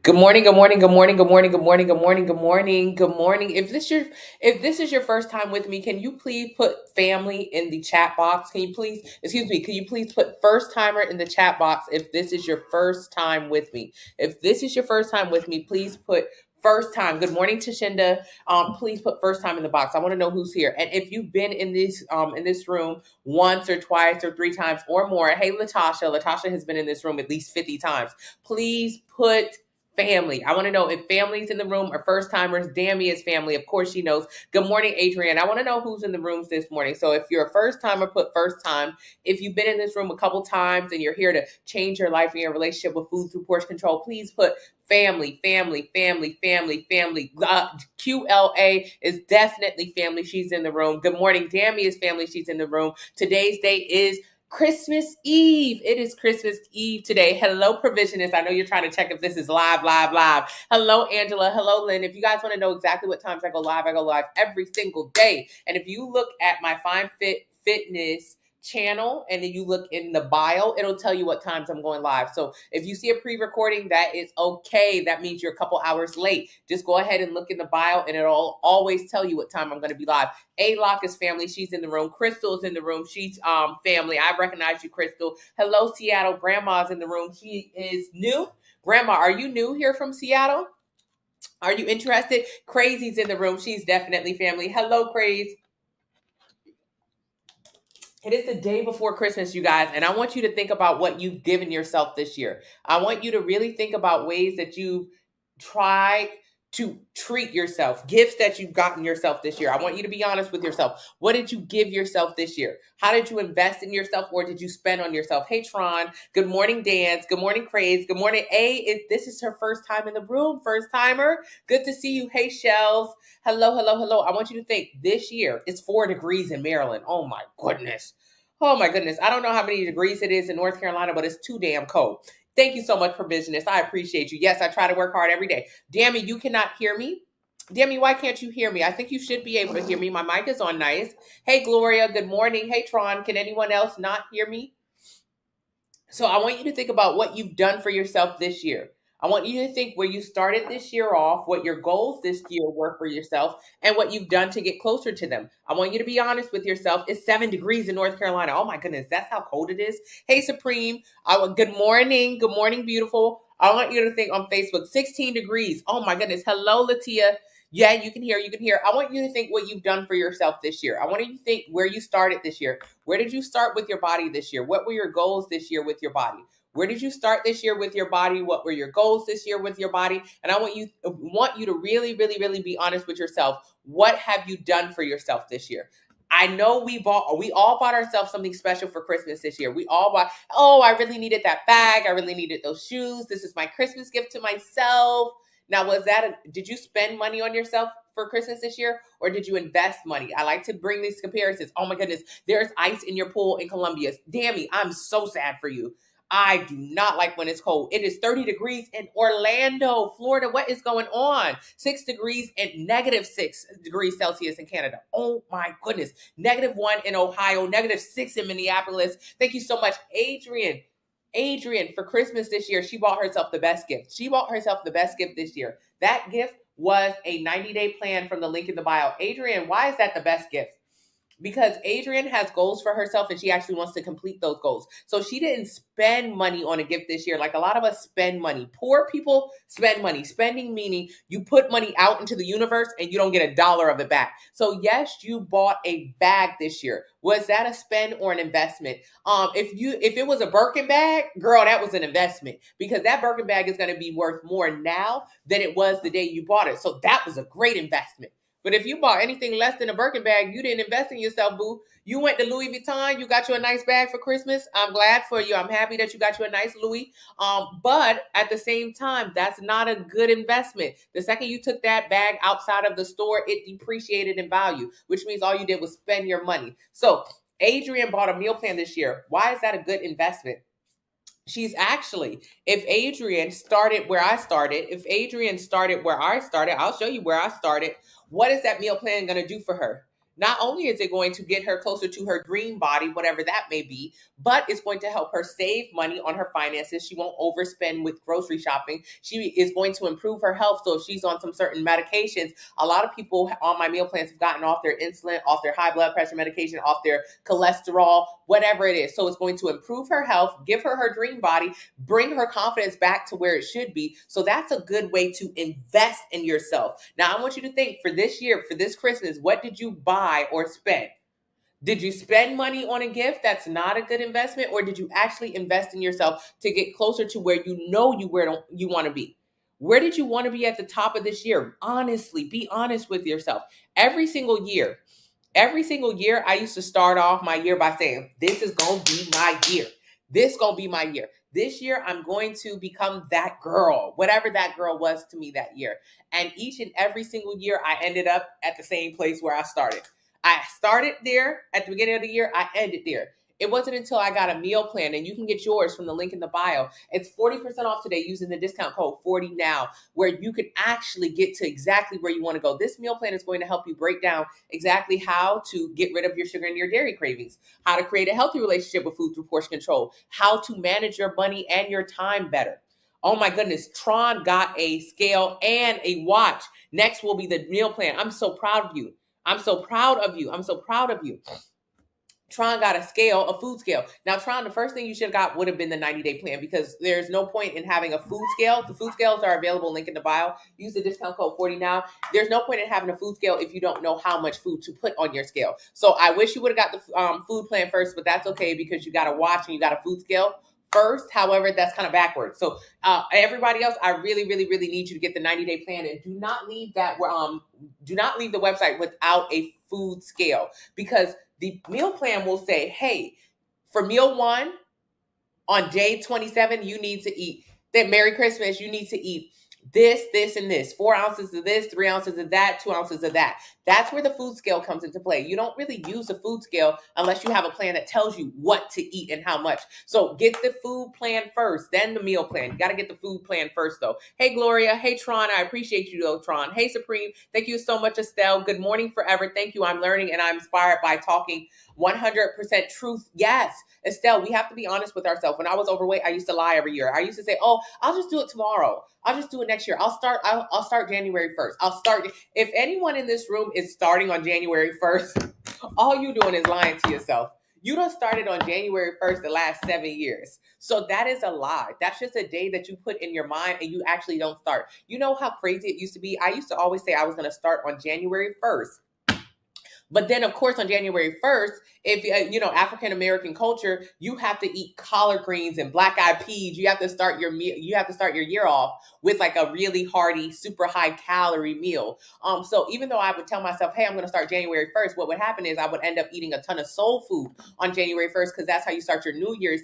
Good morning, good morning, good morning, good morning, good morning, good morning, good morning, good morning. If this is your first time with me, can you please put family in the chat box? Can you please put first timer in the chat box if this is your first time with me? If this is your first time with me, please put first time. Good morning, Tashinda. Please put first time in the box. I want to know who's here. And if you've been in this room once or twice or three times or more, hey Latasha. Latasha has been in this room at least 50 times. Please put family. I want to know if families in the room are first timers. Dammy is family. Of course she knows. Good morning, Adrienne. I want to know who's in the rooms this morning. So if you're a first timer, put first time. If you've been in this room a couple times and you're here to change your life and your relationship with food through portion control, please put family, family, family, family, family. QLA is definitely family. She's in the room. Good morning. Dammy is family. She's in the room. Today's date is Christmas Eve. It is Christmas Eve today. Hello, Provisionist. I know you're trying to check if this is live. Hello, Angela. Hello, Lynn. If you guys want to know exactly what times I go live every single day. And if you look at my Fine Fit Fitness channel and then you look in the bio, it'll tell you what times I'm going live. So if you see a pre-recording, that is okay. That means you're a couple hours late. Just go ahead and look in the bio and it'll always tell you what time I'm going to be live. A-Lock is family. She's in the room. Crystal's in the room. She's family. I recognize you, Crystal. Hello, Seattle. Grandma's in the room. She is new. Grandma, are you new here from Seattle? Are you interested? Crazy's in the room. She's definitely family. Hello, Craze. It is the day before Christmas, you guys, and I want you to think about what you've given yourself this year. I want you to really think about ways that you've tried to treat yourself, gifts that you've gotten yourself this year. I want you to be honest with yourself. What did you give yourself this year? How did you invest in yourself, or did you spend on yourself? Hey, Tron. Good morning, Dance. Good morning, Craze. Good morning, This is her first time in the room. First timer. Good to see you. Hey, Shells. Hello, hello, hello. I want you to think this year it's 4 degrees in Maryland. Oh my goodness. Oh my goodness. I don't know how many degrees it is in North Carolina, but it's too damn cold. Thank you so much, Provisionist. I appreciate you. Yes, I try to work hard every day. Dammy, you cannot hear me? Dammy, why can't you hear me? I think you should be able to hear me. My mic is on nice. Hey, Gloria. Good morning. Hey, Tron. Can anyone else not hear me? So I want you to think about what you've done for yourself this year. I want you to think where you started this year off, what your goals this year were for yourself, and what you've done to get closer to them. I want you to be honest with yourself. It's 7 degrees in North Carolina. Oh my goodness, that's how cold it is. Hey, Supreme. Good morning. Good morning, beautiful. I want you to think on Facebook, 16 degrees. Oh my goodness. Hello, Latia. Yeah, you can hear. You can hear. I want you to think what you've done for yourself this year. I want you to think where you started this year. Where did you start with your body this year? What were your goals this year with your body? Where did you start this year with your body? What were your goals this year with your body? And I want you to really, really, really be honest with yourself. What have you done for yourself this year? I know we all bought ourselves something special for Christmas this year. We all bought, oh, I really needed that bag. I really needed those shoes. This is my Christmas gift to myself. Now, did you spend money on yourself for Christmas this year, or did you invest money? I like to bring these comparisons. Oh my goodness, there's ice in your pool in Columbia. Dammy, I'm so sad for you. I do not like when it's cold. It is 30 degrees in Orlando, Florida. What is going on? 6 degrees and -6 degrees Celsius in Canada. Oh my goodness. -1 in Ohio, -6 in Minneapolis. Thank you so much, Adrian. Adrian, for Christmas this year, she bought herself the best gift. She bought herself the best gift this year. That gift was a 90-day plan from the link in the bio. Adrian, why is that the best gift? Because Adrian has goals for herself and she actually wants to complete those goals. So she didn't spend money on a gift this year. Like a lot of us spend money. Poor people spend money. Spending meaning you put money out into the universe and you don't get $1 of it back. So yes, you bought a bag this year. Was that a spend or an investment? If it was a Birkin bag, girl, that was an investment because that Birkin bag is going to be worth more now than it was the day you bought it. So that was a great investment. But if you bought anything less than a Birkin bag, you didn't invest in yourself, boo. You went to Louis Vuitton. You got you a nice bag for Christmas. I'm glad for you. I'm happy that you got you a nice Louis. But at the same time, that's not a good investment. The second you took that bag outside of the store, it depreciated in value, which means all you did was spend your money. So Adrian bought a meal plan this year. Why is that a good investment? If Adrian started where I started, I'll show you where I started. What is that meal plan going to do for her? Not only is it going to get her closer to her dream body, whatever that may be, but it's going to help her save money on her finances. She won't overspend with grocery shopping. She is going to improve her health. So if she's on some certain medications, a lot of people on my meal plans have gotten off their insulin, off their high blood pressure medication, off their cholesterol, whatever it is. So it's going to improve her health, give her her dream body, bring her confidence back to where it should be. So that's a good way to invest in yourself. Now, I want you to think for this year, for this Christmas, what did you buy or spend? Did you spend money on a gift that's not a good investment, or did you actually invest in yourself to get closer to where you know you want to be? Where did you want to be at the top of this year? Honestly, be honest with yourself. Every single year, I used to start off my year by saying, this is going to be my year. This is going to be my year. This year, I'm going to become that girl, whatever that girl was to me that year. And each and every single year, I ended up at the same place where I started. I started there at the beginning of the year. I ended there. It wasn't until I got a meal plan, and you can get yours from the link in the bio. It's 40% off today using the discount code 40NOW, where you can actually get to exactly where you want to go. This meal plan is going to help you break down exactly how to get rid of your sugar and your dairy cravings, how to create a healthy relationship with food through portion control, how to manage your money and your time better. Oh my goodness, Tron got a scale and a watch. Next will be the meal plan. I'm so proud of you. I'm so proud of you. I'm so proud of you. Tron got a scale, a food scale. Now, Tron, the first thing you should have got would have been the 90-day plan, because there's no point in having a food scale. The food scales are available, link in the bio. Use the discount code 40NOW. There's no point in having a food scale if you don't know how much food to put on your scale. So I wish you would have got the food plan first, but that's okay because you got a watch and you got a food scale first. However, that's kind of backwards. So everybody else, I really, really, really need you to get the 90-day plan, and do not leave the website without a food scale, because the meal plan will say, hey, for meal 1 on day 27, you need to eat that. Merry Christmas, you need to eat this, and this. 4 ounces of this, 3 ounces of that, 2 ounces of that. That's where the food scale comes into play. You don't really use the food scale unless you have a plan that tells you what to eat and how much. So get the food plan first, then the meal plan. You got to get the food plan first, though. Hey, Gloria. Hey, Tron. I appreciate you, though, Tron. Hey, Supreme. Thank you so much, Estelle. Good morning, forever. Thank you. I'm learning and I'm inspired by talking 100% truth. Yes, Estelle, we have to be honest with ourselves. When I was overweight, I used to lie every year. I used to say, oh, I'll just do it tomorrow. I'll just do it next year. I'll start January 1st. If anyone in this room is starting on January 1st, all you doing is lying to yourself. You done started on January 1st the last 7 years. So that is a lie. That's just a day that you put in your mind and you actually don't start. You know how crazy it used to be? I used to always say I was going to start on January 1st. But then, of course, on January 1st, if African-American culture, you have to eat collard greens and black-eyed peas. You have to start your year off with like a really hearty, super high-calorie meal. So even though I would tell myself, hey, I'm going to start January 1st, what would happen is I would end up eating a ton of soul food on January 1st, because that's how you start your New Year's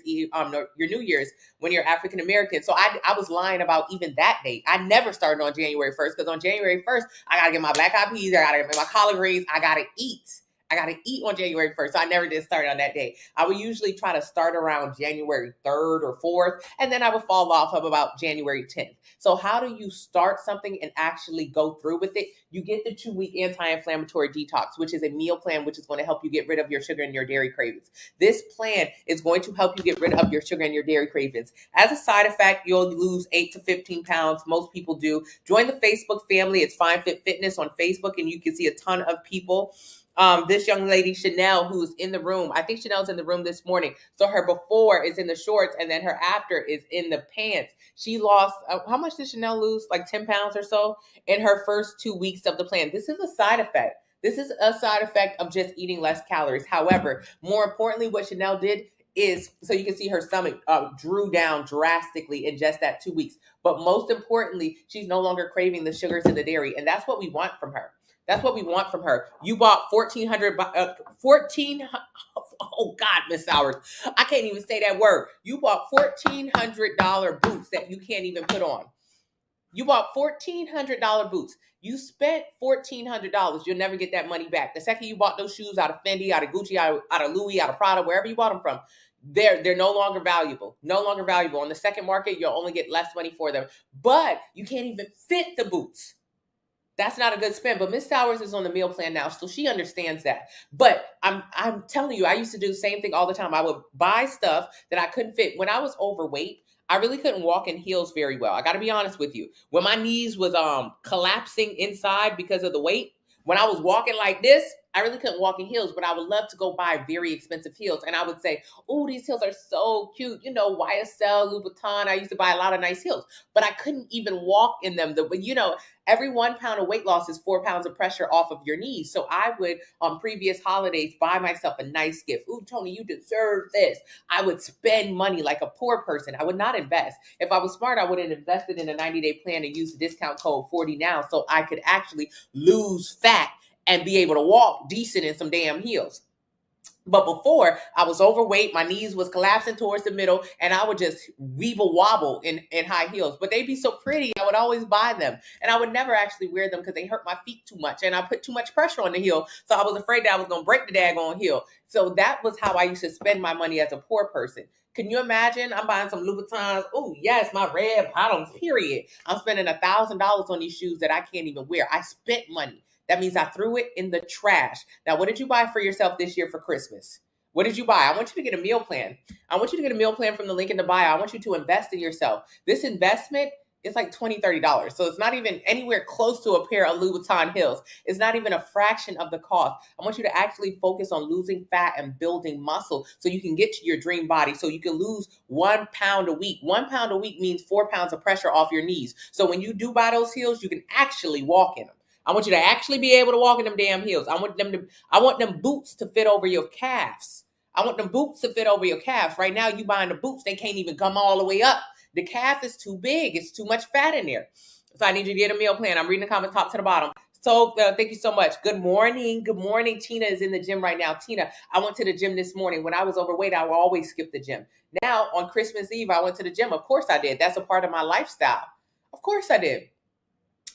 when you're African-American. So I was lying about even that date. I never started on January 1st, because on January 1st, I got to get my black-eyed peas, I got to get my collard greens, I got to eat on January 1st. So I never did start on that day. I would usually try to start around January 3rd or 4th, and then I would fall off of about January 10th. So how do you start something and actually go through with it? You get the 2-week anti-inflammatory detox, which is a meal plan, which is going to help you get rid of your sugar and your dairy cravings. This plan is going to help you get rid of your sugar and your dairy cravings. As a side effect, you'll lose 8 to 15 pounds. Most people do. Join the Facebook family. It's Fine Fit Fitness on Facebook, and you can see a ton of people. This young lady, Chanel, who's in the room, I think Chanel's in the room this morning. So her before is in the shorts, and then her after is in the pants. She lost, how much did Chanel lose? Like 10 pounds or so in her first 2 weeks of the plan. This is a side effect. This is a side effect of just eating less calories. However, more importantly, what Chanel did is, so you can see her stomach drew down drastically in just that 2 weeks. But most importantly, she's no longer craving the sugars and the dairy. And that's what we want from her. That's what we want from her. You bought 14, oh God, Miss Sowers. I can't even say that word. You bought $1,400 boots that you can't even put on. You bought $1,400 boots. You spent $1,400. You'll never get that money back. The second you bought those shoes out of Fendi, out of Gucci, out of Louis, out of Prada, wherever you bought them from, they're no longer valuable. No longer valuable. On the second market, you'll only get less money for them. But you can't even fit the boots. That's not a good spend. But Miss Sowers is on the meal plan now, so she understands that. But I'm telling you, I used to do the same thing all the time. I would buy stuff that I couldn't fit. When I was overweight, I really couldn't walk in heels very well. I got to be honest with you. When my knees was collapsing inside because of the weight, when I was walking like this, I really couldn't walk in heels, but I would love to go buy very expensive heels. And I would say, oh, these heels are so cute. You know, YSL, Louboutin. I used to buy a lot of nice heels, but I couldn't even walk in them. Every 1 pound of weight loss is 4 pounds of pressure off of your knees. So I would, on previous holidays, buy myself a nice gift. Ooh, Tony, you deserve this. I would spend money like a poor person. I would not invest. If I was smart, I would have invested in a 90-day plan and used the discount code 40 now so I could actually lose fat and be able to walk decent in some damn heels. But before, I was overweight, my knees was collapsing towards the middle, and I would just weeble wobble in high heels. But they'd be so pretty, I would always buy them. And I would never actually wear them because they hurt my feet too much, and I put too much pressure on the heel, so I was afraid that I was going to break the daggone heel. So that was how I used to spend my money as a poor person. Can you imagine? I'm buying some Louboutins. Oh, yes, my red bottoms, period. I'm spending $1,000 on these shoes that I can't even wear. I spent money. That means I threw it in the trash. Now, what did you buy for yourself this year for Christmas? What did you buy? I want you to get a meal plan. I want you to get a meal plan from the link in the bio. I want you to invest in yourself. This investment is like $20, $30. So it's not even anywhere close to a pair of Louboutin heels. It's not even a fraction of the cost. I want you to actually focus on losing fat and building muscle so you can get to your dream body, so you can lose 1 pound a week. 1 pound a week means 4 pounds of pressure off your knees. So when you do buy those heels, you can actually walk in them. I want you to actually be able to walk in them damn heels. I want them boots to fit over your calves. I want them boots to fit over your calves. Right now, you buying the boots, they can't even come all the way up. The calf is too big. It's too much fat in there. So I need you to get a meal plan. I'm reading the comments top to the bottom. So thank you so much. Good morning. Good morning. Tina is in the gym right now. Tina, I went to the gym this morning. When I was overweight, I would always skip the gym. Now, on Christmas Eve, I went to the gym. Of course I did. That's a part of my lifestyle. Of course I did.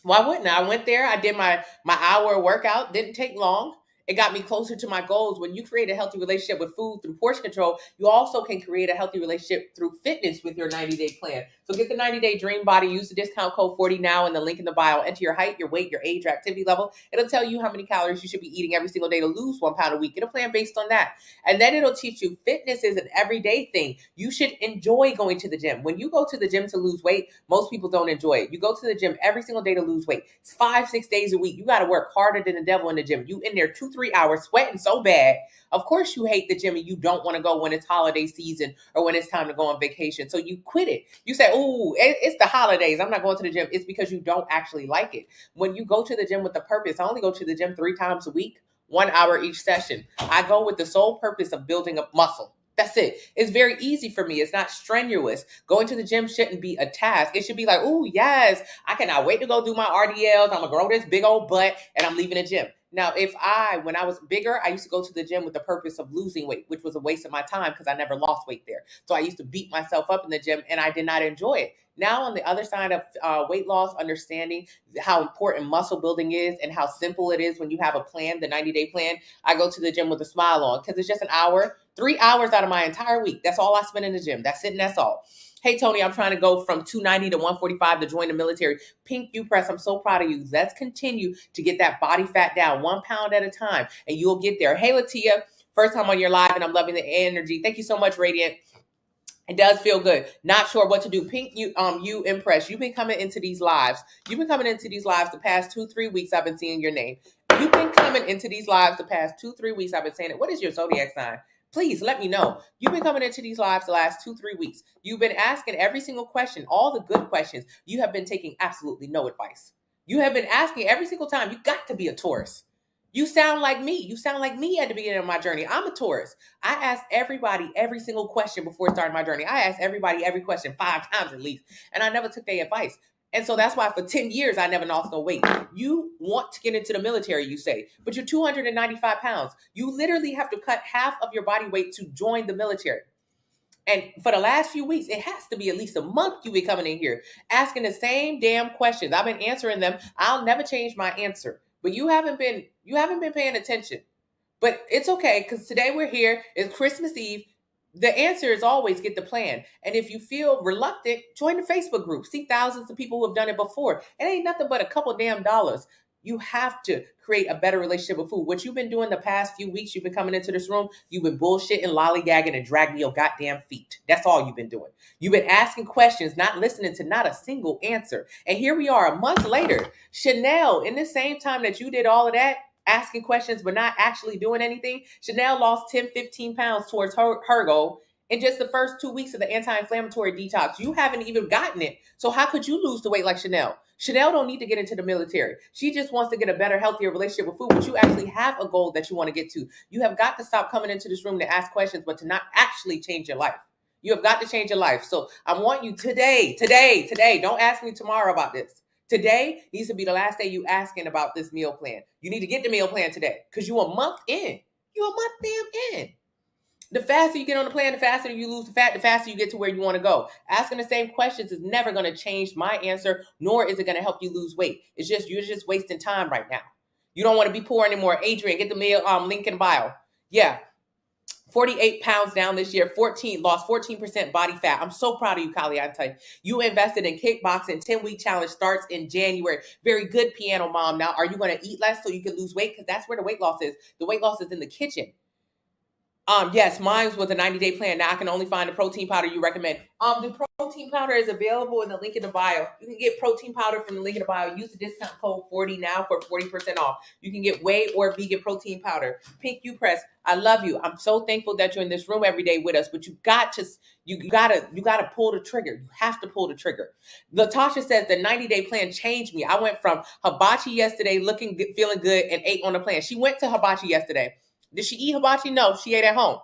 Why wouldn't I? I went there. I did my hour workout. Didn't take long. It got me closer to my goals. When you create a healthy relationship with food through portion control, you also can create a healthy relationship through fitness with your 90-day plan. So get the 90-day dream body. Use the discount code 40 now in the link in the bio. Enter your height, your weight, your age, your activity level. It'll tell you how many calories you should be eating every single day to lose 1 pound a week. Get a plan based on that. And then it'll teach you fitness is an everyday thing. You should enjoy going to the gym. When you go to the gym to lose weight, most people don't enjoy it. You go to the gym every single day to lose weight. It's 5-6 days a week. You got to work harder than the devil in the gym. You in there 2-3 hours sweating so bad. Of course you hate the gym and you don't want to go when it's holiday season or when it's time to go on vacation. So you quit it. You say, oh, it's the holidays. I'm not going to the gym. It's because you don't actually like it. When you go to the gym with the purpose, I only go to the gym 3 times a week, 1 hour each session. I go with the sole purpose of building up muscle. That's it. It's very easy for me. It's not strenuous. Going to the gym shouldn't be a task. It should be like, oh, yes, I cannot wait to go do my RDLs. I'm going to grow this big old butt and I'm leaving the gym. Now, when I was bigger, I used to go to the gym with the purpose of losing weight, which was a waste of my time because I never lost weight there. So I used to beat myself up in the gym and I did not enjoy it. Now, on the other side of weight loss, understanding how important muscle building is and how simple it is when you have a plan, the 90-day plan, I go to the gym with a smile on because it's just an hour, 3 hours out of my entire week. That's all I spend in the gym. That's it and that's all. Hey, Tony, I'm trying to go from 290 to 145 to join the military. Pink U Press, I'm so proud of you. Let's continue to get that body fat down 1 pound at a time, and you'll get there. Hey, Latia, first time on your live, and I'm loving the energy. Thank you so much, Radiant. It does feel good. Not sure what to do. Pink, you Impress. You've been coming into these lives. You've been coming into these lives the past 2-3 weeks. I've been seeing your name. You've been coming into these lives the past 2-3 weeks. I've been saying it. What is your zodiac sign? Please let me know. You've been coming into these lives the last 2-3 weeks. You've been asking every single question, all the good questions. You have been taking absolutely no advice. You have been asking every single time. You got to be a Taurus. You sound like me. You sound like me at the beginning of my journey. I'm a Taurus. I asked everybody every single question before starting my journey. I asked everybody every question 5 times at least, and I never took their advice. And so that's why for 10 years, I never lost no weight. You want to get into the military, you say, but you're 295 pounds. You literally have to cut half of your body weight to join the military. And for the last few weeks, it has to be at least a month you've been coming in here asking the same damn questions. I've been answering them. I'll never change my answer. But you haven't been paying attention. But it's okay, because today we're here. It's Christmas Eve. The answer is always get the plan. And if you feel reluctant, join the Facebook group. See thousands of people who have done it before. It ain't nothing but a couple damn dollars. You have to create a better relationship with food. What you've been doing the past few weeks, you've been coming into this room, you've been bullshitting, lollygagging, and dragging your goddamn feet. That's all you've been doing. You've been asking questions, not listening to not a single answer. And here we are a month later. Chanel, in the same time that you did all of that, asking questions but not actually doing anything, Chanel lost 10, 15 pounds towards her goal in just the first 2 weeks of the anti-inflammatory detox. You haven't even gotten it. So how could you lose the weight like Chanel? Chanel don't need to get into the military. She just wants to get a better, healthier relationship with food, but you actually have a goal that you want to get to. You have got to stop coming into this room to ask questions, but to not actually change your life. You have got to change your life. So I want you today, don't ask me tomorrow about this. Today needs to be the last day you asking about this meal plan. You need to get the meal plan today because you're a month in. You're a month damn in. The faster you get on the plan, the faster you lose the fat, the faster you get to where you want to go. Asking the same questions is never going to change my answer, nor is it going to help you lose weight. It's just, you're just wasting time right now. You don't want to be poor anymore. Adrian, get the meal link in bio. Yeah. 48 pounds down this year, lost 14% body fat. I'm so proud of you, Kaliante. You invested in kickboxing. 10-week challenge starts in January. Very good, piano mom. Now, are you going to eat less so you can lose weight? Because that's where the weight loss is. The weight loss is in the kitchen. Yes, mine was a 90-day plan. Now I can only find the protein powder you recommend. The protein powder is available in the link in the bio. You can get protein powder from the link in the bio. Use the discount code 40 now for 40% off. You can get whey or vegan protein powder. Pink U Press, I love you. I'm so thankful that you're in this room every day with us, but you gotta pull the trigger. You have to pull the trigger. Latasha says the 90-day plan changed me. I went from hibachi yesterday, looking good, feeling good, and ate on the plan. She went to hibachi yesterday. Did she eat hibachi? No, she ate at home.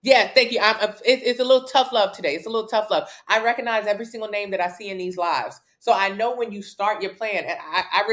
Yeah, thank you. It's a little tough love today. It's a little tough love. I recognize every single name that I see in these lives. So I know when you start your plan. And I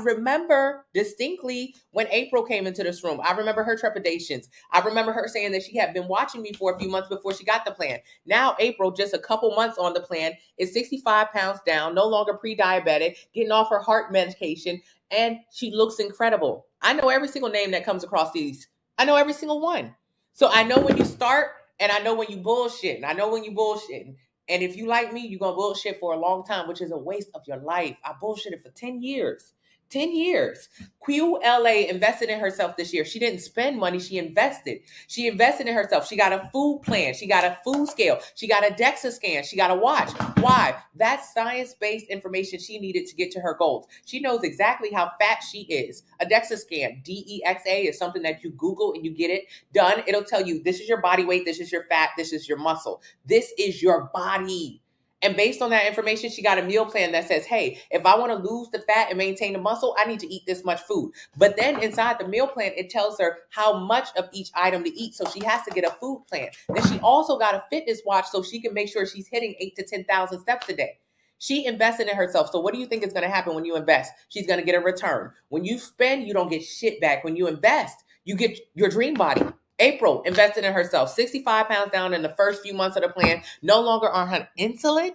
remember distinctly when April came into this room. I remember her trepidations. I remember her saying that she had been watching me for a few months before she got the plan. Now April, just a couple months on the plan, is 65 pounds down, no longer pre-diabetic, getting off her heart medication, and she looks incredible. I know every single name that comes across these. I know every single one. So I know when you start, and I know when you bullshit. And I know when you bullshit. And if you like me, you're going to bullshit for a long time, which is a waste of your life. I bullshitted for 10 years. 10 years. QLA invested in herself this year. She didn't spend money. She invested. She invested in herself. She got a food plan. She got a food scale. She got a DEXA scan. She got a watch. Why? That's science-based information she needed to get to her goals. She knows exactly how fat she is. A DEXA scan, DEXA, is something that you Google and you get it done. It'll tell you this is your body weight, this is your fat, this is your muscle. This is your body. And based on that information, she got a meal plan that says, hey, if I want to lose the fat and maintain the muscle, I need to eat this much food. But then inside the meal plan, it tells her how much of each item to eat. So she has to get a food plan. Then she also got a fitness watch so she can make sure she's hitting 8,000 to 10,000 steps a day. She invested in herself. So what do you think is going to happen when you invest? She's going to get a return. When you spend, you don't get shit back. When you invest, you get your dream body. April invested in herself, 65 pounds down in the first few months of the plan, no longer on her insulin.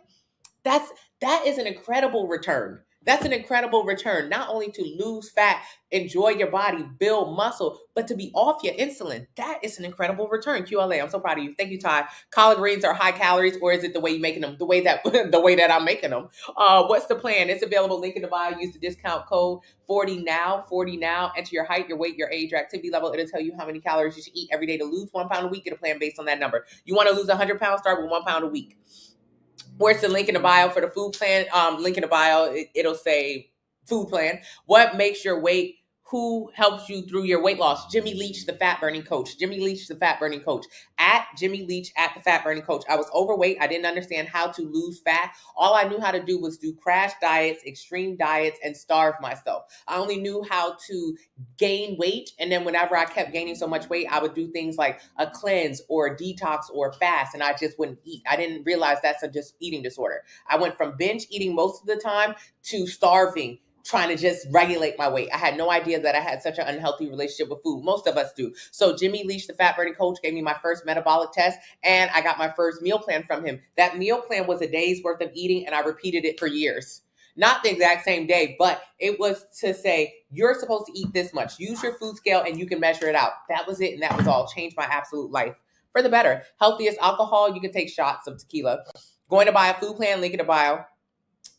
That is an incredible return. That's an incredible return, not only to lose fat, enjoy your body, build muscle, but to be off your insulin. That is an incredible return. QLA, I'm so proud of you. Thank you, Ty. Collard greens are high calories, or is it the way you're making them? The way that I'm making them. What's the plan? It's available. Link in the bio. Use the discount code 40 now. Enter your height, your weight, your age, your activity level. It'll tell you how many calories you should eat every day to lose 1 pound a week. Get a plan based on that number. You want to lose 100 pounds? Start with 1 pound a week. Where's the link in the bio for the food plan? Link in the bio, it'll say food plan. What makes your weight? Who helps you through your weight loss? Jimmy Leach, the fat burning coach. Jimmy Leach, the fat burning coach. At Jimmy Leach, at the fat burning coach. I was overweight. I didn't understand how to lose fat. All I knew how to do was do crash diets, extreme diets, and starve myself. I only knew how to gain weight. And then whenever I kept gaining so much weight, I would do things like a cleanse or a detox or a fast, and I just wouldn't eat. I didn't realize that's a just eating disorder. I went from binge eating most of the time to starving, trying to just regulate my weight. I had no idea that I had such an unhealthy relationship with food. Most of us do. So Jimmy Leach, the fat burning coach, gave me my first metabolic test, and I got my first meal plan from him. That meal plan was a day's worth of eating, and I repeated it for years. Not the exact same day, but it was to say, you're supposed to eat this much. Use your food scale and you can measure it out. That was it, and that was all. Changed my absolute life for the better. Healthiest alcohol, you can take shots of tequila. Going to buy a food plan, link in the bio.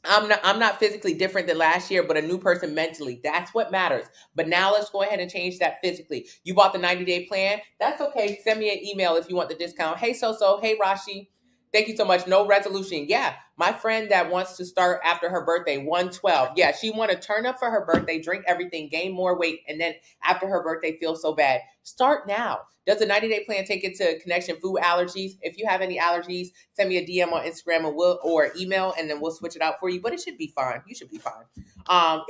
I'm not physically different than last year, but a new person mentally. That's what matters. But now let's go ahead and change that physically. You bought the 90-day plan. That's okay. Send me an email if you want the discount. Hey, so. Hey, Rashi. Thank you so much. No resolution. Yeah. My friend that wants to start after her birthday, 112. Yeah, she want to turn up for her birthday, drink everything, gain more weight, and then after her birthday feel so bad. Start now. Does the 90-day plan take into connection food allergies? If you have any allergies, send me a DM on Instagram or email, and then we'll switch it out for you. But it should be fine. You should be fine.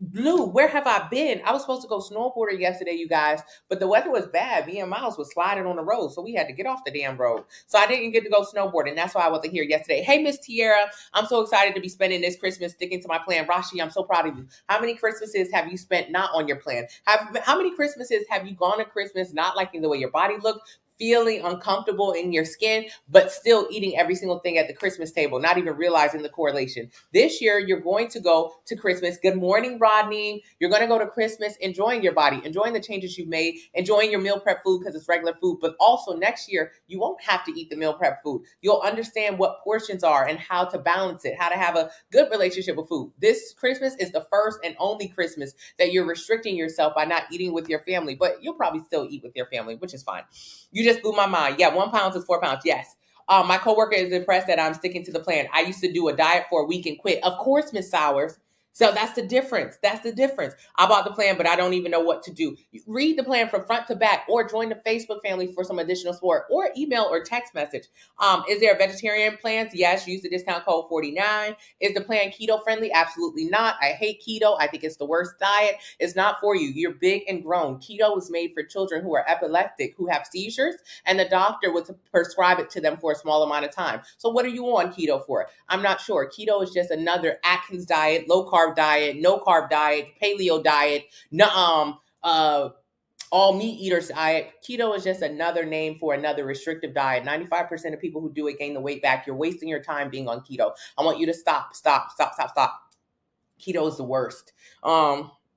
Blue, where have I been? I was supposed to go snowboarding yesterday, you guys, but the weather was bad. Me and Miles was sliding on the road, so we had to get off the damn road. So I didn't get to go snowboarding. That's why I wasn't here yesterday. Hey, Miss Tierra, I'm so excited to be spending this Christmas sticking to my plan. Rashi, I'm so proud of you. How many Christmases have you spent not on your plan? How many Christmases have you gone to Christmas not liking the way your body looked, feeling uncomfortable in your skin, but still eating every single thing at the Christmas table, not even realizing the correlation? This year, you're going to go to Christmas. Good morning, Rodney. You're going to go to Christmas enjoying your body, enjoying the changes you've made, enjoying your meal prep food because it's regular food. But also next year, you won't have to eat the meal prep food. You'll understand what portions are and how to balance it, how to have a good relationship with food. This Christmas is the first and only Christmas that you're restricting yourself by not eating with your family, but you'll probably still eat with your family, which is fine. You just blew my mind. Yeah, 1 pound is 4 pounds. Yes. My coworker is impressed that I'm sticking to the plan. I used to do a diet for a week and quit. Of course, Miss Sowers. So that's the difference. That's the difference. I bought the plan, but I don't even know what to do. Read the plan from front to back, or join the Facebook family for some additional support, or email or text message. Is there a vegetarian plan? Yes, use the discount code 49. Is the plan keto friendly? Absolutely not. I hate keto. I think it's the worst diet. It's not for you. You're big and grown. Keto is made for children who are epileptic, who have seizures, and the doctor would prescribe it to them for a small amount of time. So what are you on keto for? I'm not sure. Keto is just another Atkins diet, low carb diet, no carb diet, paleo diet, all meat eaters diet. Keto is just another name for another restrictive diet. 95% of people who do it gain the weight back. You're wasting your time being on keto. I want you to stop. Keto is the worst.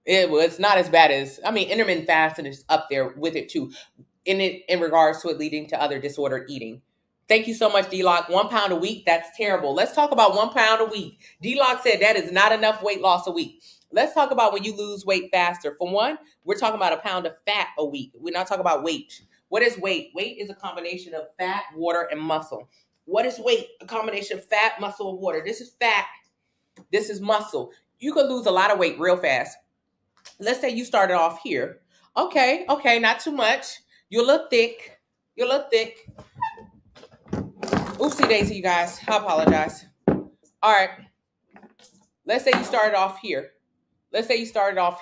It's not as bad as, intermittent fasting is up there with it too, in regards to it leading to other disordered eating. Thank you so much, D-Lock. 1 pound a week, that's terrible. Let's talk about 1 pound a week. D-Lock said that is not enough weight loss a week. Let's talk about when you lose weight faster. For one, we're talking about a pound of fat a week. We're not talking about weight. What is weight? Weight is a combination of fat, water, and muscle. What is weight? A combination of fat, muscle, and water. This is fat. This is muscle. You could lose a lot of weight real fast. Let's say you started off here. Okay, not too much. You look thick. Oopsie daisy, you guys. I apologize. All right. Let's say you started off here. Let's say you started off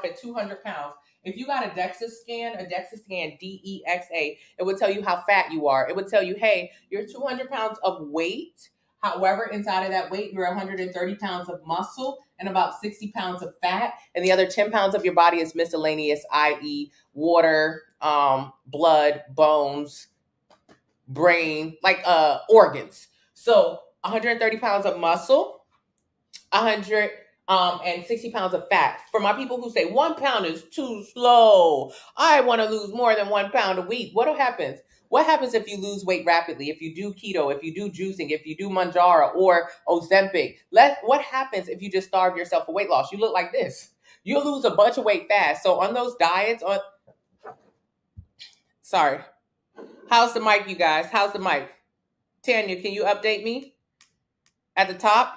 at 200 pounds. If you got a DEXA scan, DEXA, it would tell you how fat you are. It would tell you, hey, you're 200 pounds of weight. However, inside of that weight, you're 130 pounds of muscle and about 60 pounds of fat. And the other 10 pounds of your body is miscellaneous, i.e. water, blood, bones, brain, like organs. So 130 pounds of muscle, 160 pounds of fat. For my people who say 1 pound is too slow, I want to lose more than 1 pound a week. What happens? What happens if you lose weight rapidly? If you do keto, if you do juicing, if you do Manjaro or Ozempic, what happens if you just starve yourself for weight loss? You look like this. You'll lose a bunch of weight fast. So on those diets, sorry. How's the mic, you guys? How's the mic? Tanya, can you update me at the top?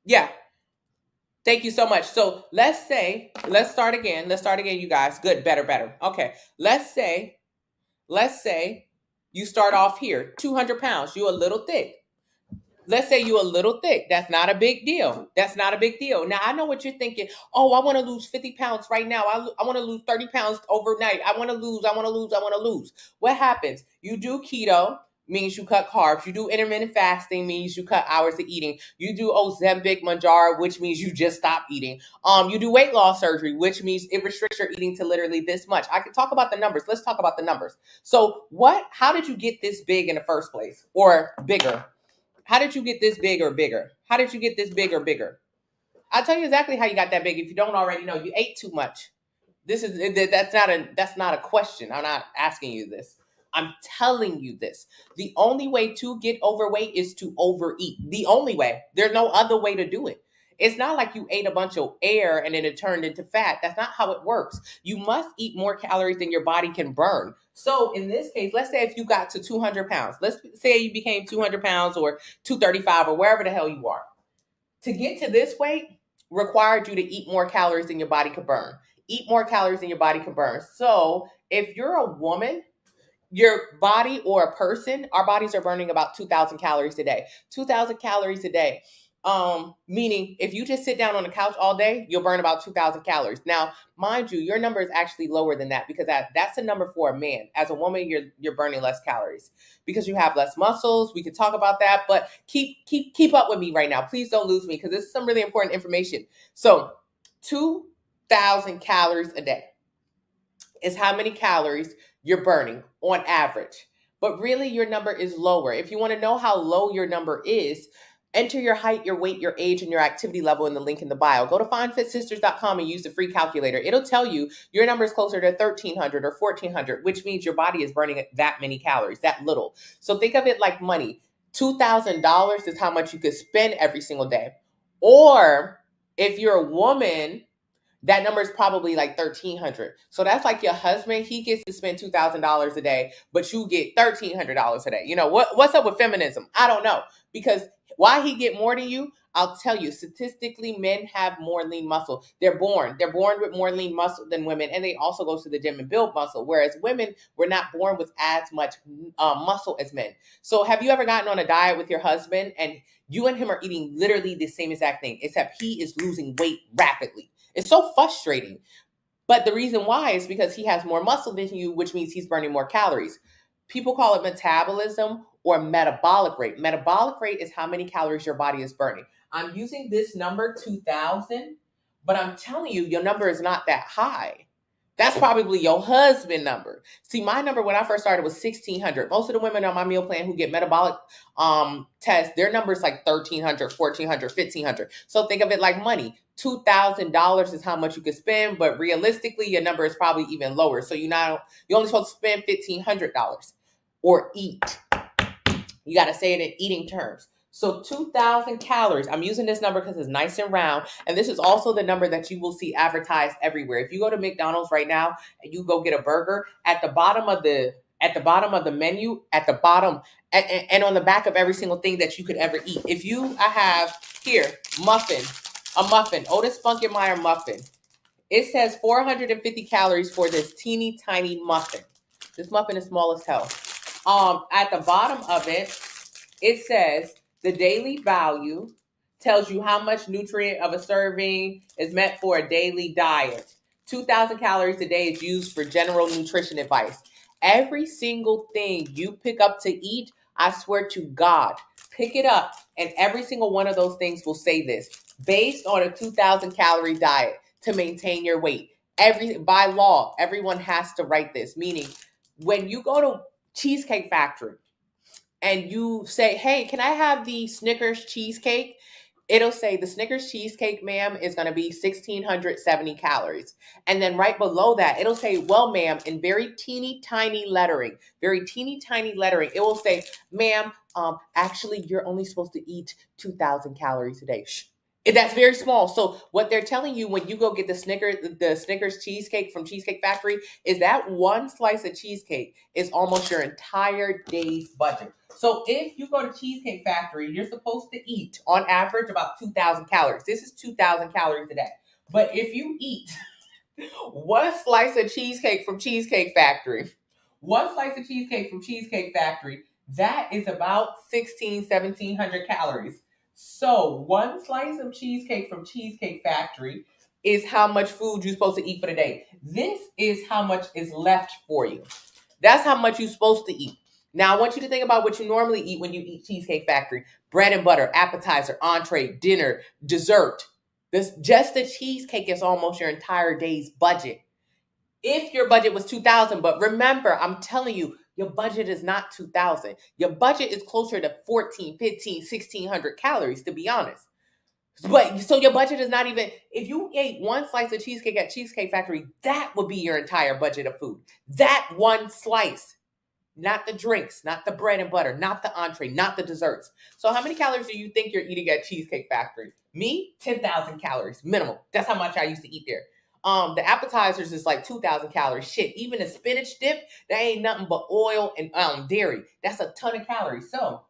Yeah. Thank you so much. So let's start again, you guys. Good, better. Okay. Let's say you start off here, 200 pounds. You're a little thick. Let's say you're a little thick. That's not a big deal. Now, I know what you're thinking. Oh, I want to lose 50 pounds right now. I want to lose 30 pounds overnight. I want to lose. What happens? You do keto, means you cut carbs. You do intermittent fasting, means you cut hours of eating. You do Ozempic, Manjaro, which means you just stop eating. You do weight loss surgery, which means it restricts your eating to literally this much. I could talk about the numbers. Let's talk about the numbers. So how did you get this big in the first place? Or bigger? How did you get this big or bigger? I'll tell you exactly how you got that big. If you don't already know, you ate too much. That's not a question. I'm not asking you this. I'm telling you this. The only way to get overweight is to overeat. The only way. There's no other way to do it. It's not like you ate a bunch of air and then it turned into fat. That's not how it works. You must eat more calories than your body can burn. So in this case, let's say if you got to 200 pounds, let's say you became 200 pounds or 235 or wherever the hell you are. To get to this weight required you to eat more calories than your body could burn. Eat more calories than your body can burn. So if you're a woman, your body or a person, our bodies are burning about 2,000 calories a day. 2,000 calories a day. Meaning if you just sit down on the couch all day, you'll burn about 2,000 calories. Now, mind you, your number is actually lower than that because that's a number for a man. As a woman, you're burning less calories because you have less muscles. We could talk about that, but keep up with me right now. Please don't lose me because this is some really important information. So 2,000 calories a day is how many calories you're burning on average. But really, your number is lower. If you want to know how low your number is, enter your height, your weight, your age, and your activity level in the link in the bio. Go to findfitsisters.com and use the free calculator. It'll tell you your number is closer to 1,300 or 1,400, which means your body is burning that many calories, that little. So think of it like money. $2,000 is how much you could spend every single day. Or if you're a woman, that number is probably like 1,300. So that's like your husband, he gets to spend $2,000 a day, but you get $1,300 a day. You know, what's up with feminism? I don't know. Because why he get more than you? I'll tell you, statistically, men have more lean muscle. They're born with more lean muscle than women, and they also go to the gym and build muscle. Whereas women were not born with as much muscle as men. So have you ever gotten on a diet with your husband and you and him are eating literally the same exact thing, except he is losing weight rapidly? It's so frustrating. But the reason why is because he has more muscle than you, which means he's burning more calories. People call it metabolism or metabolic rate. Metabolic rate is how many calories your body is burning. I'm using this number, 2,000, but I'm telling you, your number is not that high. That's probably your husband number. See, my number when I first started was 1,600. Most of the women on my meal plan who get metabolic tests, their number is like 1,300, 1,400, 1,500. So think of it like money. $2,000 is how much you could spend, but realistically, your number is probably even lower. So you're only supposed to spend $1,500 or eat. You got to say it in eating terms. So 2,000 calories. I'm using this number because it's nice and round. And this is also the number that you will see advertised everywhere. If you go to McDonald's right now and you go get a burger, at the bottom of the menu, at the bottom, and on the back of every single thing that you could ever eat. I have here, a muffin, Otis Funkenmeyer muffin. It says 450 calories for this teeny tiny muffin. This muffin is small as hell. At the bottom of it, it says the daily value tells you how much nutrient of a serving is meant for a daily diet. 2,000 calories a day is used for general nutrition advice. Every single thing you pick up to eat, I swear to God, pick it up, and every single one of those things will say this. Based on a 2,000 calorie diet to maintain your weight. By law, everyone has to write this. Meaning, when you go to Cheesecake Factory and you say, hey, can I have the Snickers cheesecake? It'll say the Snickers cheesecake, ma'am, is going to be 1,670 calories. And then right below that, it'll say, well, ma'am, in very teeny tiny lettering, it will say, ma'am, actually, you're only supposed to eat 2,000 calories a day. Shh. That's very small. So what they're telling you when you go get the Snickers cheesecake from Cheesecake Factory is that one slice of cheesecake is almost your entire day's budget. So if you go to Cheesecake Factory, you're supposed to eat on average about 2,000 calories. This is 2,000 calories a day. But if you eat one slice of cheesecake from Cheesecake Factory, that is about 1,700 calories. So one slice of cheesecake from Cheesecake Factory is how much food you're supposed to eat for the day. This is how much is left for you. That's how much you're supposed to eat. Now, I want you to think about what you normally eat when you eat Cheesecake Factory. Bread and butter, appetizer, entree, dinner, dessert. Just the cheesecake is almost your entire day's budget. If your budget was 2,000, but remember, I'm telling you, your budget is not 2,000. Your budget is closer to 14, 15, 1,600 calories, to be honest. But so your budget is not even, if you ate one slice of cheesecake at Cheesecake Factory, that would be your entire budget of food. That one slice. not the drinks, not the bread and butter, not the entree, not the desserts. So how many calories do you think you're eating at Cheesecake Factory? Me, 10,000 calories minimum. That's how much I used to eat there. The appetizers is like 2,000 calories. Shit, even a spinach dip, that ain't nothing but oil and dairy. That's a ton of calories. So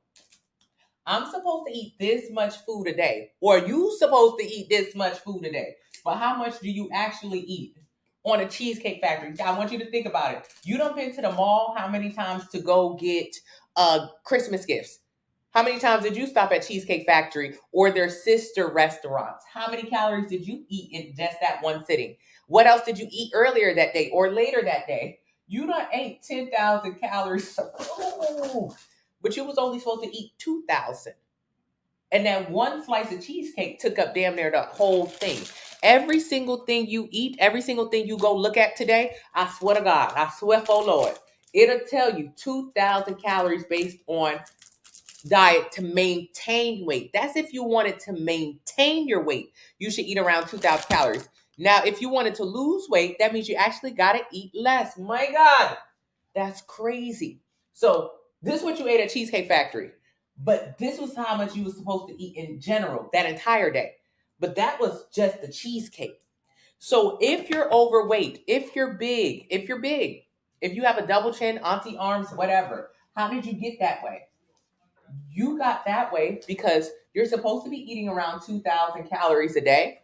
I'm supposed to eat this much food a day, or you supposed to eat this much food a day. But how much do you actually eat on a Cheesecake Factory? I want you to think about it. You done been to the mall how many times to go get Christmas gifts? How many times did you stop at Cheesecake Factory or their sister restaurants? How many calories did you eat in just that one sitting? What else did you eat earlier that day or later that day? You done ate 10,000 calories. Ooh, but you was only supposed to eat 2,000. And that one slice of cheesecake took up damn near the whole thing. Every single thing you eat, every single thing you go look at today, I swear to God, I swear for Lord, it'll tell you 2,000 calories based on diet to maintain weight. That's if you wanted to maintain your weight. You should eat around 2,000 calories. Now, if you wanted to lose weight, that means you actually got to eat less. My God, that's crazy. So this is what you ate at Cheesecake Factory. But this was how much you were supposed to eat in general that entire day. But that was just the cheesecake. So if you're overweight, if you have a double chin, auntie arms, whatever, how did you get that way? You got that way because you're supposed to be eating around 2,000 calories a day.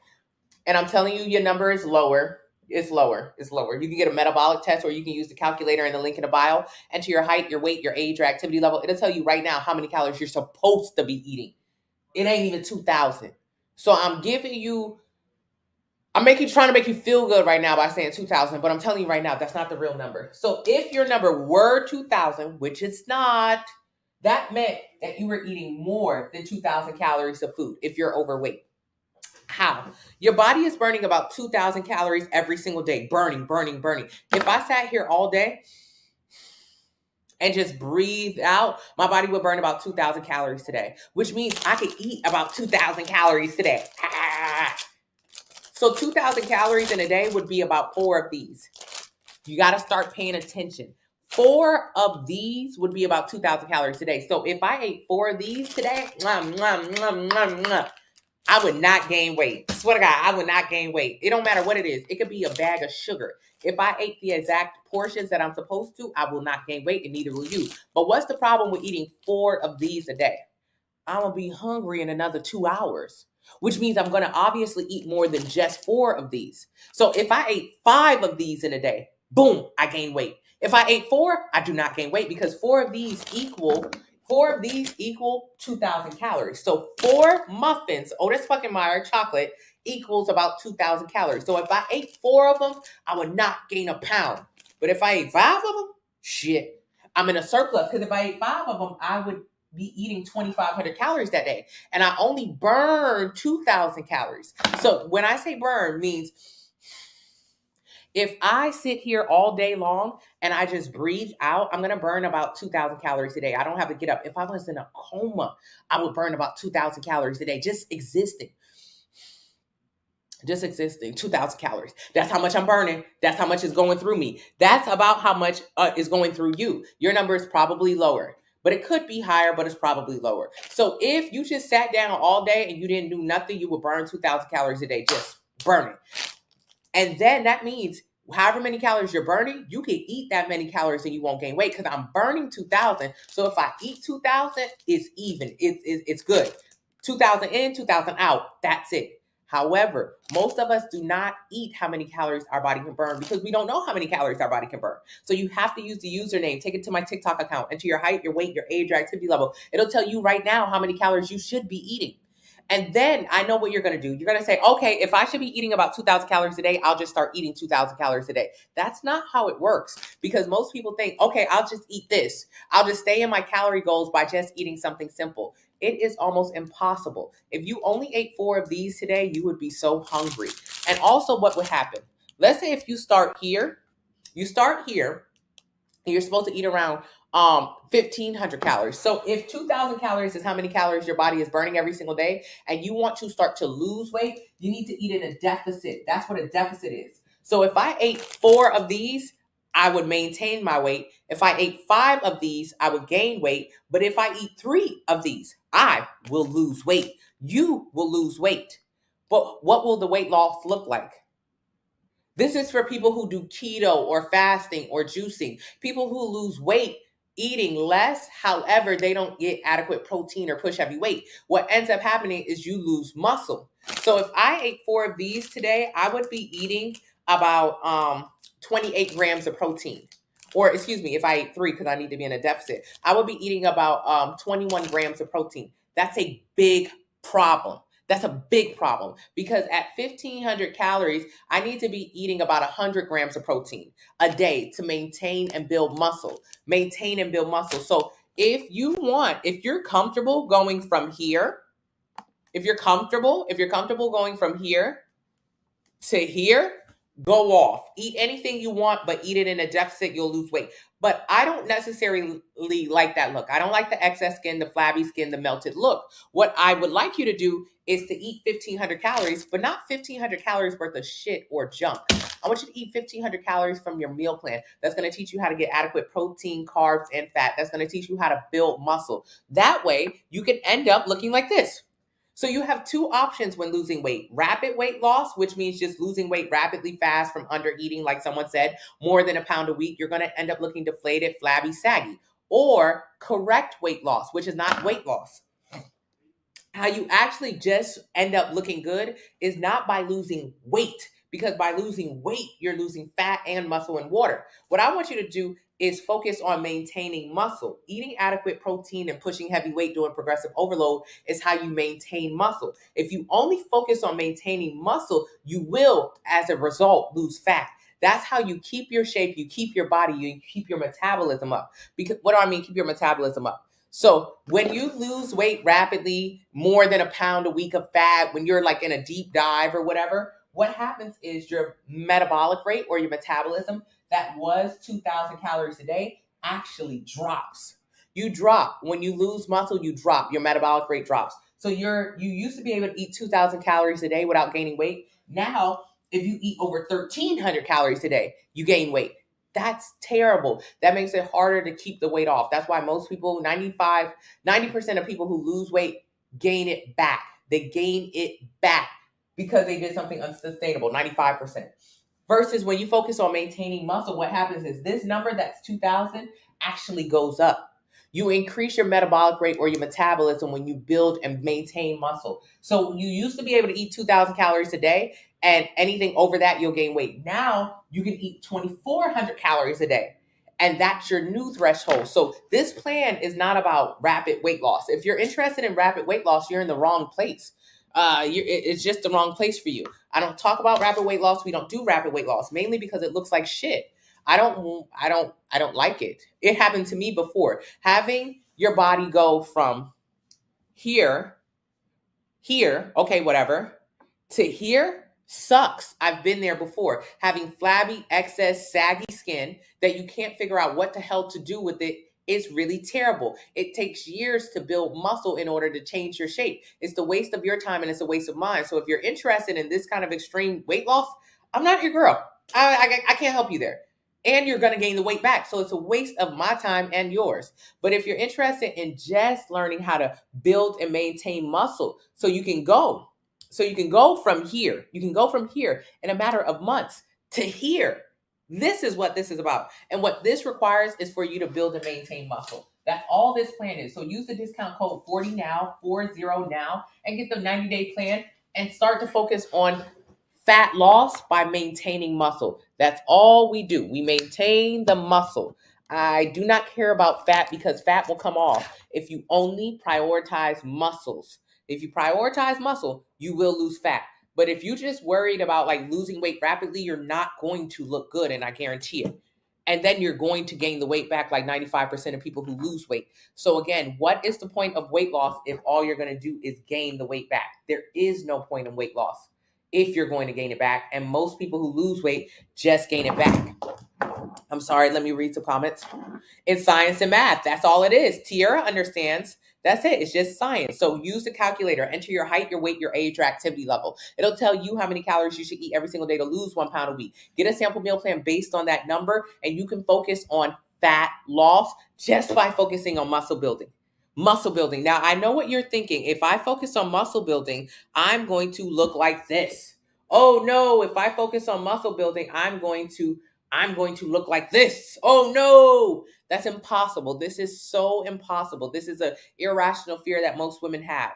And I'm telling you, your number is lower. It's lower. It's lower. You can get a metabolic test or you can use the calculator in the link in the bio. Enter your height, your weight, your age, your activity level. It'll tell you right now how many calories you're supposed to be eating. It ain't even 2,000. So I'm trying to make you feel good right now by saying 2,000, but I'm telling you right now, that's not the real number. So if your number were 2,000, which it's not, that meant that you were eating more than 2,000 calories of food if you're overweight. How? Your body is burning about 2,000 calories every single day. Burning. If I sat here all day and just breathe out, my body would burn about 2,000 calories today, which means I could eat about 2,000 calories today. So 2,000 calories in a day would be about 4 of these. You got to start paying attention. 4 of these would be about 2,000 calories a day. So if I ate 4 of these today, I would not gain weight. I swear to God, I would not gain weight. It don't matter what it is. It could be a bag of sugar. If I ate the exact portions that I'm supposed to, I will not gain weight, and neither will you. But what's the problem with eating 4 of these a day? I'm going to be hungry in another 2 hours, which means I'm going to obviously eat more than just 4 of these. So if I ate 5 of these in a day, boom, I gain weight. If I ate 4, I do not gain weight because 4 of these equal 2,000 calories. So 4 muffins, Otis fucking Meyer chocolate, equals about 2,000 calories. So if I ate 4 of them, I would not gain a pound. But if I ate 5 of them, shit, I'm in a surplus. Because if I ate 5 of them, I would be eating 2,500 calories that day. And I only burn 2,000 calories. So when I say burn, means if I sit here all day long and I just breathe out, I'm going to burn about 2,000 calories a day. I don't have to get up. If I was in a coma, I would burn about 2,000 calories a day just existing. 2,000 calories. That's how much I'm burning. That's how much is going through me. That's about how much is going through you. Your number is probably lower, but it could be higher, but it's probably lower. So if you just sat down all day and you didn't do nothing, you would burn 2,000 calories a day, just burning. And then that means however many calories you're burning, you can eat that many calories and you won't gain weight because I'm burning 2,000. So if I eat 2,000, it's even. It's good. 2,000 in, 2,000 out. That's it. However, most of us do not eat how many calories our body can burn because we don't know how many calories our body can burn. So you have to use the username. Take it to my TikTok account. Enter your height, your weight, your age, your activity level. It'll tell you right now how many calories you should be eating. And then I know what you're going to do. You're going to say, okay, if I should be eating about 2,000 calories a day, I'll just start eating 2,000 calories a day. That's not how it works because most people think, okay, I'll just eat this. I'll just stay in my calorie goals by just eating something simple. It is almost impossible. If you only ate 4 of these today, you would be so hungry. And also what would happen? Let's say if you start here, and you're supposed to eat around 1,500 calories. So if 2,000 calories is how many calories your body is burning every single day, and you want to start to lose weight, you need to eat in a deficit. That's what a deficit is. So if I ate 4 of these, I would maintain my weight. If I ate 5 of these, I would gain weight. But if I eat 3 of these, I will lose weight. You will lose weight. But what will the weight loss look like? This is for people who do keto or fasting or juicing, people who lose weight eating less. However, they don't get adequate protein or push heavy weight. What ends up happening is you lose muscle. So if I ate 4 of these today, I would be eating about 28 grams of protein. Or excuse me, if I ate 3 because I need to be in a deficit, I would be eating about 21 grams of protein. That's a big problem. That's a big problem because at 1,500 calories, I need to be eating about 100 grams of protein a day to maintain and build muscle. Maintain and build muscle. So if you're comfortable going from here, if you're comfortable going from here to here, go off. Eat anything you want, but eat it in a deficit, you'll lose weight. But I don't necessarily like that look. I don't like the excess skin, the flabby skin, the melted look. What I would like you to do is to eat 1,500 calories, but not 1,500 calories worth of shit or junk. I want you to eat 1,500 calories from your meal plan. That's going to teach you how to get adequate protein, carbs, and fat. That's going to teach you how to build muscle. That way, you can end up looking like this. So you have 2 options when losing weight. Rapid weight loss, which means just losing weight rapidly fast from under eating, like someone said, more than a pound a week. You're going to end up looking deflated, flabby, saggy. Or correct weight loss, which is not weight loss. How you actually just end up looking good is not by losing weight, because by losing weight, you're losing fat and muscle and water. What I want you to do is focus on maintaining muscle. Eating adequate protein and pushing heavy weight doing progressive overload is how you maintain muscle. If you only focus on maintaining muscle, you will, as a result, lose fat. That's how you keep your shape, you keep your body, you keep your metabolism up. Because what do I mean, keep your metabolism up? So when you lose weight rapidly, more than a pound a week of fat, when you're like in a deep dive or whatever, what happens is your metabolic rate or your metabolism that was 2,000 calories a day actually drops. You drop. When you lose muscle, you drop. Your metabolic rate drops. So you used to be able to eat 2,000 calories a day without gaining weight. Now, if you eat over 1,300 calories a day, you gain weight. That's terrible. That makes it harder to keep the weight off. That's why most people, 90% of people who lose weight gain it back. They gain it back because they did something unsustainable, 95%. Versus when you focus on maintaining muscle, what happens is this number that's 2,000 actually goes up. You increase your metabolic rate or your metabolism when you build and maintain muscle. So you used to be able to eat 2,000 calories a day, and anything over that, you'll gain weight. Now you can eat 2,400 calories a day, and that's your new threshold. So this plan is not about rapid weight loss. If you're interested in rapid weight loss, you're in the wrong place. It's just the wrong place for you. I don't talk about rapid weight loss. We don't do rapid weight loss, mainly because it looks like shit. I don't like it. It happened to me before. Having your body go from here, okay, whatever, to here sucks. I've been there before. Having flabby, excess, saggy skin that you can't figure out what the hell to do with it is really terrible. It takes years to build muscle in order to change your shape. It's the waste of your time and it's a waste of mine. So if you're interested in this kind of extreme weight loss, I'm not your girl. I can't help you there. And you're going to gain the weight back. So it's a waste of my time and yours. But if you're interested in just learning how to build and maintain muscle so you can go from here. You can go from here in a matter of months to here. This is what this is about. And what this requires is for you to build and maintain muscle. That's all this plan is. So use the discount code 40NOW, 40 now, and get the 90-day plan and start to focus on fat loss by maintaining muscle. That's all we do. We maintain the muscle. I do not care about fat because fat will come off if you only prioritize muscles. If you prioritize muscle, you will lose fat. But if you're just worried about like losing weight rapidly, you're not going to look good, and I guarantee it. And then you're going to gain the weight back like 95% of people who lose weight. So again, what is the point of weight loss if all you're going to do is gain the weight back? There is no point in weight loss if you're going to gain it back. And most people who lose weight just gain it back. I'm sorry, let me read some comments. It's science and math. That's all it is. Tierra understands That's it. It's just science. So use the calculator, enter your height, your weight, your age, your activity level. It'll tell you how many calories you should eat every single day to lose 1 pound a week. Get a sample meal plan based on that number, and you can focus on fat loss just by focusing on muscle building. Muscle building. Now, I know what you're thinking. If I focus on muscle building, I'm going to look like this. Oh no, if I focus on muscle building, I'm going to look like this. Oh no, that's impossible. This is so impossible. This is an irrational fear that most women have.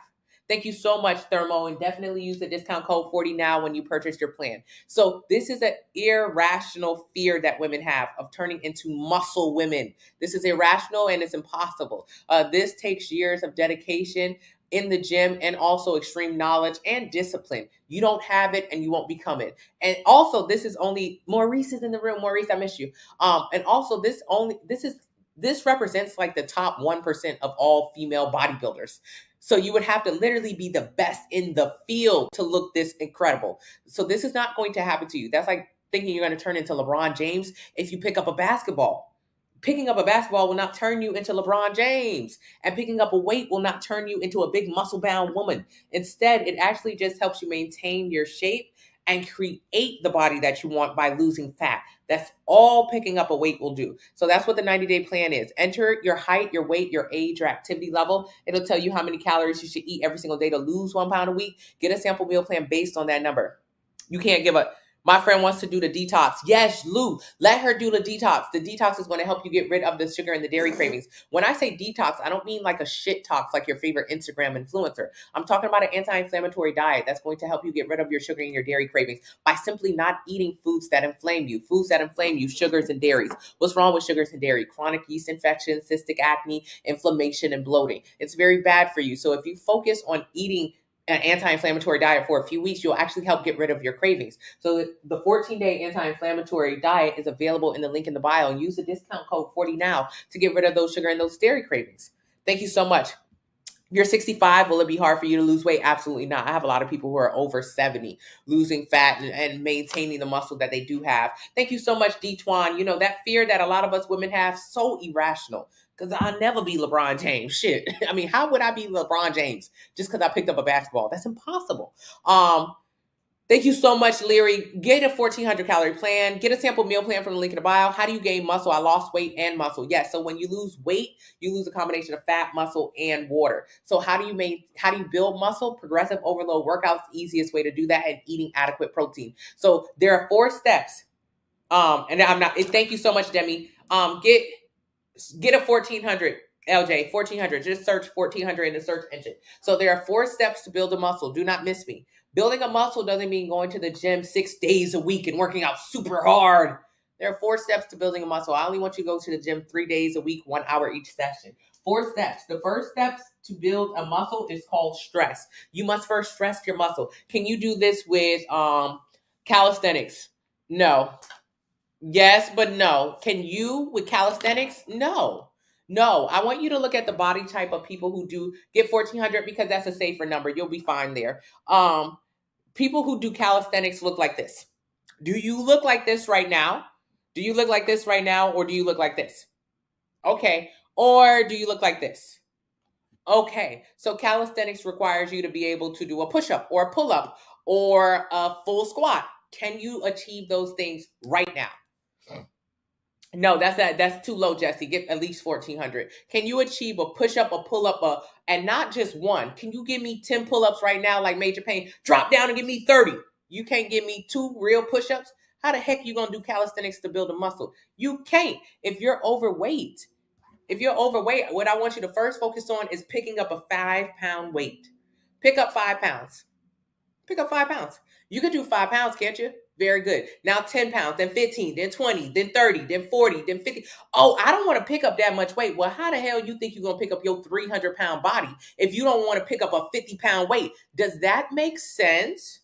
Thank you so much, Thermo, and definitely use the discount code 40 now when you purchase your plan. So this is an irrational fear that women have of turning into muscle women. This is irrational and it's impossible. This takes years of dedication in the gym and also extreme knowledge and discipline. You don't have it and you won't become it. And also, this is only Maurice is in the room. Maurice, I miss you. And also, this represents like the top 1% of all female bodybuilders. So you would have to literally be the best in the field to look this incredible. So this is not going to happen to you. That's like thinking you're going to turn into LeBron James if you pick up a basketball. Picking up a basketball will not turn you into LeBron James, and picking up a weight will not turn you into a big muscle-bound woman. Instead, it actually just helps you maintain your shape and create the body that you want by losing fat. That's all picking up a weight will do. So that's what the 90-day plan is. Enter your height, your weight, your age, your activity level. It'll tell you how many calories you should eat every single day to lose 1 pound a week. Get a sample meal plan based on that number. You can't give up. My friend wants to do the detox. Yes, Lou, let her do the detox. The detox is going to help you get rid of the sugar and the dairy cravings. When I say detox, I don't mean like a shit tox like your favorite Instagram influencer. I'm talking about an anti-inflammatory diet that's going to help you get rid of your sugar and your dairy cravings by simply not eating foods that inflame you. Foods that inflame you, sugars and dairies. What's wrong with sugars and dairy? Chronic yeast infection, cystic acne, inflammation, and bloating. It's very bad for you. So if you focus on eating an anti-inflammatory diet for a few weeks, you'll actually help get rid of your cravings. So the 14-day anti-inflammatory diet is available in the link in the bio, and use the discount code 40 now to get rid of those sugar and those dairy cravings. Thank you so much. You're 65. Will it be hard for you to lose weight? Absolutely not. I have a lot of people who are over 70 losing fat and maintaining the muscle that they do have. Thank you so much, D-Twan. You know, that fear that a lot of us women have, so irrational. Because I'll never be LeBron James. Shit. I mean, how would I be LeBron James just because I picked up a basketball? That's impossible. Thank you so much, Leary. Get a 1,400 calorie plan. Get a sample meal plan from the link in the bio. How do you gain muscle? I lost weight and muscle. Yes. So when you lose weight, you lose a combination of fat, muscle, and water. So how do you build muscle? Progressive overload workouts, easiest way to do that, and eating adequate protein. So there are 4 steps. Thank you so much, Demi. Get a 1,400. LJ, 1,400. Just search 1,400 in the search engine. So there are 4 steps to build a muscle. Do not miss me. Building a muscle doesn't mean going to the gym 6 days a week and working out super hard. There are 4 steps to building a muscle. I only want you to go to the gym 3 days a week, 1 hour each session. 4 steps. The first steps to build a muscle is called stress. You must first stress your muscle. Can you do this with calisthenics? No. Yes, but no. Can you with calisthenics? No. I want you to look at the body type of people who do get 1,400 because that's a safer number. You'll be fine there. People who do calisthenics look like this. Do you look like this right now? Do you look like this right now, or do you look like this? Okay. Or do you look like this? Okay. So calisthenics requires you to be able to do a push-up or a pull-up or a full squat. Can you achieve those things right now? No, that's too low, Jesse. Get at least 1,400. Can you achieve a push-up, a pull-up, and not just one? Can you give me 10 pull-ups right now like Major Payne? Drop down and give me 30. You can't give me 2 real push-ups? How the heck are you going to do calisthenics to build a muscle? You can't. If you're overweight, what I want you to first focus on is picking up a 5-pound weight. Pick up 5 pounds. Pick up 5 pounds. You can do 5 pounds, can't you? Very good. Now 10 pounds, then 15, then 20, then 30, then 40, then 50. Oh, I don't want to pick up that much weight. Well, how the hell you think you're going to pick up your 300-pound body if you don't want to pick up a 50-pound weight? Does that make sense?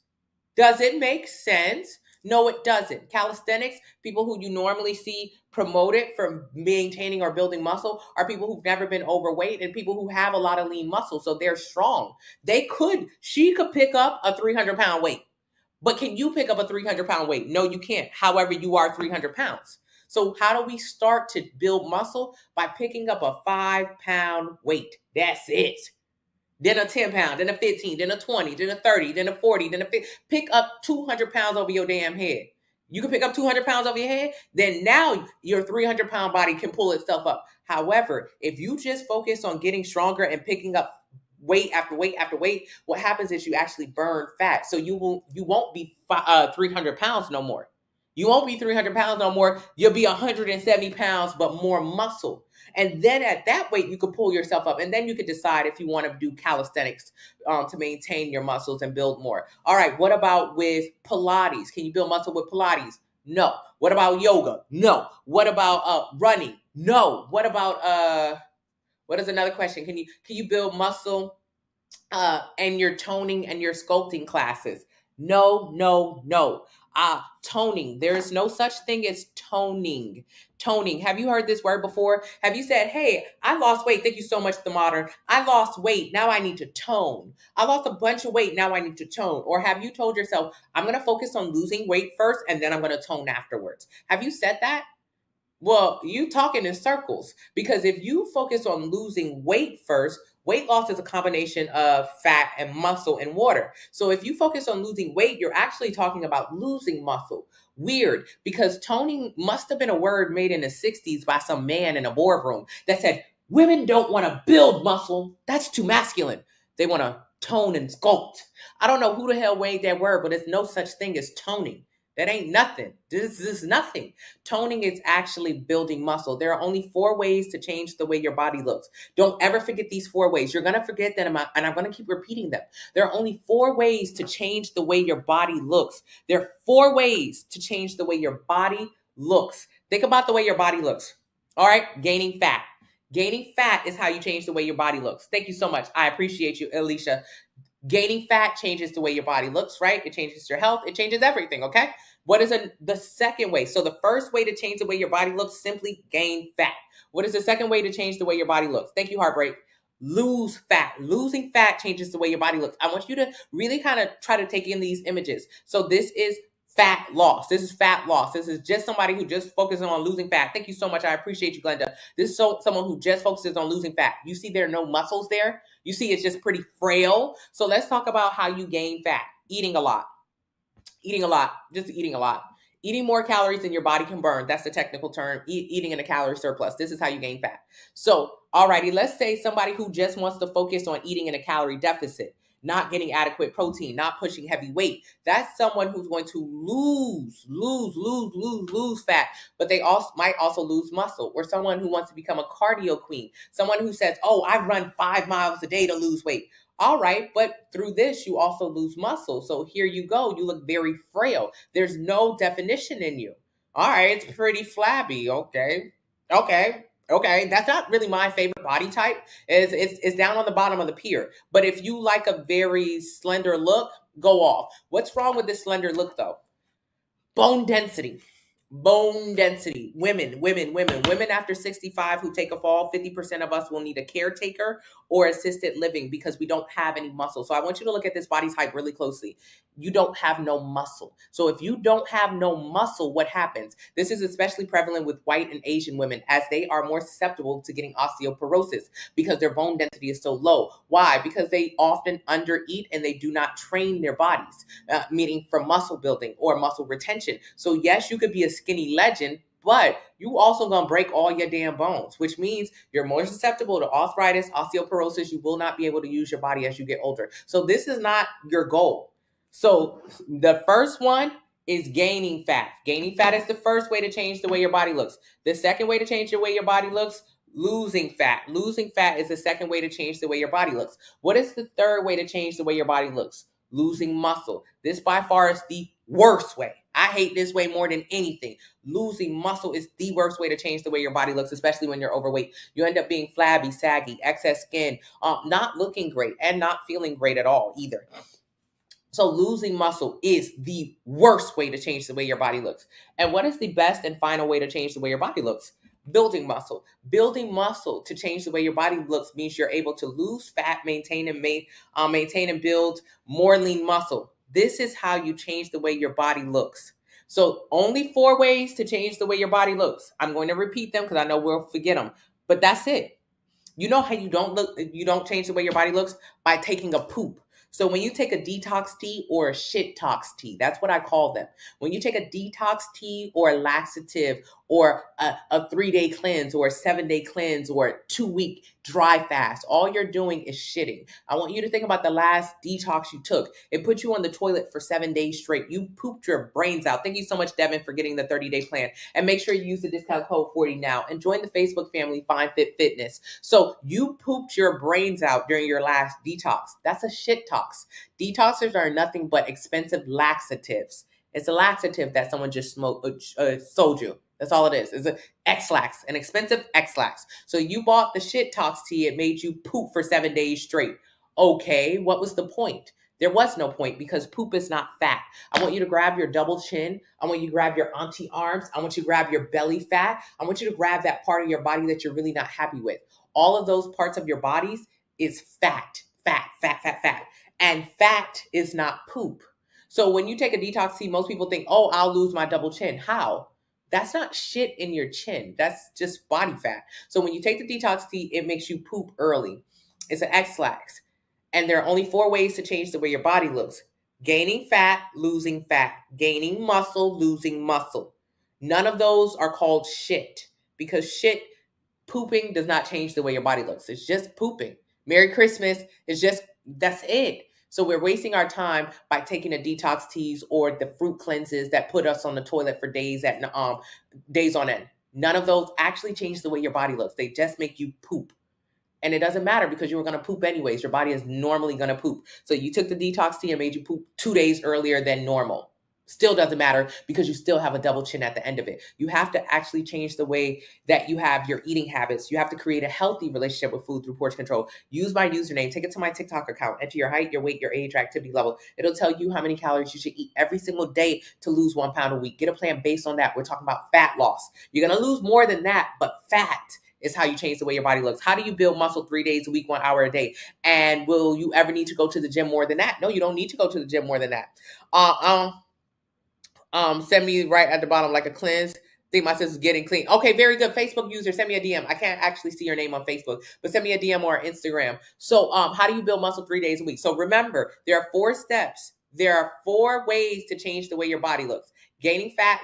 Does it make sense? No, it doesn't. Calisthenics, people who you normally see promoted for maintaining or building muscle are people who've never been overweight and people who have a lot of lean muscle. So they're strong. She could pick up a 300-pound weight. But can you pick up a 300-pound weight? No, you can't. However, you are 300 pounds. So how do we start to build muscle? By picking up a 5-pound weight. That's it. Then a 10 pound, then a 15, then a 20, then a 30, then a 40, then a 50. Pick up 200 pounds over your damn head. You can pick up 200 pounds over your head, then now your 300-pound body can pull itself up. However, if you just focus on getting stronger and picking up weight after weight after weight, what happens is you actually burn fat. So you won't be 300 pounds no more. You won't be 300 pounds no more. You'll be 170 pounds, but more muscle. And then at that weight, you could pull yourself up. And then you could decide if you want to do calisthenics to maintain your muscles and build more. All right. What about with Pilates? Can you build muscle with Pilates? No. What about yoga? No. What about running? No. What about what is another question? Can you build muscle and your toning and your sculpting classes? No, no, no. Toning. There is no such thing as toning. Toning. Have you heard this word before? Have you said, hey, I lost weight. Thank you so much, The Modern. I lost weight. Now I need to tone. I lost a bunch of weight. Now I need to tone. Or have you told yourself, I'm going to focus on losing weight first and then I'm going to tone afterwards? Have you said that? Well, you talking in circles, because if you focus on losing weight first, weight loss is a combination of fat and muscle and water. So if you focus on losing weight, you're actually talking about losing muscle. Weird, because toning must have been a word made in the 60s by some man in a boardroom that said, women don't want to build muscle. That's too masculine. They want to tone and sculpt. I don't know who the hell made that word, but there's no such thing as toning. That ain't nothing. This is nothing. Toning is actually building muscle. There are only 4 ways to change the way your body looks. Don't ever forget these 4 ways. You're going to forget them, and I'm going to keep repeating them. There are only 4 ways to change the way your body looks. There are 4 ways to change the way your body looks. Think about the way your body looks. All right? Gaining fat. Gaining fat is how you change the way your body looks. Thank you so much. I appreciate you, Alicia. Gaining fat changes the way your body looks, right? It changes your health. It changes everything, okay? What is the second way? So the first way to change the way your body looks, simply gain fat. What is the second way to change the way your body looks? Thank you, Heartbreak. Lose fat. Losing fat changes the way your body looks. I want you to really kind of try to take in these images. So this is fat loss. This is fat loss. This is just somebody who just focuses on losing fat. Thank you so much. I appreciate you, Glenda. This is someone who just focuses on losing fat. You see there are no muscles there. You see it's just pretty frail. So let's talk about how you gain fat. Eating a lot. Eating a lot. Just eating a lot. Eating more calories than your body can burn. That's the technical term. Eating in a calorie surplus. This is how you gain fat. So, alrighty, let's say somebody who just wants to focus on eating in a calorie deficit, not getting adequate protein, not pushing heavy weight. That's someone who's going to lose fat, but they might also lose muscle. Or someone who wants to become a cardio queen. Someone who says, oh, I run 5 miles a day to lose weight. All right, but through this, you also lose muscle. So here you go. You look very frail. There's no definition in you. All right, it's pretty flabby. Okay. That's not really my favorite body type. It's down on the bottom of the pier. But if you like a very slender look, go off. What's wrong with this slender look, though? Bone density. Bone density. Women after 65 who take a fall, 50% of us will need a caretaker or assisted living because we don't have any muscle. So I want you to look at this body type really closely. You don't have no muscle. So if you don't have no muscle, what happens? This is especially prevalent with white and Asian women, as they are more susceptible to getting osteoporosis because their bone density is so low. Why? Because they often undereat and they do not train their bodies, meaning for muscle building or muscle retention. So yes, you could be a skinny legend, but you also gonna break all your damn bones, which means you're more susceptible to arthritis, osteoporosis. You will not be able to use your body as you get older. So this is not your goal. So the first one is gaining fat. Gaining fat is the first way to change the way your body looks. The second way to change the way your body looks, losing fat. Losing fat is the second way to change the way your body looks. What is the third way to change the way your body looks? Losing muscle. This by far is the worst way. I hate this way more than anything. Losing muscle is the worst way to change the way your body looks, especially when you're overweight. You end up being flabby, saggy, excess skin, not looking great, and not feeling great at all either. So losing muscle is the worst way to change the way your body looks. And what is the best and final way to change the way your body looks? Building muscle. Building muscle to change the way your body looks means you're able to lose fat, maintain and build more lean muscle. This is how you change the way your body looks. So only 4 ways to change the way your body looks. I'm going to repeat them because I know we'll forget them, but that's it. You know how you don't change the way your body looks? By taking a poop. So when you take a detox tea or a shit tox tea, that's what I call them. When you take a detox tea or a laxative or a 3-day cleanse or a 7-day cleanse or a 2-week dry fast, all you're doing is shitting. I want you to think about the last detox you took. It put you on the toilet for 7 days straight. You pooped your brains out. Thank you so much, Devin, for getting the 30-day plan. And make sure you use the discount code 40 now and join the Facebook family, Fine Fit Fitness. So you pooped your brains out during your last detox. That's a shit tox. Detoxers are nothing but expensive laxatives. It's a laxative that someone just sold you. That's all it is. It's an X-Lax, an expensive X-Lax. So you bought the shit tox tea. It made you poop for 7 days straight. Okay, what was the point? There was no point because poop is not fat. I want you to grab your double chin. I want you to grab your auntie arms. I want you to grab your belly fat. I want you to grab that part of your body that you're really not happy with. All of those parts of your bodies is fat, fat, fat, fat, fat. And fat is not poop. So when you take a detox tea, most people think, oh, I'll lose my double chin. How? That's not shit in your chin. That's just body fat. So when you take the detox tea, it makes you poop early. It's an X-Lax. And there are only 4 ways to change the way your body looks. Gaining fat, losing fat. Gaining muscle, losing muscle. None of those are called shit because pooping does not change the way your body looks. It's just pooping. Merry Christmas is just, that's it. So we're wasting our time by taking the detox teas or the fruit cleanses that put us on the toilet for days on end. None of those actually change the way your body looks. They just make you poop. And it doesn't matter because you were going to poop anyways. Your body is normally going to poop. So you took the detox tea and made you poop 2 days earlier than normal. Still doesn't matter because you still have a double chin at the end of it. You have to actually change the way that you have your eating habits. You have to create a healthy relationship with food through portion control. Use my username. Take it to my TikTok account. Enter your height, your weight, your age, your activity level. It'll tell you how many calories you should eat every single day to lose 1 pound a week. Get a plan based on that. We're talking about fat loss. You're going to lose more than that, but fat is how you change the way your body looks. How do you build muscle 3 days a week, 1 hour a day? And will you ever need to go to the gym more than that? No, you don't need to go to the gym more than that. Send me right at the bottom like a cleanse. Think my sister's getting clean. Okay, very good. Facebook user, send me a DM. I can't actually see your name on Facebook, but send me a DM or Instagram. So how do you build muscle 3 days a week? So remember, there are 4 steps. There are 4 ways to change the way your body looks. Gaining fat,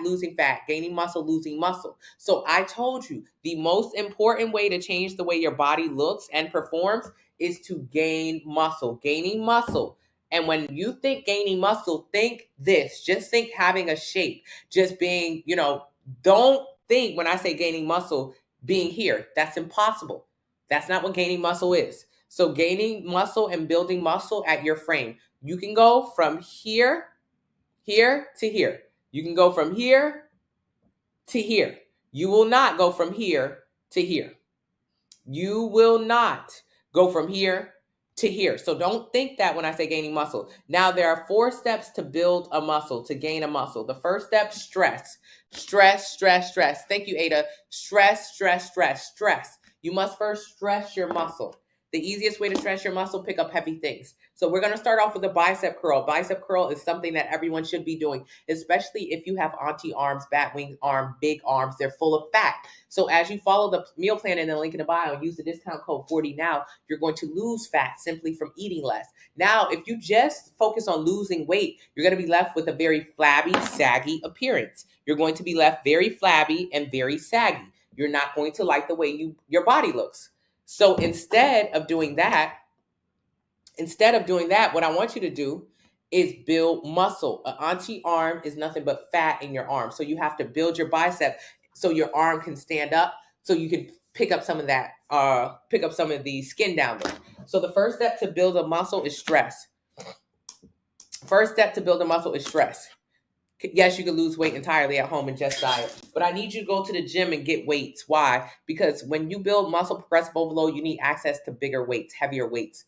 gaining muscle, losing muscle. So I told you the most important way to change the way your body looks and performs is to gain muscle. Gaining muscle. And when you think gaining muscle, think this. Just think having a shape. Just being, don't think when I say gaining muscle, being here. That's impossible. That's not what gaining muscle is. So gaining muscle and building muscle at your frame. You can go from here to here. You can go from here to here. You will not go from here to here. You will not go from here to here. So don't think that when I say gaining muscle. Now there are 4 steps to build a muscle, to gain a muscle. The first step, stress. Stress, stress, stress. Thank you, Ada. Stress, stress, stress, stress. You must first stress your muscle. The easiest way to stress your muscle, pick up heavy things. So we're going to start off with a bicep curl. Bicep curl is something that everyone should be doing, especially if you have auntie arms, bat wing arm, big arms. They're full of fat. So as you follow the meal plan in the link in the bio and use the discount code 40 now, you're going to lose fat simply from eating less. Now, if you just focus on losing weight, you're going to be left with a very flabby, saggy appearance. You're going to be left very flabby and very saggy. You're not going to like the way your body looks. So instead of doing that, what I want you to do is build muscle. An auntie arm is nothing but fat in your arm. So you have to build your bicep so your arm can stand up, so you can pick up some of that, pick up some of the skin down there. So the first step to build a muscle is stress. Yes, you can lose weight entirely at home and just diet, but I need you to go to the gym and get weights. Why? Because when you build muscle progressive overload, you need access to bigger weights, heavier weights.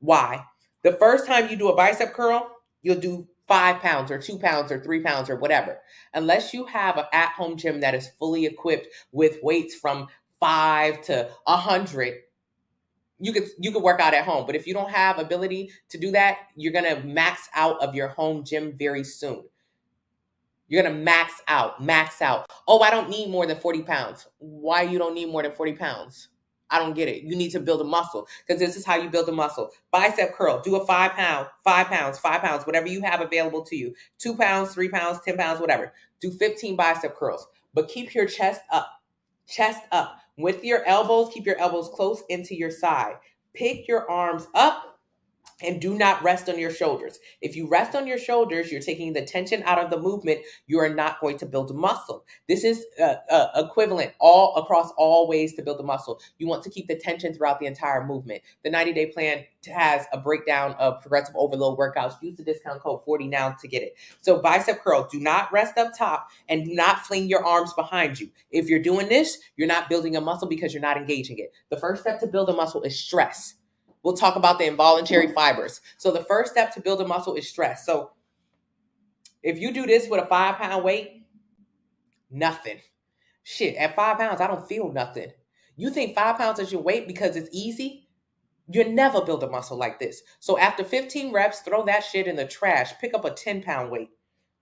Why? The first time you do a bicep curl, you'll do 5 pounds or 2 pounds or 3 pounds or whatever. Unless you have an at-home gym that is fully equipped with weights from 5 to 100, you could work out at home. But if you don't have ability to do that, you're going to max out of your home gym very soon. You're going to max out, max out. Oh, I don't need more than 40 pounds. Why you don't need more than 40 pounds? I don't get it. You need to build a muscle because this is how you build a muscle. Bicep curl. Do a 5 pound, 5 pounds, 5 pounds, whatever you have available to you. 2 pounds, 3 pounds, 10 pounds, whatever. Do 15 bicep curls, but keep your chest up. Chest up. With your elbows, keep your elbows close into your side. Pick your arms up and do not rest on your shoulders. If you rest on your shoulders, you're taking the tension out of the movement. You are not going to build a muscle. This is equivalent all across all ways to build a muscle. You want to keep the tension throughout the entire movement. The 90-day plan has a breakdown of progressive overload workouts. Use the discount code 40 now to get it. So bicep curl, do not rest up top and do not fling your arms behind you. If you're doing this, you're not building a muscle because you're not engaging it. The first step to build a muscle is stress. We'll talk about the involuntary fibers. So the first step to build a muscle is stress. So if you do this with a 5 pound weight, nothing. Shit, at 5 pounds, I don't feel nothing. You think 5 pounds is your weight because it's easy? You'll never build a muscle like this. So after 15 reps, throw that shit in the trash. Pick up a 10 pound weight.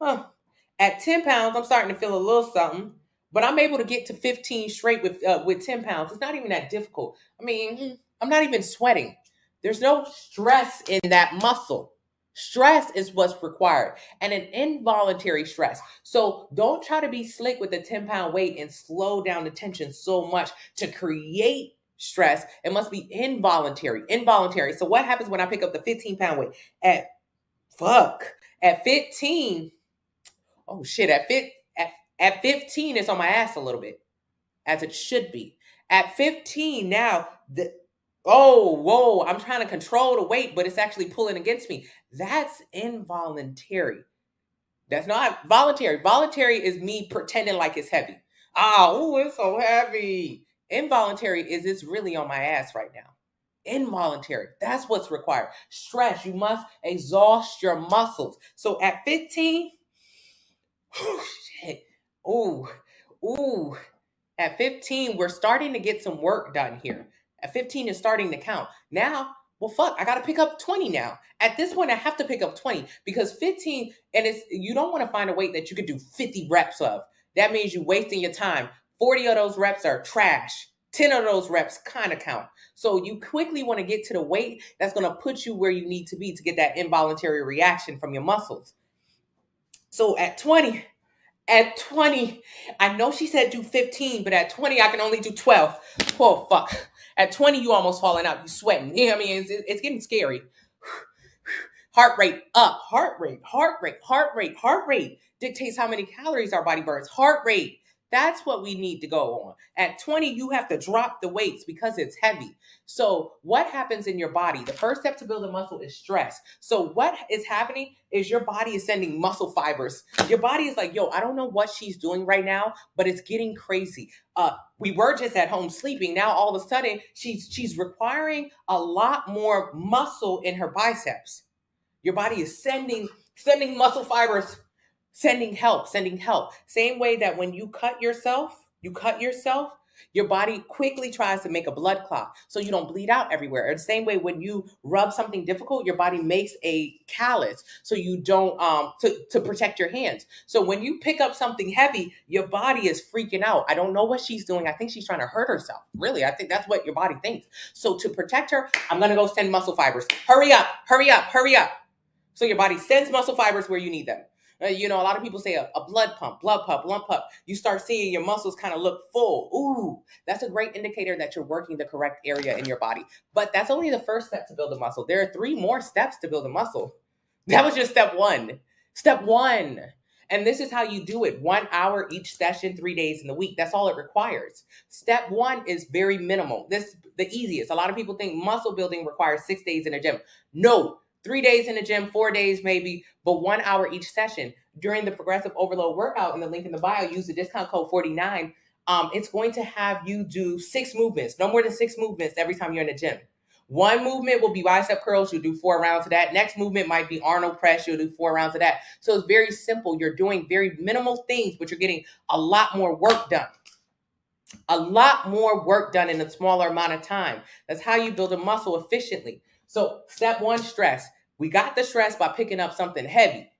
At 10 pounds, I'm starting to feel a little something, but I'm able to get to 15 straight with 10 pounds. It's not even that difficult. I mean, I'm not even sweating. There's no stress in that muscle. Stress is what's required and an involuntary stress. So don't try to be slick with the 10 pound weight and slow down the tension so much to create stress. It must be involuntary. So what happens when I pick up the 15 pound weight at 15? Oh shit, at 15 it's on my ass a little bit, as it should be. At 15 now, I'm trying to control the weight, but it's actually pulling against me. That's involuntary. That's not voluntary. Voluntary is me pretending like it's heavy. It's so heavy. Involuntary is it's really on my ass right now. Involuntary. That's what's required. Stress. You must exhaust your muscles. So at 15, shit. At 15, we're starting to get some work done here. At 15 is starting to count. Now, I got to pick up 20 now. At this point, I have to pick up 20 because 15, and you don't want to find a weight that you could do 50 reps of. That means you're wasting your time. 40 of those reps are trash. 10 of those reps kind of count. So you quickly want to get to the weight that's going to put you where you need to be to get that involuntary reaction from your muscles. So at 20, I know she said do 15, but at 20, I can only do 12. Oh, fuck. At 20, you almost falling out. You sweating. You know what I mean? It's getting scary. Heart rate up. Heart rate dictates how many calories our body burns. Heart rate. That's what we need to go on. At 20, you have to drop the weights because it's heavy. So what happens in your body? The first step to build a muscle is stress. So what is happening is your body is sending muscle fibers. Your body is like, I don't know what she's doing right now, but it's getting crazy. We were just at home sleeping. Now all of a sudden, she's requiring a lot more muscle in her biceps. Your body is sending muscle fibers. Sending help. Same way that when you cut yourself, your body quickly tries to make a blood clot so you don't bleed out everywhere. Or the same way when you rub something difficult, your body makes a callus so you don't, to protect your hands. So when you pick up something heavy, your body is freaking out. I don't know what she's doing. I think she's trying to hurt herself. Really, I think that's what your body thinks. So to protect her, I'm going to go send muscle fibers. Hurry up. So your body sends muscle fibers where you need them. A lot of people say a blood pump. You start seeing your muscles kind of look full. Ooh, that's a great indicator that you're working the correct area in your body. But that's only the first step to build a muscle. There are 3 more steps to build a muscle. That was just step 1. Step 1. And this is how you do it. 1 hour each session, 3 days in the week. That's all it requires. Step 1 is very minimal. This is the easiest. A lot of people think muscle building requires 6 days in a gym. No. 3 days in the gym, 4 days maybe, but 1 hour each session. During the progressive overload workout in the link in the bio, use the discount code 49. It's going to have you do 6 movements, no more than 6 movements every time you're in the gym. One movement will be bicep curls. You'll do 4 rounds of that. Next movement might be Arnold press. You'll do 4 rounds of that. So it's very simple. You're doing very minimal things, but you're getting a lot more work done. In a smaller amount of time. That's how you build a muscle efficiently. So step 1, stress. We got the stress by picking up something heavy.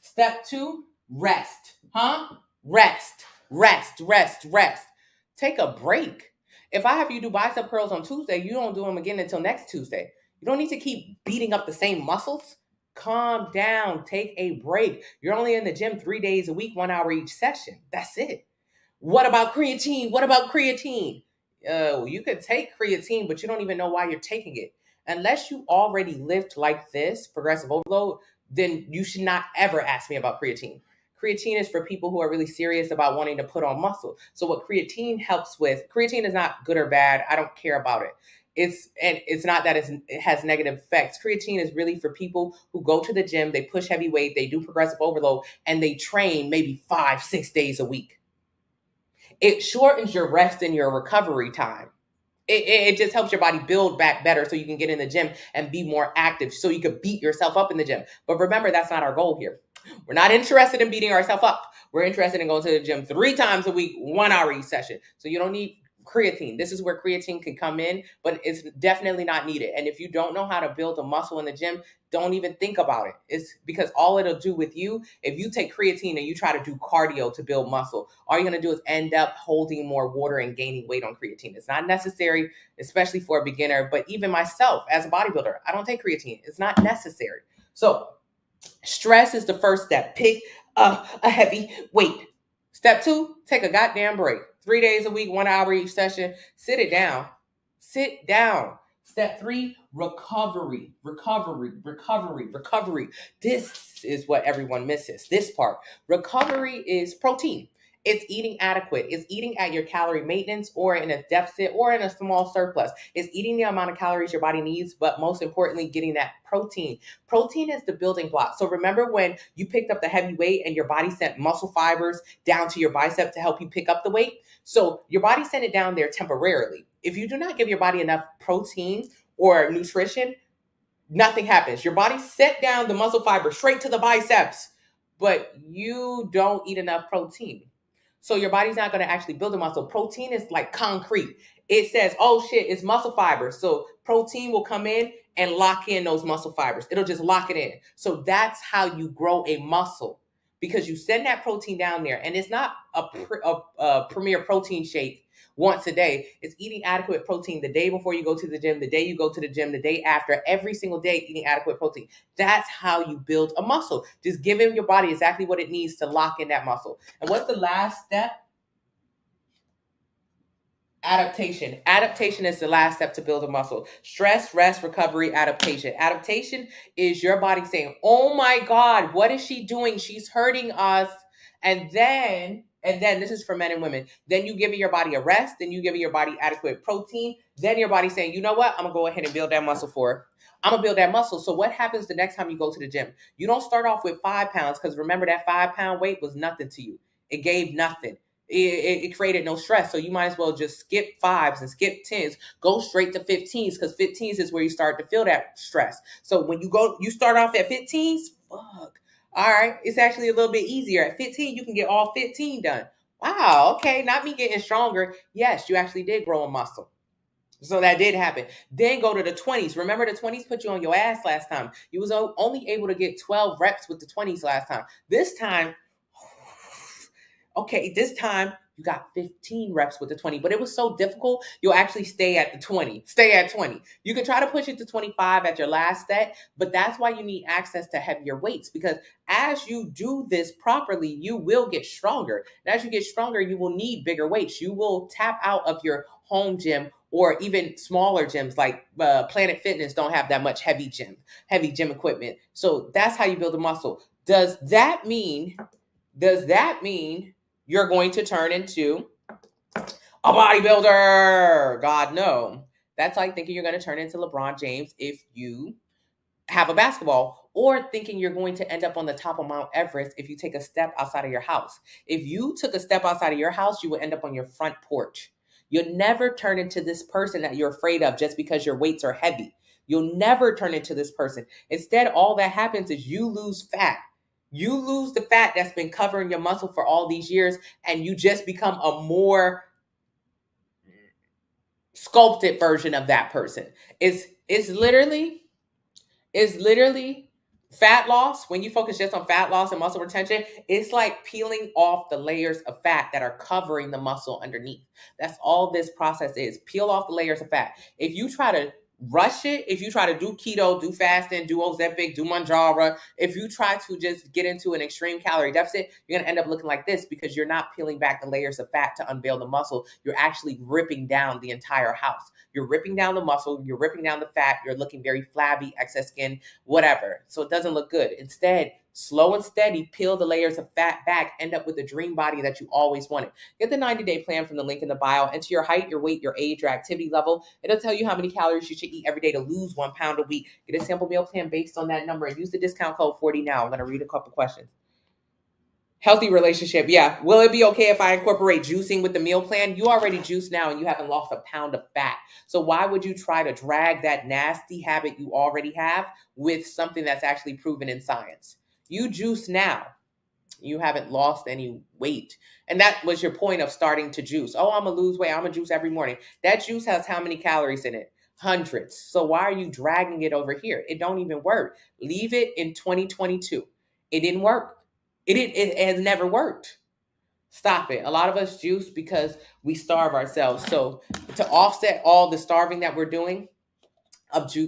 Step 2, Rest. Huh? Rest. Rest. Rest. Rest. Take a break. If I have you do bicep curls on Tuesday, you don't do them again until next Tuesday. You don't need to keep beating up the same muscles. Calm down. Take a break. You're only in the gym 3 days a week, 1 hour each session. That's it. What about creatine? What about creatine? You could take creatine, but you don't even know why you're taking it. Unless you already lived like this, progressive overload, then you should not ever ask me about creatine. Creatine is for people who are really serious about wanting to put on muscle. So what creatine helps with, creatine is not good or bad. I don't care about it. It's not that it has negative effects. Creatine is really for people who go to the gym, they push heavy weight, they do progressive overload, and they train maybe 5-6 days a week. It shortens your rest and your recovery time. It just helps your body build back better so you can get in the gym and be more active so you can beat yourself up in the gym. But remember, that's not our goal here. We're not interested in beating ourselves up. We're interested in going to the gym 3 times a week, 1 hour each session. So you don't need creatine. This is where creatine can come in, but it's definitely not needed. And if you don't know how to build a muscle in the gym, don't even think about it. It's because all it'll do with you, if you take creatine and you try to do cardio to build muscle, all you're going to do is end up holding more water and gaining weight on creatine. It's not necessary, especially for a beginner. But even myself as a bodybuilder, I don't take creatine. It's not necessary. So stress is the first step. Pick a heavy weight. Step 2, take a goddamn break. 3 days a week, 1 hour each session. Sit it down. Sit down. Step 3, recovery. Recovery, recovery, recovery. This is what everyone misses. This part. Recovery is protein. It's eating adequate. It's eating at your calorie maintenance or in a deficit or in a small surplus. It's eating the amount of calories your body needs, but most importantly, getting that protein. Protein is the building block. So remember when you picked up the heavy weight and your body sent muscle fibers down to your bicep to help you pick up the weight? So your body sent it down there temporarily. If you do not give your body enough protein or nutrition, nothing happens. Your body set down the muscle fiber straight to the biceps, but you don't eat enough protein. So your body's not going to actually build a muscle. Protein is like concrete. It says, oh shit, it's muscle fibers. So protein will come in and lock in those muscle fibers. It'll just lock it in. So that's how you grow a muscle, because you send that protein down there, and it's not a premier protein shake once a day. It's eating adequate protein the day before you go to the gym, the day you go to the gym, the day after, every single day eating adequate protein. That's how you build a muscle. Just giving your body exactly what it needs to lock in that muscle. And what's the last step? Adaptation. Adaptation is the last step to build a muscle. Stress, rest, recovery, adaptation. Adaptation is your body saying, oh my God, what is she doing? She's hurting us. And then this is for men and women. Then you giving your body a rest. Then you giving your body adequate protein. Then your body saying, you know what? I'm going to go ahead and build that muscle for her. I'm going to build that muscle. So what happens the next time you go to the gym? You don't start off with 5 pounds, because remember that 5-pound weight was nothing to you. It gave nothing. It created no stress. So you might as well just skip 5s and skip 10s, go straight to 15s, because 15s is where you start to feel that stress. So when you start off at 15s, fuck. All right, it's actually a little bit easier. At 15, you can get all 15 done. Wow, okay, not me getting stronger. Yes, you actually did grow a muscle. So that did happen. Then go to the 20s. Remember, the 20s put you on your ass last time. You was only able to get 12 reps with the 20s last time. This time, okay, this time you got 15 reps with the 20, but it was so difficult, you'll actually stay at the 20. Stay at 20. You can try to push it to 25 at your last set, but that's why you need access to heavier weights, because as you do this properly, you will get stronger. And as you get stronger, you will need bigger weights. You will tap out of your home gym, or even smaller gyms like Planet Fitness don't have that much heavy gym equipment. So that's how you build a muscle. Does that mean you're going to turn into a bodybuilder? God, no. That's like thinking you're going to turn into LeBron James if you have a basketball, or thinking you're going to end up on the top of Mount Everest if you take a step outside of your house. If you took a step outside of your house, you would end up on your front porch. You'll never turn into this person that you're afraid of just because your weights are heavy. You'll never turn into this person. Instead, all that happens is you lose fat. You lose the fat that's been covering your muscle for all these years, and you just become a more sculpted version of that person. It's literally Fat loss, when you focus just on fat loss and muscle retention, it's like peeling off the layers of fat that are covering the muscle underneath. That's all this process is. Peel off the layers of fat. If you try to rush it, if you try to do keto, do fasting, do Ozempic, do Manjaro, if you try to just get into an extreme calorie deficit, you're going to end up looking like this because you're not peeling back the layers of fat to unveil the muscle. You're actually ripping down the entire house. You're ripping down the muscle, you're ripping down the fat, you're looking very flabby, excess skin, whatever. So it doesn't look good. Instead, slow and steady, peel the layers of fat back, end up with the dream body that you always wanted. Get the 90-day plan from the link in the bio. Enter your height, your weight, your age, your activity level. It'll tell you how many calories you should eat every day to lose 1 pound a week. Get a sample meal plan based on that number and use the discount code 40 now. I'm going to read a couple questions. Healthy relationship. Yeah. Will it be okay if I incorporate juicing with the meal plan? You already juice now and you haven't lost a pound of fat. So why would you try to drag that nasty habit you already have with something that's actually proven in science? You juice now. You haven't lost any weight. And that was your point of starting to juice. Oh, I'm going to lose weight. I'm going to juice every morning. That juice has how many calories in it? Hundreds. So why are you dragging it over here? It don't even work. Leave it in 2022. It didn't work. It has never worked. Stop it. A lot of us juice because we starve ourselves. So to offset all the starving that we're doing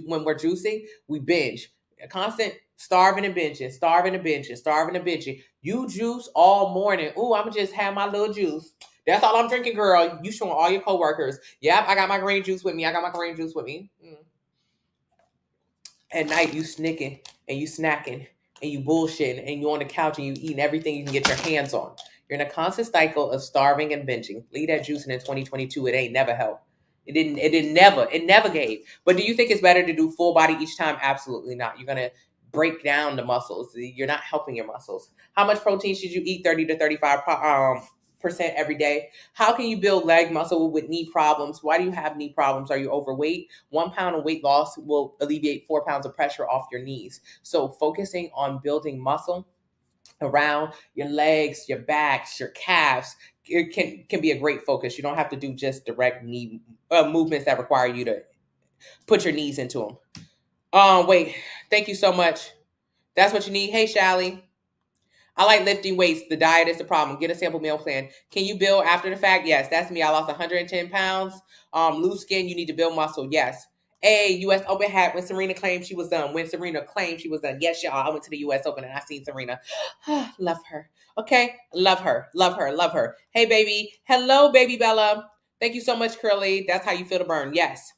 when we're juicing, we binge. A constant starving and binging, starving and binging, starving and binging. You juice all morning. Ooh, I'm going to just have my little juice. That's all I'm drinking, girl. You showing all your coworkers. Yep, I got my green juice with me. I got my green juice with me. At night, you snicking and you snacking and you bullshitting and you on the couch and you eating everything you can get your hands on. You're in a constant cycle of starving and binging. Leave that juicing in 2022. It ain't never helped. It never gave. But do you think it's better to do full body each time? Absolutely not. You're going to break down the muscles. You're not helping your muscles. How much protein should you eat? 30 to 35% every day. How can you build leg muscle with knee problems? Why do you have knee problems? Are you overweight? 1 pound of weight loss will alleviate 4 pounds of pressure off your knees. So focusing on building muscle around your legs, your backs, your calves, it can be a great focus. You don't have to do just direct knee movements that require you to put your knees into them. Wait, thank you so much. That's what you need. Hey, Shally. I like lifting weights. The diet is the problem. Get a sample meal plan. Can you build after the fact? Yes, that's me. I lost 110 pounds. Lose skin. You need to build muscle. Yes. A U.S. Open hat when Serena claimed she was done. When Serena claimed she was done. Yes, y'all. I went to the U.S. Open and I seen Serena. Love her. Okay. Love her. Love her. Love her. Hey, baby. Hello, baby Bella. Thank you so much, Curly. That's how you feel to burn. Yes.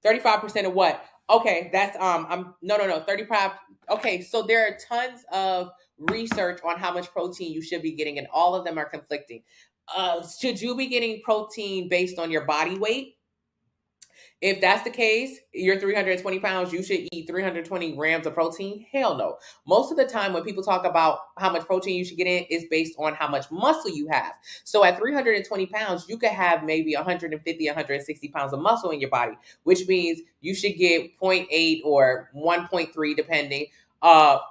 35% of what? Okay, that's I'm no 35. Okay, so there are tons of research on how much protein you should be getting, and all of them are conflicting. Should you be getting protein based on your body weight? If that's the case, you're 320 pounds, you should eat 320 grams of protein? Hell no. Most of the time when people talk about how much protein you should get in is based on how much muscle you have. So at 320 pounds, you could have maybe 150, 160 pounds of muscle in your body, which means you should get 0.8 or 1.3, depending,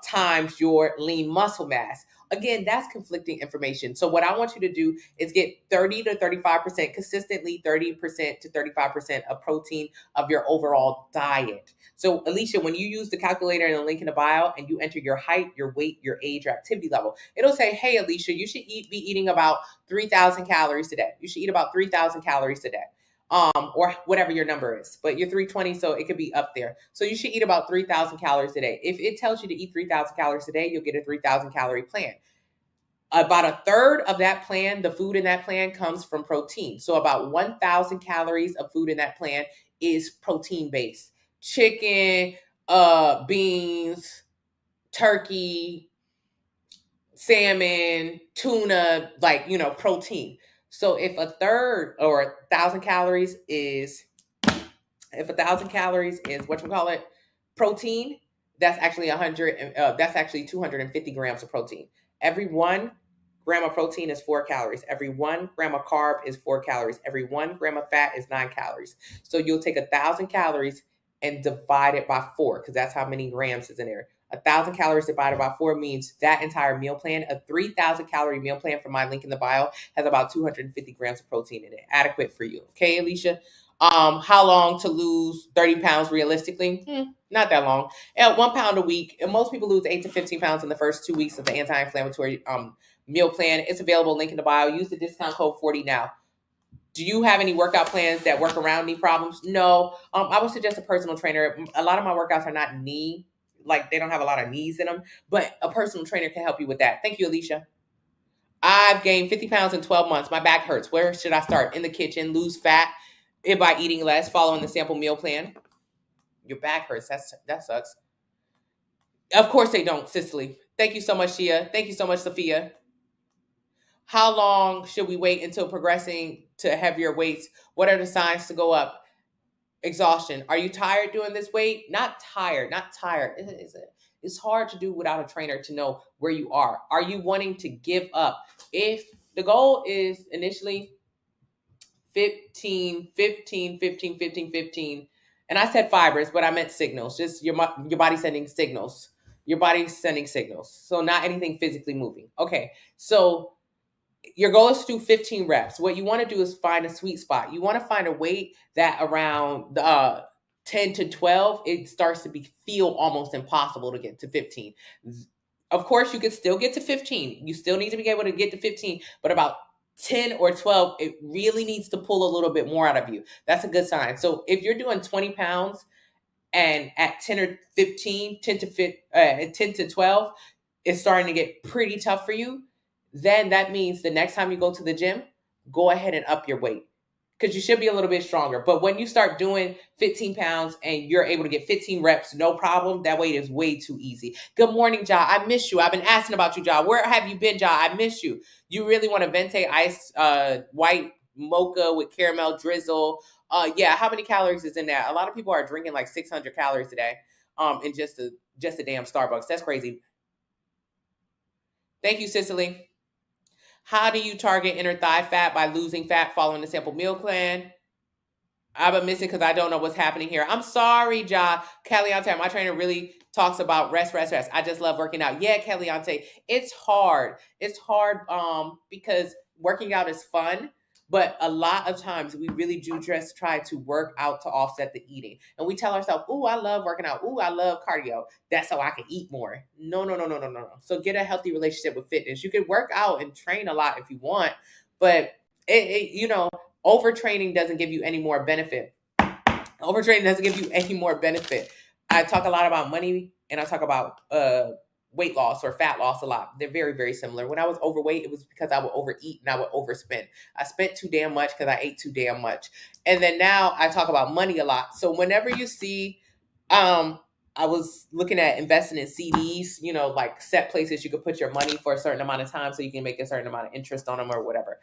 times your lean muscle mass. Again, that's conflicting information. So what I want you to do is get 30 to 35%, consistently 30% to 35% of protein of your overall diet. So Alicia, when you use the calculator in the link in the bio and you enter your height, your weight, your age, your activity level, it'll say, hey, Alicia, you should be eating about 3,000 calories a day. You should eat about 3,000 calories a day. Or whatever your number is, but you're 320, so it could be up there. So you should eat about 3,000 calories a day. If it tells you to eat 3,000 calories a day, you'll get a 3,000 calorie plan. About a third of that plan, the food in that plan, comes from protein. So about 1,000 calories of food in that plan is protein based. Chicken, beans, turkey, salmon, tuna, protein. So if a third or 1,000 calories is, protein, that's actually 250 grams of protein. Every 1 gram of protein is 4 calories. Every 1 gram of carb is 4 calories. Every 1 gram of fat is 9 calories. So you'll take 1,000 calories and divide it by 4, because that's how many grams is in there. 1,000 calories divided by 4 means that entire meal plan, a 3,000 calorie meal plan from my link in the bio, has about 250 grams of protein in it. Adequate for you. Okay, Alicia? How long to lose 30 pounds realistically? Not that long. At 1 pound a week, and most people lose 8 to 15 pounds in the first 2 weeks of the anti-inflammatory meal plan. It's available, link in the bio. Use the discount code 40 now. Do you have any workout plans that work around knee problems? No. I would suggest a personal trainer. A lot of my workouts are not knee, like they don't have a lot of knees in them, but a personal trainer can help you with that. Thank you, Alicia. I've gained 50 pounds in 12 months. My back hurts. Where should I start? In the kitchen, lose fat by eating less, following the sample meal plan. Your back hurts. That sucks. Of course they don't, Cicely. Thank you so much, Shia. Thank you so much, Sophia. How long should we wait until progressing to heavier weights? What are the signs to go up? Exhaustion. Are you tired doing this weight? Not tired. Not tired. It's hard to do without a trainer to know where you are. Are you wanting to give up? If the goal is initially 15, 15, 15, 15, 15, and I said fibers, but I meant signals. Just your body sending signals. Your body's sending signals. So not anything physically moving. Okay. So your goal is to do 15 reps. What you want to do is find a sweet spot. You want to find a weight that around 10 to 12, it starts to feel almost impossible to get to 15. Of course, you could still get to 15. You still need to be able to get to 15, but about 10 or 12, it really needs to pull a little bit more out of you. That's a good sign. So if you're doing 20 pounds and at 10 or 15, 10 to 12, it's starting to get pretty tough for you, then that means the next time you go to the gym, go ahead and up your weight because you should be a little bit stronger. But when you start doing 15 pounds and you're able to get 15 reps, no problem, that weight is way too easy. Good morning, Ja. I miss you. I've been asking about you, Ja. Where have you been, Ja? I miss you. You really want a venti ice white mocha with caramel drizzle. Yeah, how many calories is in that? A lot of people are drinking like 600 calories a day in just a damn Starbucks. That's crazy. Thank you, Cicely. How do you target inner thigh fat? By losing fat following the sample meal plan. I've been missing because I don't know what's happening here. I'm sorry, Ja. Caliante, my trainer really talks about rest, rest, rest. I just love working out. Yeah, Caliante, it's hard. It's hard because working out is fun, but a lot of times we really do just try to work out to offset the eating. And we tell ourselves, "Ooh, I love working out. Ooh, I love cardio. That's so I can eat more." No, no, no, no, no, no, no. So get a healthy relationship with fitness. You can work out and train a lot if you want, but overtraining doesn't give you any more benefit. Overtraining doesn't give you any more benefit. I talk a lot about money and I talk about weight loss or fat loss a lot. They're very, very similar. When I was overweight, it was because I would overeat and I would overspend. I spent too damn much because I ate too damn much. And then now I talk about money a lot. So whenever you see, I was looking at investing in CDs, like set places you could put your money for a certain amount of time so you can make a certain amount of interest on them or whatever.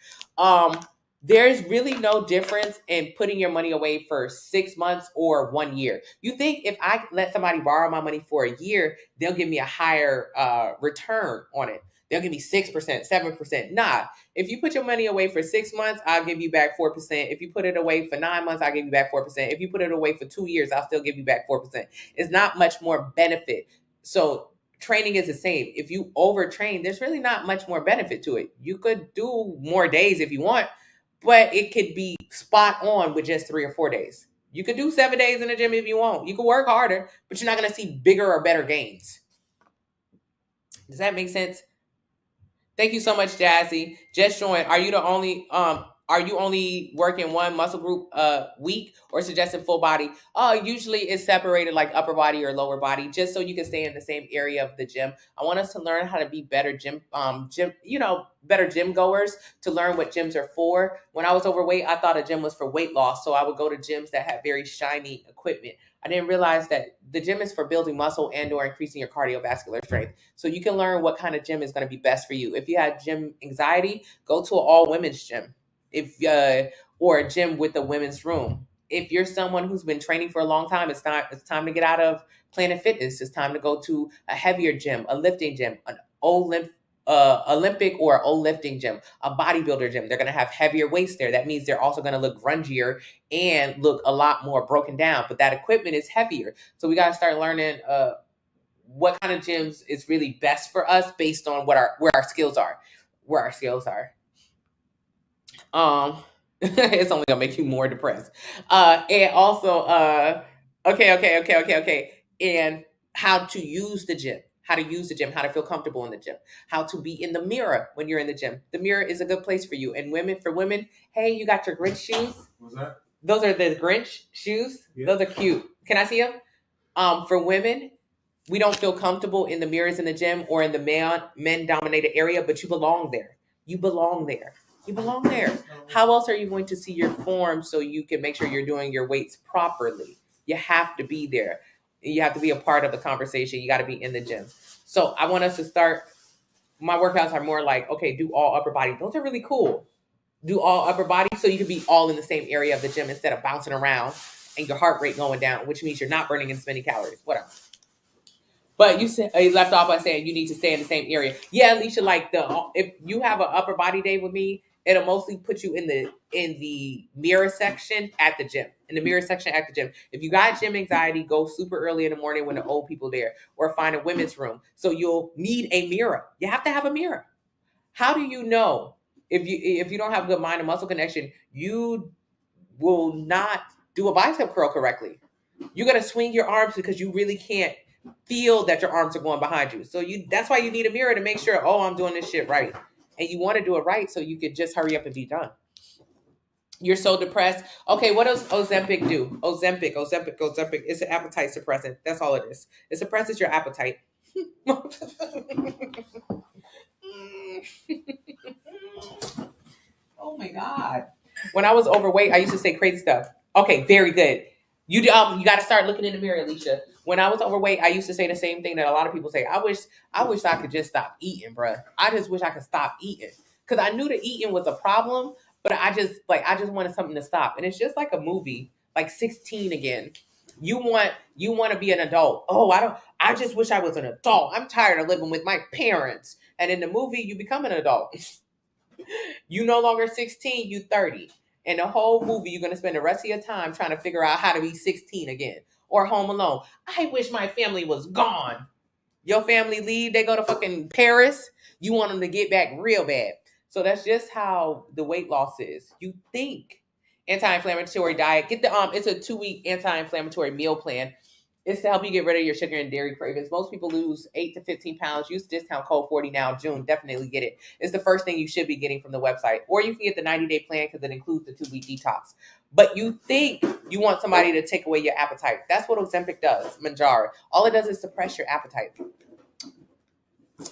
There's really no difference in putting your money away for 6 months or 1 year. You think if I let somebody borrow my money for a year, they'll give me a higher return on it. They'll give me 6%, 7%. Nah, if you put your money away for 6 months, I'll give you back 4%. If you put it away for 9 months, I'll give you back 4%. If you put it away for 2 years, I'll still give you back 4%. It's not much more benefit. So training is the same. If you overtrain, there's really not much more benefit to it. You could do more days if you want, but it could be spot on with just 3 or 4 days. You could do 7 days in the gym if you want. You could work harder, but you're not going to see bigger or better gains. Does that make sense? Thank you so much, Jazzy. Just join. Are you only working one muscle group a week or suggesting full body? Usually it's separated like upper body or lower body, just so you can stay in the same area of the gym. I want us to learn how to be better better gym goers, to learn what gyms are for. When I was overweight, I thought a gym was for weight loss, so I would go to gyms that had very shiny equipment. I didn't realize that the gym is for building muscle and or increasing your cardiovascular strength. So you can learn what kind of gym is going to be best for you. If you have gym anxiety, go to an all women's gym. Or a gym with a women's room. If you're someone who's been training for a long time, it's time to get out of Planet Fitness. It's time to go to a heavier gym, a lifting gym, an Olympic or lifting gym, a bodybuilder gym. They're going to have heavier weights there. That means they're also going to look grungier and look a lot more broken down, but that equipment is heavier. So we got to start learning what kind of gyms is really best for us based on where our skills are. It's only gonna make you more depressed. And also, okay. And how to use the gym, how to use the gym, how to feel comfortable in the gym, how to be in the mirror when you're in the gym. The mirror is a good place for you. And women, for women, hey, you got your Grinch shoes. What's that? Those are the Grinch shoes. Yeah. Those are cute. Can I see them? For women, we don't feel comfortable in the mirrors in the gym or in the men dominated area, but you belong there. You belong there. You belong there. How else are you going to see your form so you can make sure you're doing your weights properly? You have to be there. You have to be a part of the conversation. You got to be in the gym. So I want us to start. My workouts are more like, okay, do all upper body. Those are really cool. Do all upper body so you can be all in the same area of the gym instead of bouncing around and your heart rate going down, which means you're not burning as many calories. Whatever. But you said you left off by saying you need to stay in the same area. Yeah, Alicia, like if you have an upper body day with me, it'll mostly put you in the mirror section at the gym. In the mirror section at the gym. If you got gym anxiety, go super early in the morning when the old people there, or find a women's room. So you'll need a mirror. You have to have a mirror. How do you know if you don't have good mind and muscle connection, you will not do a bicep curl correctly. You're gonna swing your arms because you really can't feel that your arms are going behind you. So that's why you need a mirror to make sure, oh, I'm doing this shit right. And you want to do it right so you could just hurry up and be done. You're so depressed. Okay, what does Ozempic do? Ozempic. It's an appetite suppressant. That's all it is. It suppresses your appetite. Oh my God. When I was overweight, I used to say crazy stuff. Okay, very good. You got to start looking in the mirror, Alicia. When I was overweight, I used to say the same thing that a lot of people say. I wish I could just stop eating, bruh. I just wish I could stop eating because I knew that eating was a problem, but I just wanted something to stop. And it's just like a movie, like 16 again. You want to be an adult. Oh, I just wish I was an adult. I'm tired of living with my parents. And in the movie, you become an adult. You no longer 16, you 30. And the whole movie, you're going to spend the rest of your time trying to figure out how to be 16 again. Or Home Alone. I wish my family was gone. Your family leave, they go to fucking Paris. You want them to get back real bad. So that's just how the weight loss is. You think. Anti-inflammatory diet. Get it's a 2-week anti-inflammatory meal plan. It's to help you get rid of your sugar and dairy cravings. Most people lose 8 to 15 pounds. Use discount code 40 now, June. Definitely get it. It's the first thing you should be getting from the website. Or you can get the 90-day plan because it includes the 2-week detox. But you think you want somebody to take away your appetite. That's what Ozempic does, Manjaro. All it does is suppress your appetite.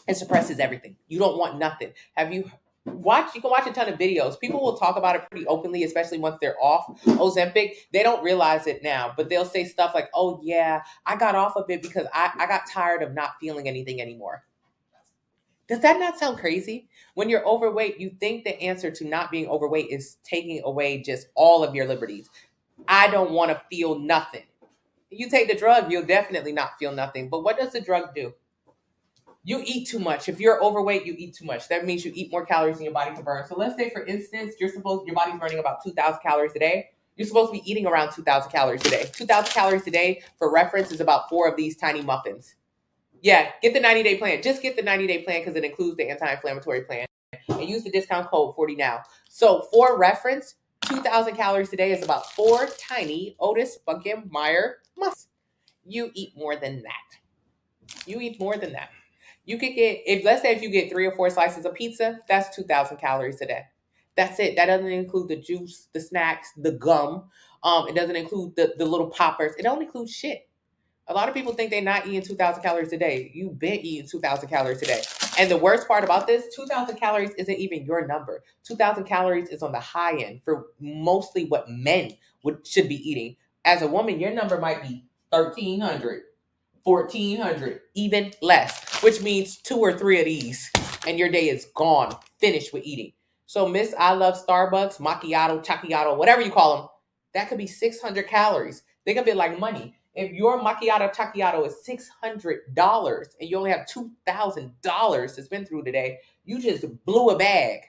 It suppresses everything. You don't want nothing. You can watch a ton of videos. People will talk about it pretty openly, especially once they're off Ozempic. They don't realize it now, but they'll say stuff like, oh yeah, I got off of it because I got tired of not feeling anything anymore. Does that not sound crazy? When you're overweight, you think the answer to not being overweight is taking away just all of your liberties. I don't want to feel nothing. You take the drug, you'll definitely not feel nothing. But what does the drug do? You eat too much. If you're overweight, you eat too much. That means you eat more calories than your body can burn. So let's say, for instance, your body's burning about 2,000 calories a day. You're supposed to be eating around 2,000 calories a day. 2,000 calories a day, for reference, is about 4 of these tiny muffins. Yeah, get the 90-day plan. Just get the 90-day plan because it includes the anti-inflammatory plan. And use the discount code 40 now. So for reference, 2,000 calories a day is about 4 tiny Otis Spunkenmeyer muffins. You eat more than that. You could get, let's say if you get 3 or 4 slices of pizza, that's 2,000 calories a day. That's it. That doesn't include the juice, the snacks, the gum. It doesn't include the little poppers. It don't include shit. A lot of people think they're not eating 2,000 calories a day. You've been eating 2,000 calories a day. And the worst part about this, 2,000 calories isn't even your number. 2,000 calories is on the high end for mostly what men should be eating. As a woman, your number might be 1,300. 1,400, even less, which means 2 or 3 of these and your day is gone, finished with eating. So Miss I Love Starbucks, macchiato, macchiato, whatever you call them, that could be 600 calories. Think of it like money. If your macchiato is $600 and you only have $2,000 to spend through today, you just blew a bag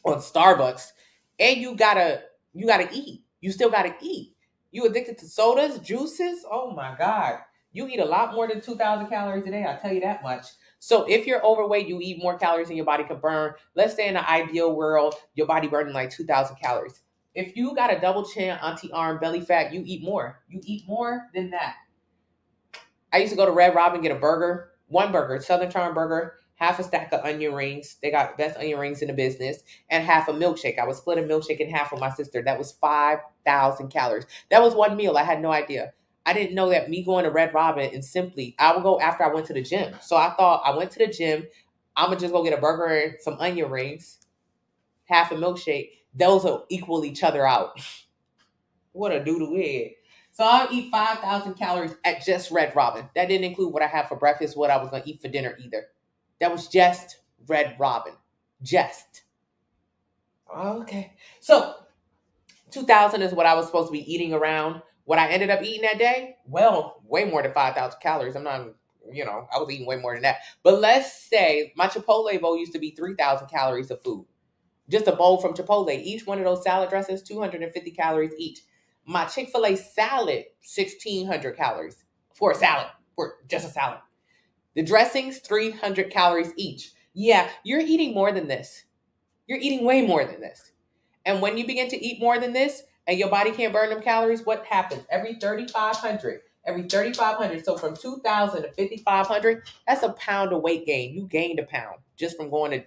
on Starbucks. And you gotta eat. You still gotta eat. You addicted to sodas, juices? Oh my God. You eat a lot more than 2,000 calories a day, I'll tell you that much. So if you're overweight, you eat more calories than your body can burn. Let's say in the ideal world, your body burning like 2,000 calories. If you got a double chin, auntie arm, belly fat, you eat more. You eat more than that. I used to go to Red Robin, get a burger, one burger, Southern Charm burger, half a stack of onion rings. They got the best onion rings in the business, and half a milkshake. I would split a milkshake in half with my sister. That was 5,000 calories. That was one meal. I had no idea. I didn't know that me going to Red Robin and simply, I would go after I went to the gym. So I thought I went to the gym. I'm going to just go get a burger and some onion rings, half a milkshake. Those will equal each other out. What a doodle head. So I'll eat 5,000 calories at just Red Robin. That didn't include what I had for breakfast, what I was going to eat for dinner either. That was just Red Robin. Just. Okay. So 2,000 is what I was supposed to be eating around. What I ended up eating that day? Well, way more than 5,000 calories. I'm not, I was eating way more than that. But let's say my Chipotle bowl used to be 3,000 calories of food. Just a bowl from Chipotle. Each one of those salad dressings, 250 calories each. My Chick-fil-A salad, 1,600 calories for a salad, for just a salad. The dressings, 300 calories each. Yeah, you're eating more than this. You're eating way more than this. And when you begin to eat more than this and your body can't burn them calories, what happens? Every 3,500. So from 2,000 to 5,500, that's a pound of weight gain. You gained a pound just from going to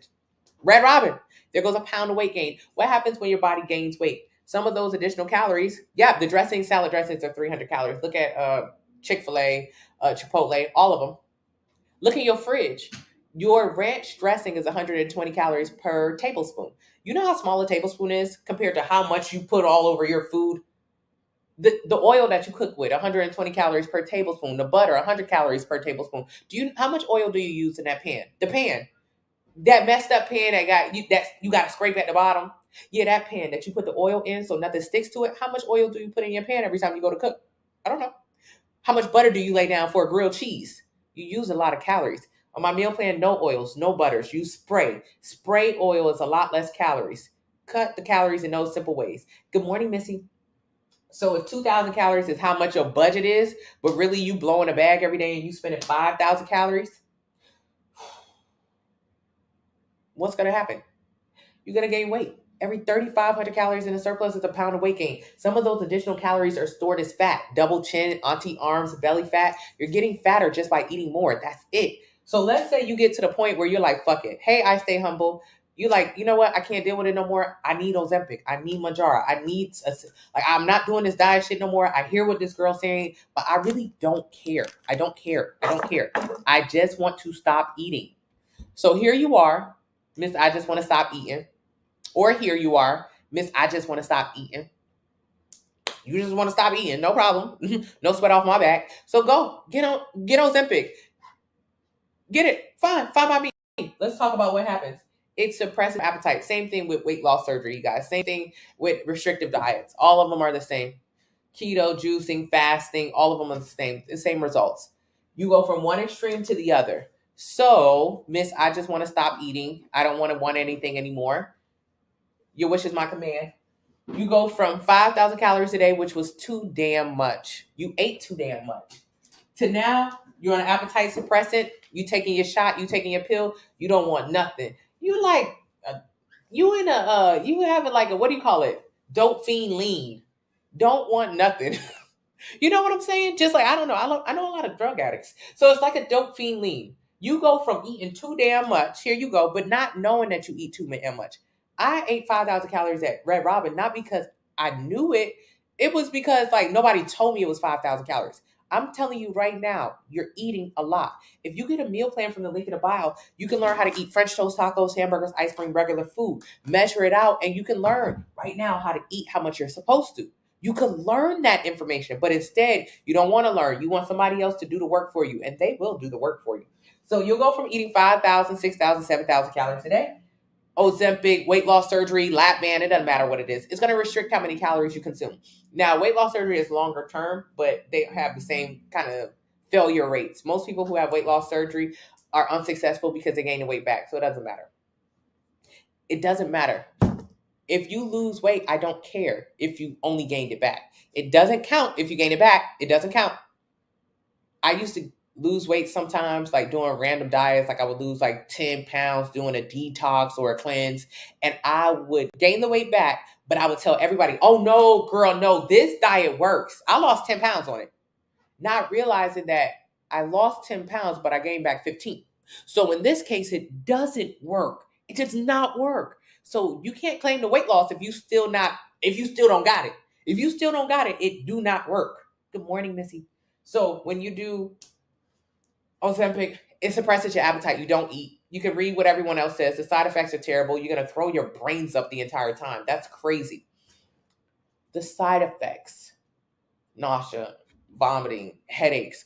Red Robin. There goes a pound of weight gain. What happens when your body gains weight? Some of those additional calories, the dressings, salad dressings are 300 calories. Look at Chick-fil-A, Chipotle, all of them. Look at your fridge. Your ranch dressing is 120 calories per tablespoon. You know how small a tablespoon is compared to how much you put all over your food? The oil that you cook with, 120 calories per tablespoon. The butter, 100 calories per tablespoon. How much oil do you use in that pan? The pan. That messed up pan that you got to scrape at the bottom. Yeah, that pan that you put the oil in so nothing sticks to it. How much oil do you put in your pan every time you go to cook? I don't know. How much butter do you lay down for a grilled cheese? You use a lot of calories. On my meal plan, no oils, no butters. Use spray. Spray oil is a lot less calories. Cut the calories in those simple ways. Good morning, Missy. So if 2,000 calories is how much your budget is, but really you blowing a bag every day and you spending 5,000 calories, what's going to happen? You're going to gain weight. Every 3,500 calories in a surplus is a pound of weight gain. Some of those additional calories are stored as fat. Double chin, auntie arms, belly fat. You're getting fatter just by eating more. That's it. So let's say you get to the point where you're like, fuck it. Hey, I stay humble. You like, you know what? I can't deal with it no more. I need Ozempic. I need Manjaro. I'm not doing this diet shit no more. I hear what this girl's saying, but I really don't care. I don't care. I just want to stop eating. So here you are, Miss, I just want to stop eating. Or here you are, Miss, I just want to stop eating. You just want to stop eating, no problem. No sweat off my back. So go, get Ozempic. Get it, fine, find my meat. Let's talk about what happens. It suppresses appetite. Same thing with weight loss surgery, you guys. Same thing with restrictive diets. All of them are the same. Keto, juicing, fasting, all of them are the same results. You go from one extreme to the other. So, Miss, I just want to stop eating. I don't want anything anymore. Your wish is my command. You go from 5,000 calories a day, which was too damn much. You ate too damn much. To now, you're on an appetite suppressant. You taking your shot. You taking your pill. You don't want nothing. You like, you having like a, what do you call it? Dope fiend lean. Don't want nothing. You know what I'm saying? Just like, I don't know. I know a lot of drug addicts. So it's like a dope fiend lean. You go from eating too damn much. Here you go. But not knowing that you eat too damn much. I ate 5,000 calories at Red Robin, not because I knew it. It was because like nobody told me it was 5,000 calories. I'm telling you right now, you're eating a lot. If you get a meal plan from the link in the bio, you can learn how to eat French toast, tacos, hamburgers, ice cream, regular food. Measure it out, and you can learn right now how to eat how much you're supposed to. You can learn that information, but instead, you don't want to learn. You want somebody else to do the work for you, and they will do the work for you. So you'll go from eating 5,000, 6,000, 7,000 calories a day. Ozempic, weight loss surgery, lap band, it doesn't matter what it is. It's going to restrict how many calories you consume. Now, weight loss surgery is longer term, but they have the same kind of failure rates. Most people who have weight loss surgery are unsuccessful because they gain the weight back, so it doesn't matter. It doesn't matter. If you lose weight, I don't care if you only gained it back. It doesn't count if you gain it back. It doesn't count. I used to lose weight sometimes, like doing random diets. Like I would lose like 10 pounds doing a detox or a cleanse, and I would gain the weight back, but I would tell everybody, oh no, girl, no, this diet works. I lost 10 pounds on it, not realizing that I lost 10 pounds, but I gained back 15. So in this case, it doesn't work. It does not work. So you can't claim the weight loss if you still don't got it. If you still don't got it, it do not work. Good morning, Missy. So when you do Ozempic, it suppresses your appetite. You don't eat. You can read what everyone else says. The side effects are terrible. You're going to throw your brains up the entire time. That's crazy. The side effects, nausea, vomiting, headaches.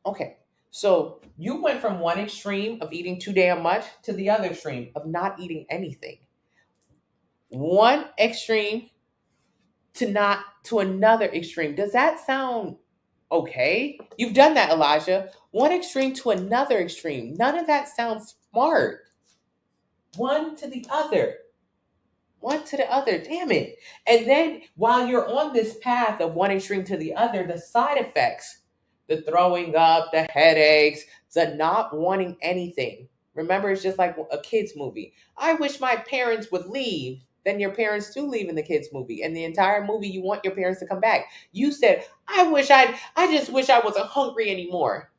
Okay, so you went from one extreme of eating too damn much to the other extreme of not eating anything. One extreme to another extreme. Does that sound okay? You've done that, Elijah. One extreme to another extreme. None of that sounds smart. One to the other. One to the other. Damn it. And then while you're on this path of one extreme to the other, the side effects, the throwing up, the headaches, the not wanting anything. Remember, it's just like a kid's movie. I wish my parents would leave. Then your parents do leave in the kids' movie. And the entire movie, you want your parents to come back. You said, I just wish I wasn't hungry anymore.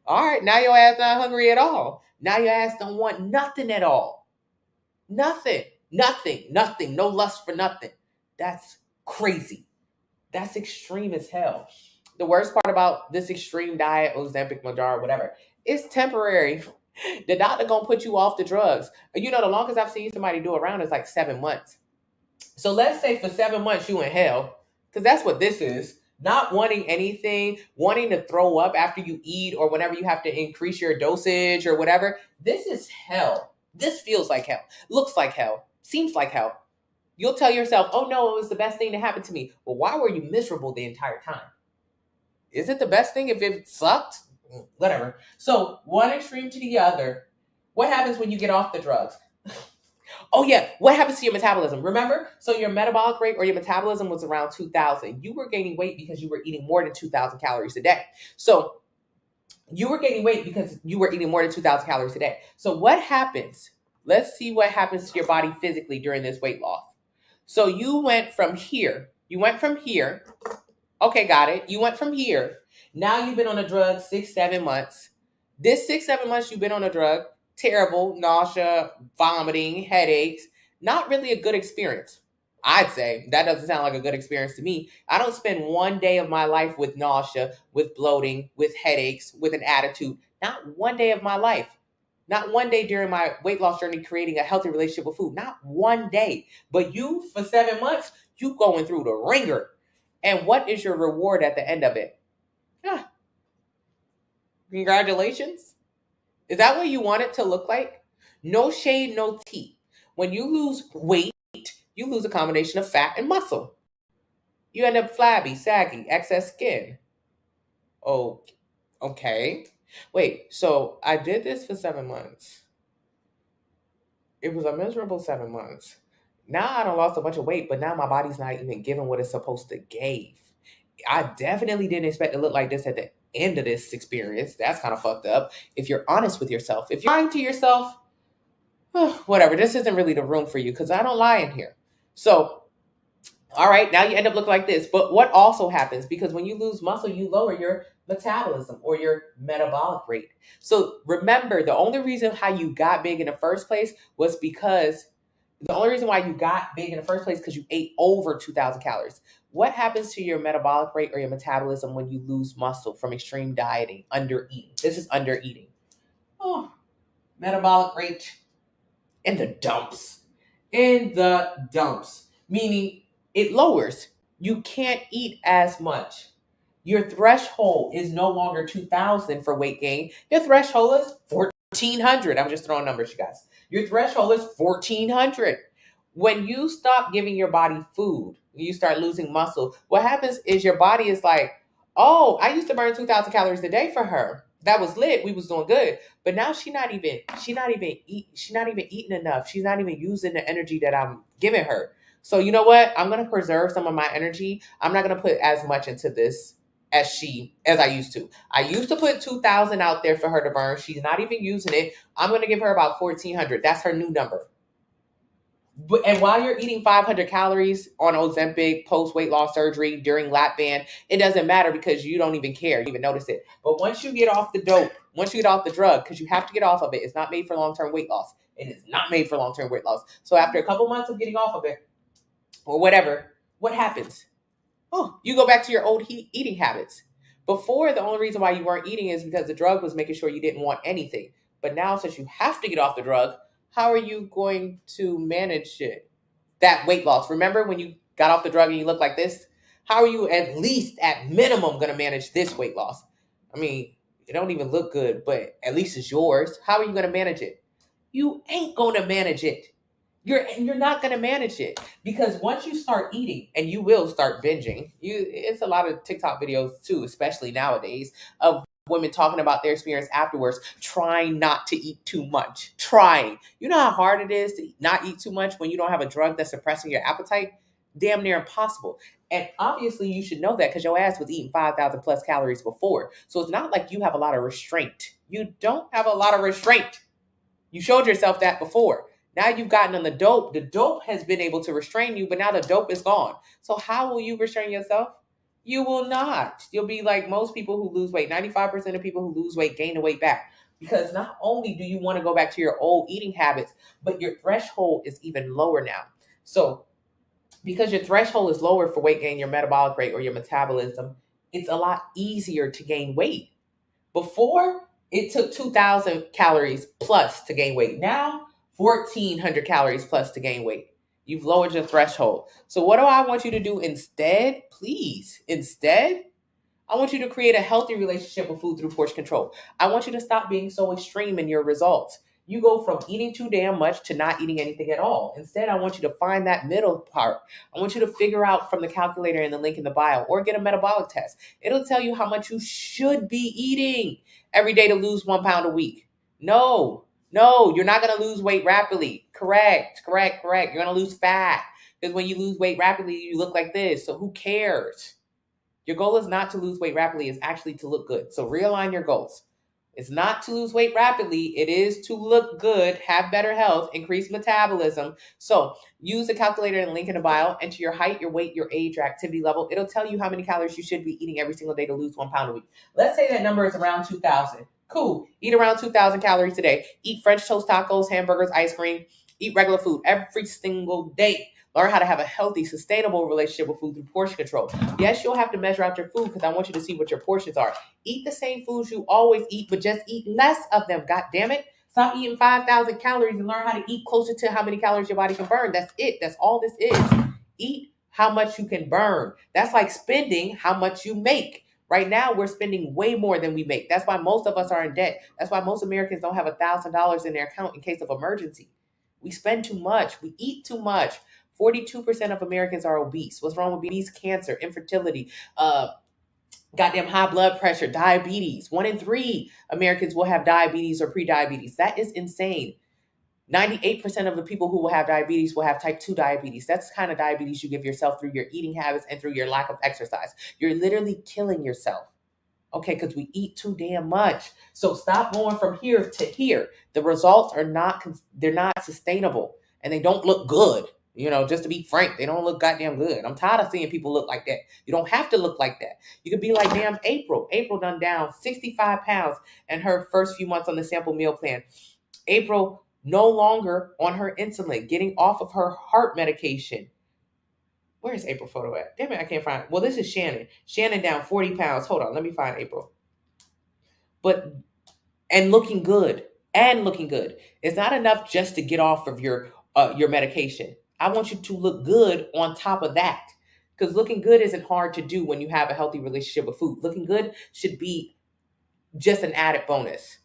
All right, now your ass not hungry at all. Now your ass don't want nothing at all. Nothing. No lust for nothing. That's crazy. That's extreme as hell. The worst part about this extreme diet, Ozempic, Mounjaro, whatever, it's temporary. The doctor gonna put you off the drugs. You know, the longest I've seen somebody do around is like 7 months. So let's say for 7 months you in hell, because that's what this is. Not wanting anything, wanting to throw up after you eat or whenever you have to increase your dosage or whatever. This is hell. This feels like hell. Looks like hell. Seems like hell. You'll tell yourself, oh no, it was the best thing to happen to me. Well, why were you miserable the entire time? Is it the best thing if it sucked? Whatever. So one extreme to the other. What happens when you get off the drugs? Oh yeah, what happens to your metabolism? Remember? So your metabolic rate or your metabolism was around 2,000. You were gaining weight because you were eating more than 2,000 calories a day. So you were gaining weight because you were eating more than 2,000 calories a day. So what happens? Let's see what happens to your body physically during this weight loss. So you went from here. Okay, got it. You went from here. Now you've been on a drug 6-7 months. This 6-7 months you've been on a drug, terrible, nausea, vomiting, headaches. Not really a good experience. I'd say that doesn't sound like a good experience to me. I don't spend one day of my life with nausea, with bloating, with headaches, with an attitude. Not one day of my life. Not one day during my weight loss journey creating a healthy relationship with food. Not one day. But you, for 7 months, you going through the ringer. And what is your reward at the end of it? Ah, congratulations. Is that what you want it to look like? No shade, no tea. When you lose weight, you lose a combination of fat and muscle. You end up flabby, saggy, excess skin. Oh, okay. Wait, so I did this for 7 months. It was a miserable 7 months. Now I done lost a bunch of weight, but now my body's not even giving what it's supposed to give. I definitely didn't expect to look like this at the end of this experience. That's kind of fucked up. If you're honest with yourself, if you're lying to yourself, whatever, this isn't really the room for you because I don't lie in here. So, all right, now you end up looking like this. But what also happens, because when you lose muscle, you lower your metabolism or your metabolic rate. So remember, the only reason how you got big in the first place was because the only reason why you got big in the first place because you ate over 2,000 calories. What happens to your metabolic rate or your metabolism when you lose muscle from extreme dieting, under eating? This is under eating. Oh, metabolic rate in the dumps. In the dumps. Meaning it lowers. You can't eat as much. Your threshold is no longer 2,000 for weight gain. Your threshold is 1,400. I'm just throwing numbers, you guys. Your threshold is 1,400. When you stop giving your body food, you start losing muscle, what happens is your body is like, oh, I used to burn 2,000 calories a day for her. That was lit. We was doing good. But now she's not even eating enough. She's not even using the energy that I'm giving her. So you know what? I'm going to preserve some of my energy. I'm not going to put as much into this as I used to. I used to put 2,000 out there for her to burn. She's not even using it. I'm going to give her about 1,400. That's her new number. And while you're eating 500 calories on Ozempic, post weight loss surgery, during lap band, it doesn't matter because you don't even care. You even notice it. But once you get off the dope, once you get off the drug, because you have to get off of it, it's not made for long-term weight loss. It is not made for long-term weight loss. So after a couple months of getting off of it or whatever, what happens? Oh, you go back to your old eating habits. Before, the only reason why you weren't eating is because the drug was making sure you didn't want anything. But now, since you have to get off the drug, how are you going to manage it? That weight loss. Remember when you got off the drug and you look like this? How are you at least at minimum going to manage this weight loss? I mean, it don't even look good, but at least it's yours. How are you going to manage it? You ain't going to manage it. You're not going to manage it, because once you start eating, and you will start binging, it's a lot of TikTok videos too, especially nowadays, of women talking about their experience afterwards, trying not to eat too much. Trying. You know how hard it is to not eat too much when you don't have a drug that's suppressing your appetite? Damn near impossible. And obviously you should know that because your ass was eating 5,000 plus calories before. So it's not like you have a lot of restraint. You don't have a lot of restraint. You showed yourself that before. Now you've gotten on the dope. The dope has been able to restrain you, but now the dope is gone. So how will you restrain yourself? You will not. You'll be like most people who lose weight. 95% of people who lose weight gain the weight back. Because not only do you want to go back to your old eating habits, but your threshold is even lower now. So because your threshold is lower for weight gain, your metabolic rate or your metabolism, it's a lot easier to gain weight. Before, it took 2,000 calories plus to gain weight. Now, 1,400 calories plus to gain weight. You've lowered your threshold. So what do I want you to do instead? Please, instead, I want you to create a healthy relationship with food through portion control. I want you to stop being so extreme in your results. You go from eating too damn much to not eating anything at all. Instead, I want you to find that middle part. I want you to figure out from the calculator in the link in the bio, or get a metabolic test. It'll tell you how much you should be eating every day to lose 1 pound a week. No, you're not going to lose weight rapidly. Correct. You're going to lose fat, because when you lose weight rapidly, you look like this. So who cares? Your goal is not to lose weight rapidly. It's actually to look good. So realign your goals. It's not to lose weight rapidly. It is to look good, have better health, increase metabolism. So use the calculator and link in the bio. Enter your height, your weight, your age, your activity level. It'll tell you how many calories you should be eating every single day to lose 1 pound a week. Let's say that number is around 2,000. Cool. Eat around 2,000 calories a day. Eat French toast, tacos, hamburgers, ice cream. Eat regular food every single day. Learn how to have a healthy, sustainable relationship with food through portion control. Yes, you'll have to measure out your food, because I want you to see what your portions are. Eat the same foods you always eat, but just eat less of them. God damn it. Stop eating 5,000 calories and learn how to eat closer to how many calories your body can burn. That's it. That's all this is. Eat how much you can burn. That's like spending how much you make. Right now, we're spending way more than we make. That's why most of us are in debt. That's why most Americans don't have $1,000 in their account in case of emergency. We spend too much. We eat too much. 42% of Americans are obese. What's wrong with obese? Cancer, infertility, goddamn high blood pressure, diabetes. 1 in 3 Americans will have diabetes or pre-diabetes. That is insane. 98% of the people who will have diabetes will have type 2 diabetes. That's the kind of diabetes you give yourself through your eating habits and through your lack of exercise. You're literally killing yourself. Okay, because we eat too damn much. So stop going from here to here. The results they're not sustainable, and they don't look good. Just to be frank, they don't look goddamn good. I'm tired of seeing people look like that. You don't have to look like that. You could be like damn April. April done down 65 pounds in her first few months on the sample meal plan. April no longer on her insulin, getting off of her heart medication. Where's April photo at? Damn it, I can't find it. Well, this is Shannon. Shannon down 40 pounds. Hold on, let me find April. And looking good. It's not enough just to get off of your medication. I want you to look good on top of that, because looking good isn't hard to do when you have a healthy relationship with food. Looking good should be just an added bonus.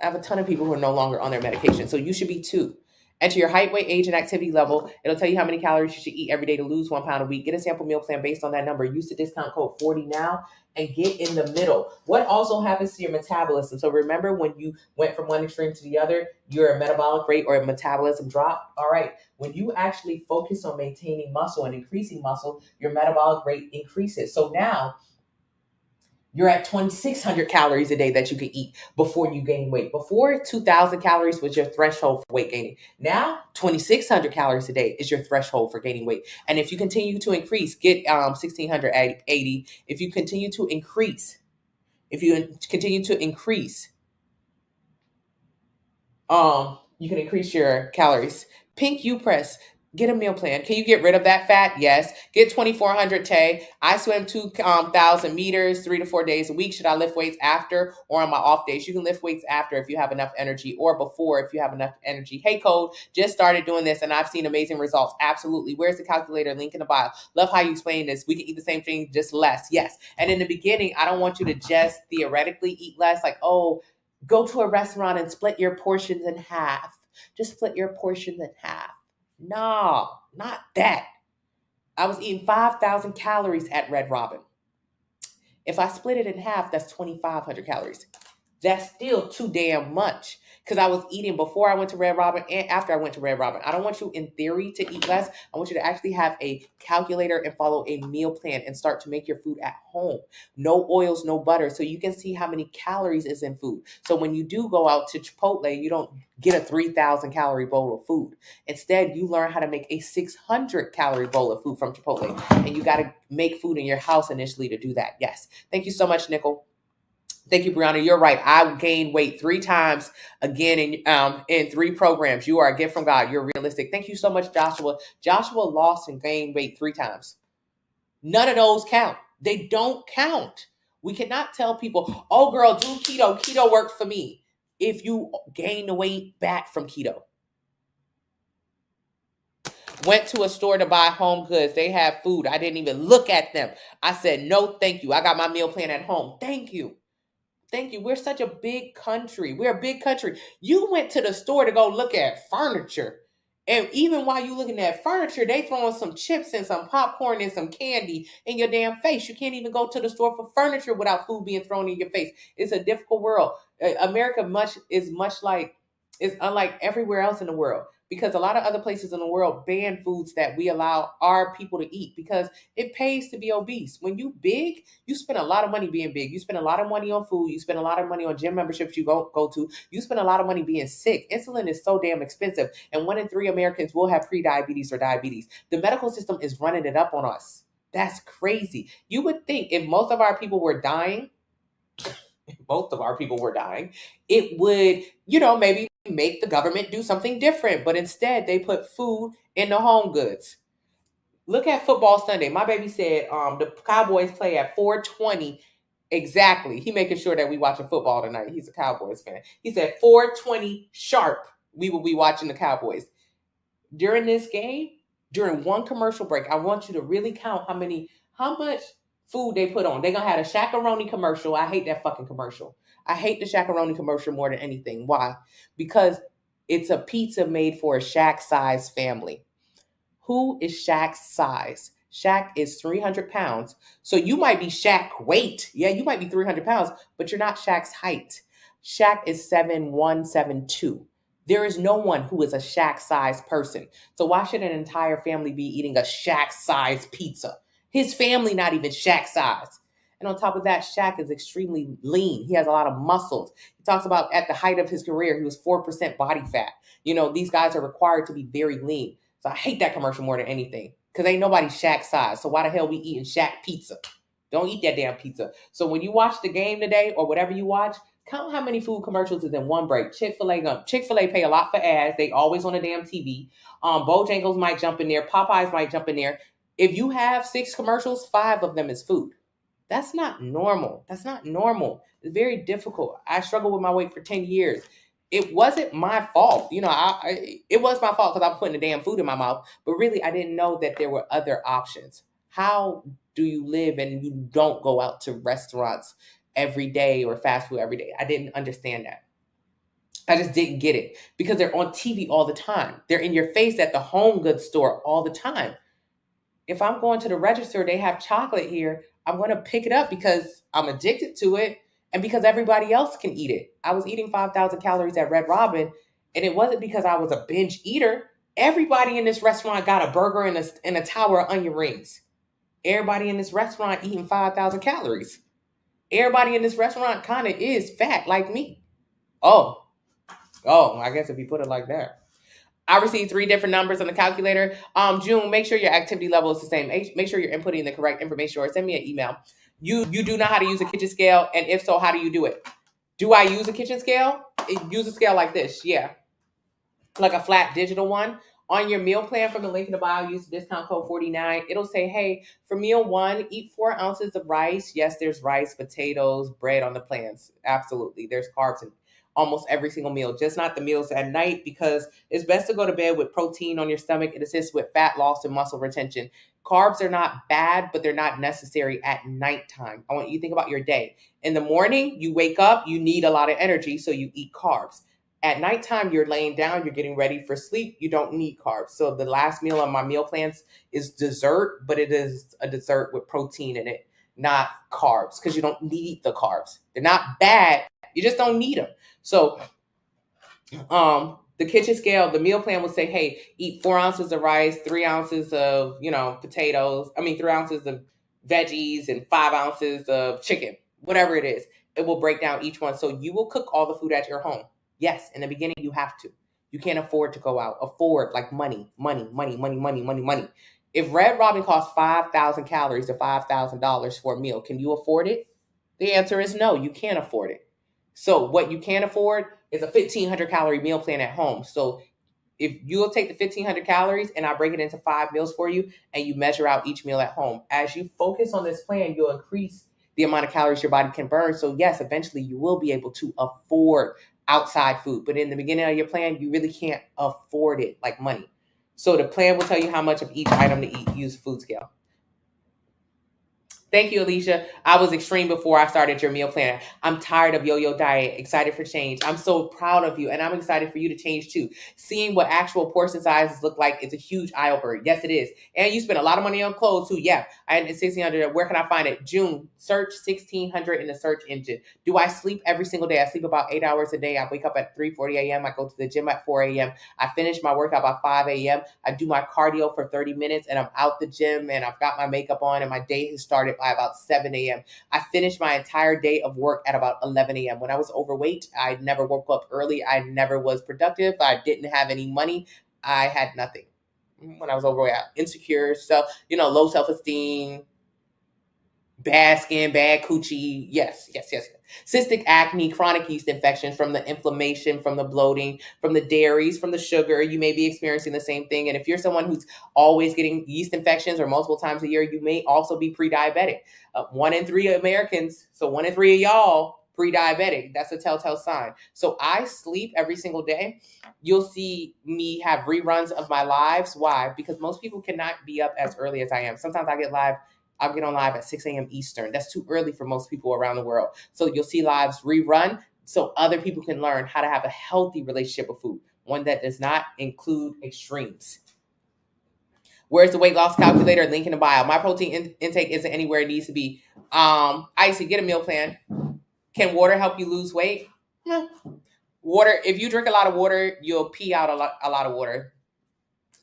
I have a ton of people who are no longer on their medication, so you should be too. Enter your height, weight, age, and activity level. It'll tell you how many calories you should eat every day to lose 1 pound a week. Get a sample meal plan based on that number. Use the discount code 40 now and get in the middle. What also happens to your metabolism? So remember when you went from one extreme to the other, your metabolic rate or metabolism dropped? All right. When you actually focus on maintaining muscle and increasing muscle, your metabolic rate increases. So now You're at 2,600 calories a day that you can eat before you gain weight. Before, 2,000 calories was your threshold for weight gaining. Now, 2,600 calories a day is your threshold for gaining weight. And if you continue to increase, get 1,680. If you continue to increase, you can increase your calories. Pink U Press, get a meal plan. Can you get rid of that fat? Yes. Get 2,400 Tay. I swim 2,000 meters 3 to 4 days a week. Should I lift weights after or on my off days? You can lift weights after if you have enough energy, or before if you have enough energy. Hey, Code, just started doing this and I've seen amazing results. Absolutely. Where's the calculator? Link in the bio. Love how you explain this. We can eat the same thing, just less. Yes. And in the beginning, I don't want you to just theoretically eat less, like, oh, go to a restaurant and split your portions in half. Just split your portions in half. No, not that. I was eating 5,000 calories at Red Robin. If I split it in half, that's 2,500 calories. That's still too damn much, because I was eating before I went to Red Robin and after I went to Red Robin. I don't want you in theory to eat less. I want you to actually have a calculator and follow a meal plan and start to make your food at home. No oils, no butter, so you can see how many calories is in food. So when you do go out to Chipotle, you don't get a 3,000 calorie bowl of food. Instead, you learn how to make a 600 calorie bowl of food from Chipotle. And you got to make food in your house initially to do that. Yes. Thank you so much, Nickel. Thank you, Brianna. You're right. I gained weight 3 times again in 3 programs. You are a gift from God. You're realistic. Thank you so much, Joshua. Joshua lost and gained weight 3 times. None of those count. They don't count. We cannot tell people, oh, girl, do keto. Keto worked for me. If you gain the weight back from keto. Went to a store to buy home goods. They have food. I didn't even look at them. I said, no, thank you. I got my meal plan at home. Thank you. Thank you. We're such a big country. We're a big country. You went to the store to go look at furniture. And even while you looking at furniture, they throwing some chips and some popcorn and some candy in your damn face. You can't even go to the store for furniture without food being thrown in your face. It's a difficult world. America is unlike everywhere else in the world, because a lot of other places in the world ban foods that we allow our people to eat because it pays to be obese. When you big, you spend a lot of money being big. You spend a lot of money on food. You spend a lot of money on gym memberships you go to. You spend a lot of money being sick. Insulin is so damn expensive. And 1 in 3 Americans will have pre-diabetes or diabetes. The medical system is running it up on us. That's crazy. You would think if most of our people were dying, it would, maybe make the government do something different. But instead, they put food in the home goods. Look at football Sunday. My baby said the Cowboys play at 4:20 exactly. He making sure that we watching football tonight. He's a Cowboys fan. He said 4:20 sharp, we will be watching the Cowboys. During this game, during one commercial break, I want you to really count how much food they put on. They're going to have a Shaq-a-Roni commercial. I hate that fucking commercial. I hate the Shaq-a-Roni commercial more than anything. Why? Because it's a pizza made for a Shaq-sized family. Who is Shaq's size? Shaq is 300 pounds. So you might be Shaq weight. Yeah, you might be 300 pounds, but you're not Shaq's height. Shaq is 7'1", 7'2". There is no one who is a Shaq-sized person. So why should an entire family be eating a Shaq-sized pizza? His family not even Shaq-sized. And on top of that, Shaq is extremely lean. He has a lot of muscles. He talks about at the height of his career, he was 4% body fat. These guys are required to be very lean. So I hate that commercial more than anything, because ain't nobody Shaq size. So why the hell we eating Shaq pizza? Don't eat that damn pizza. So when you watch the game today or whatever you watch, count how many food commercials is in one break. Chick-fil-A pay a lot for ads. They always on the damn TV. Bojangles might jump in there. Popeyes might jump in there. If you have 6 commercials, 5 of them is food. That's not normal. It's very difficult. I struggled with my weight for 10 years. It wasn't my fault. It was my fault because I'm putting the damn food in my mouth. But really, I didn't know that there were other options. How do you live and you don't go out to restaurants every day or fast food every day? I didn't understand that. I just didn't get it, because they're on TV all the time. They're in your face at the home goods store all the time. If I'm going to the register, they have chocolate here, I'm going to pick it up because I'm addicted to it. And because everybody else can eat it. I was eating 5,000 calories at Red Robin, and it wasn't because I was a binge eater. Everybody in this restaurant got a burger and a tower of onion rings. Everybody in this restaurant eating 5,000 calories. Everybody in this restaurant kind of is fat like me. Oh, I guess if you put it like that. I received 3 different numbers on the calculator. June, make sure your activity level is the same. Make sure you're inputting the correct information, or send me an email. You do know how to use a kitchen scale, and if so, how do you do it? Do I use a kitchen scale? Use a scale like this, yeah, like a flat digital one. On your meal plan from the link in the bio, use the discount code 49. It'll say, hey, for meal one, eat 4 ounces of rice. Yes, there's rice, potatoes, bread on the plans. Absolutely. There's carbs in almost every single meal, just not the meals at night, because it's best to go to bed with protein on your stomach. It assists with fat loss and muscle retention. Carbs are not bad, but they're not necessary at nighttime. I want you to think about your day. In the morning, you wake up, you need a lot of energy, so you eat carbs. At nighttime, you're laying down, you're getting ready for sleep, you don't need carbs. So the last meal on my meal plans is dessert, but it is a dessert with protein in it, not carbs, because you don't need the carbs. They're not bad, you just don't need them. So the kitchen scale, the meal plan will say, hey, eat 4 ounces of rice, 3 ounces of, potatoes. 3 ounces of veggies and 5 ounces of chicken, whatever it is. It will break down each one. So you will cook all the food at your home. Yes, in the beginning, you have to. You can't afford to go out. Afford, like money, money, money, money, money, money, money. If Red Robin costs 5,000 calories to $5,000 for a meal, can you afford it? The answer is no, you can't afford it. So what you can afford is a 1,500 calorie meal plan at home. So if you'll take the 1,500 calories and I break it into 5 meals for you, and you measure out each meal at home, as you focus on this plan, you'll increase the amount of calories your body can burn. So yes, eventually you will be able to afford outside food. But in the beginning of your plan, you really can't afford it like money. So the plan will tell you how much of each item to eat. Use food scale. Thank you, Alicia. I was extreme before I started your meal plan. I'm tired of yo-yo diet, excited for change. I'm so proud of you, and I'm excited for you to change too. Seeing what actual portion sizes look like is a huge eye opener. Yes, it is. And you spend a lot of money on clothes too. Yeah, I had 1,600. Where can I find it? June, search 1,600 in the search engine. Do I sleep every single day? I sleep about 8 hours a day. I wake up at 3:40 a.m. I go to the gym at 4 a.m. I finish my workout by 5 a.m. I do my cardio for 30 minutes, and I'm out the gym, and I've got my makeup on, and my day has started by about 7 a.m. I finished my entire day of work at about 11 a.m. When I was overweight, I never woke up early. I never was productive. I didn't have any money. I had nothing. When I was overweight, insecure, low self-esteem, bad skin, bad coochie. Yes, yes, yes. Cystic acne, chronic yeast infections from the inflammation, from the bloating, from the dairies, from the sugar. You may be experiencing the same thing. And if you're someone who's always getting yeast infections or multiple times a year, you may also be pre-diabetic. 1 in 3 Americans, so 1 in 3 of y'all pre-diabetic. That's a telltale sign. So I sleep every single day. You'll see me have reruns of my lives. Why? Because most people cannot be up as early as I am. Sometimes I'll get on live at 6 a.m. Eastern. That's too early for most people around the world. So you'll see lives rerun so other people can learn how to have a healthy relationship with food, one that does not include extremes. Where's the weight loss calculator? Link in the bio. My protein intake isn't anywhere it needs to be. Icy, get a meal plan. Can water help you lose weight? Water, if you drink a lot of water, you'll pee out a lot of water.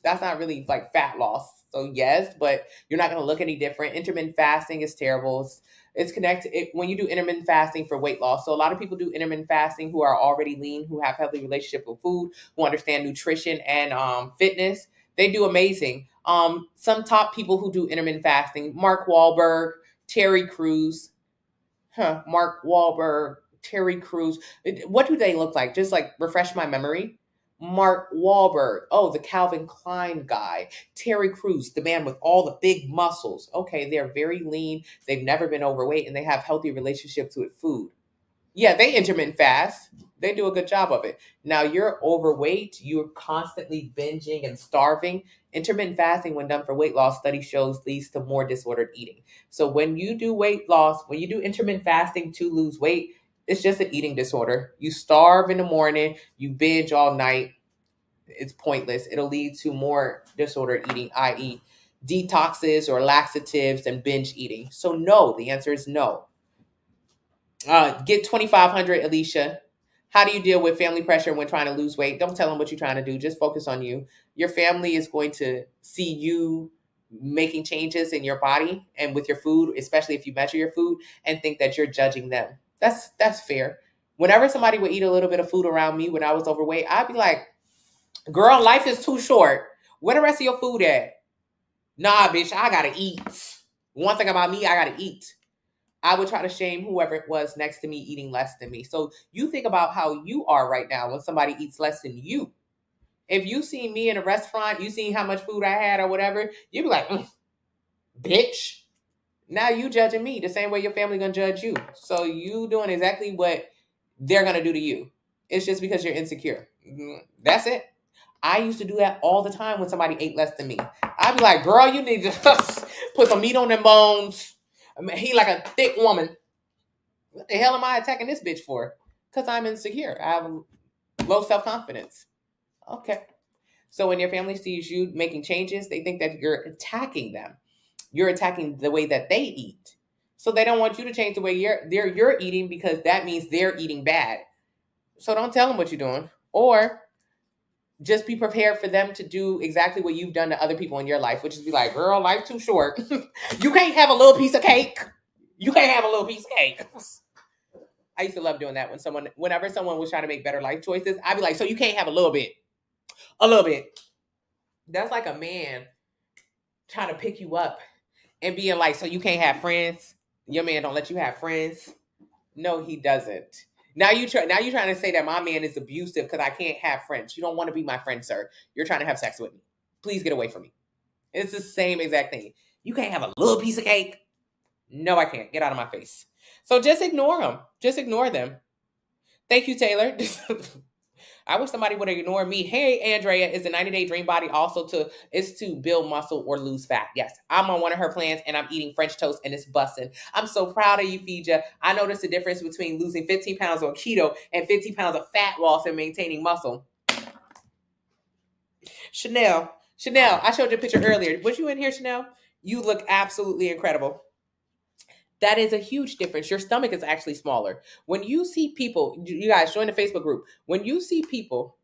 That's not really like fat loss. So yes, but you're not going to look any different. Intermittent fasting is terrible. It's connected when you do intermittent fasting for weight loss. So a lot of people do intermittent fasting who are already lean, who have healthy relationship with food, who understand nutrition and fitness. They do amazing. Some top people who do intermittent fasting: Mark Wahlberg, Terry Crews. Mark Wahlberg, Terry Crews. What do they look like? Just like refresh my memory. Mark Wahlberg. Oh, the Calvin Klein guy. Terry Crews, the man with all the big muscles. Okay, they're very lean. They've never been overweight, and they have healthy relationships with food. Yeah, they intermittent fast. They do a good job of it. Now, you're overweight. You're constantly binging and starving. Intermittent fasting, when done for weight loss, study shows leads to more disordered eating. So when you do weight loss, when you do intermittent fasting to lose weight, it's just an eating disorder. You starve in the morning, you binge all night. It's pointless. It'll lead to more disordered eating, i.e., detoxes or laxatives and binge eating. So no, the answer is no. Get 2,500, Alicia. How do you deal with family pressure when trying to lose weight? Don't tell them what you're trying to do. Just focus on you. Your family is going to see you making changes in your body and with your food, especially if you measure your food, and think that you're judging them. That's fair. Whenever somebody would eat a little bit of food around me when I was overweight, I'd be like, girl, life is too short. Where the rest of your food at? Nah, bitch, I gotta eat. One thing about me, I gotta eat. I would try to shame whoever it was next to me eating less than me. So you think about how you are right now when somebody eats less than you. If you see me in a restaurant, you seen how much food I had or whatever, you'd be like, bitch. Now you judging me the same way your family gonna judge you. So you doing exactly what they're gonna do to you. It's just because you're insecure. That's it. I used to do that all the time when somebody ate less than me. I'd be like, girl, you need to put some meat on them bones. I mean, he like a thick woman. What the hell am I attacking this bitch for? Because I'm insecure. I have low self-confidence. Okay. So when your family sees you making changes, they think that you're attacking them. You're attacking the way that they eat. So they don't want you to change the way you're eating, because that means they're eating bad. So don't tell them what you're doing. Or just be prepared for them to do exactly what you've done to other people in your life, which is be like, girl, life's too short. You can't have a little piece of cake. You can't have a little piece of cake. I used to love doing that whenever someone was trying to make better life choices. I'd be like, so you can't have a little bit. A little bit. That's like a man trying to pick you up and being like, so you can't have friends? Your man don't let you have friends? No, he doesn't. Now you're trying to say that my man is abusive because I can't have friends. You don't want to be my friend, sir. You're trying to have sex with me. Please get away from me. It's the same exact thing. You can't have a little piece of cake? No, I can't. Get out of my face. So just ignore them. Just ignore them. Thank you, Taylor. I wish somebody would ignore me. Hey, Andrea, is the 90-day dream body also to build muscle or lose fat? Yes, I'm on one of her plans and I'm eating French toast and it's busting. I'm so proud of you, Fija. I noticed the difference between losing 15 pounds on keto and 15 pounds of fat loss and maintaining muscle. Chanel, I showed you a picture earlier. Was you in here, Chanel? You look absolutely incredible. That is a huge difference. Your stomach is actually smaller. When you see people, you guys join the Facebook group. When you see people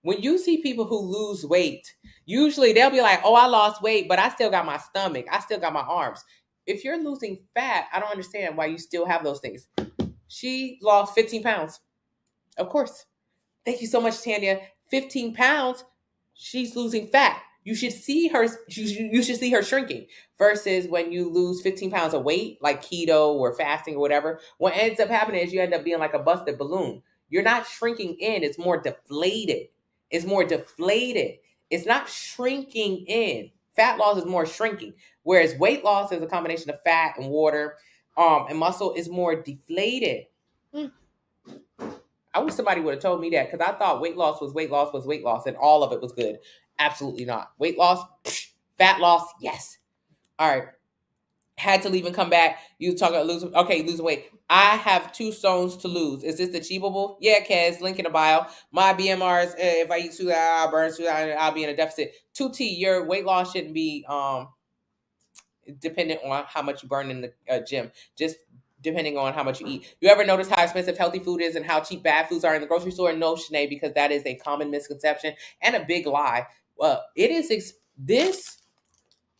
who lose weight, usually they'll be like, oh, I lost weight, but I still got my stomach. I still got my arms. If you're losing fat, I don't understand why you still have those things. She lost 15 pounds. Of course. Thank you so much, Tanya. 15 pounds, she's losing fat. You should see her shrinking, versus when you lose 15 pounds of weight, like keto or fasting or whatever. What ends up happening is you end up being like a busted balloon. You're not shrinking in, it's more deflated. It's not shrinking in. Fat loss is more shrinking, whereas weight loss is a combination of fat and water, and muscle is more deflated. I wish somebody would have told me that, because I thought weight loss, and all of it was good. Absolutely not. Weight loss, fat loss, yes. All right. Had to leave and come back. You talk about losing weight. I have 2 stones to lose. Is this achievable? Yeah, Kez, link in the bio. My BMR is, if I eat 2, I'll burn 2, I'll be in a deficit. 2T, your weight loss shouldn't be dependent on how much you burn in the gym. Just depending on how much you eat. You ever notice how expensive healthy food is and how cheap bad foods are in the grocery store? No, Shanae, because that is a common misconception and a big lie. It is this.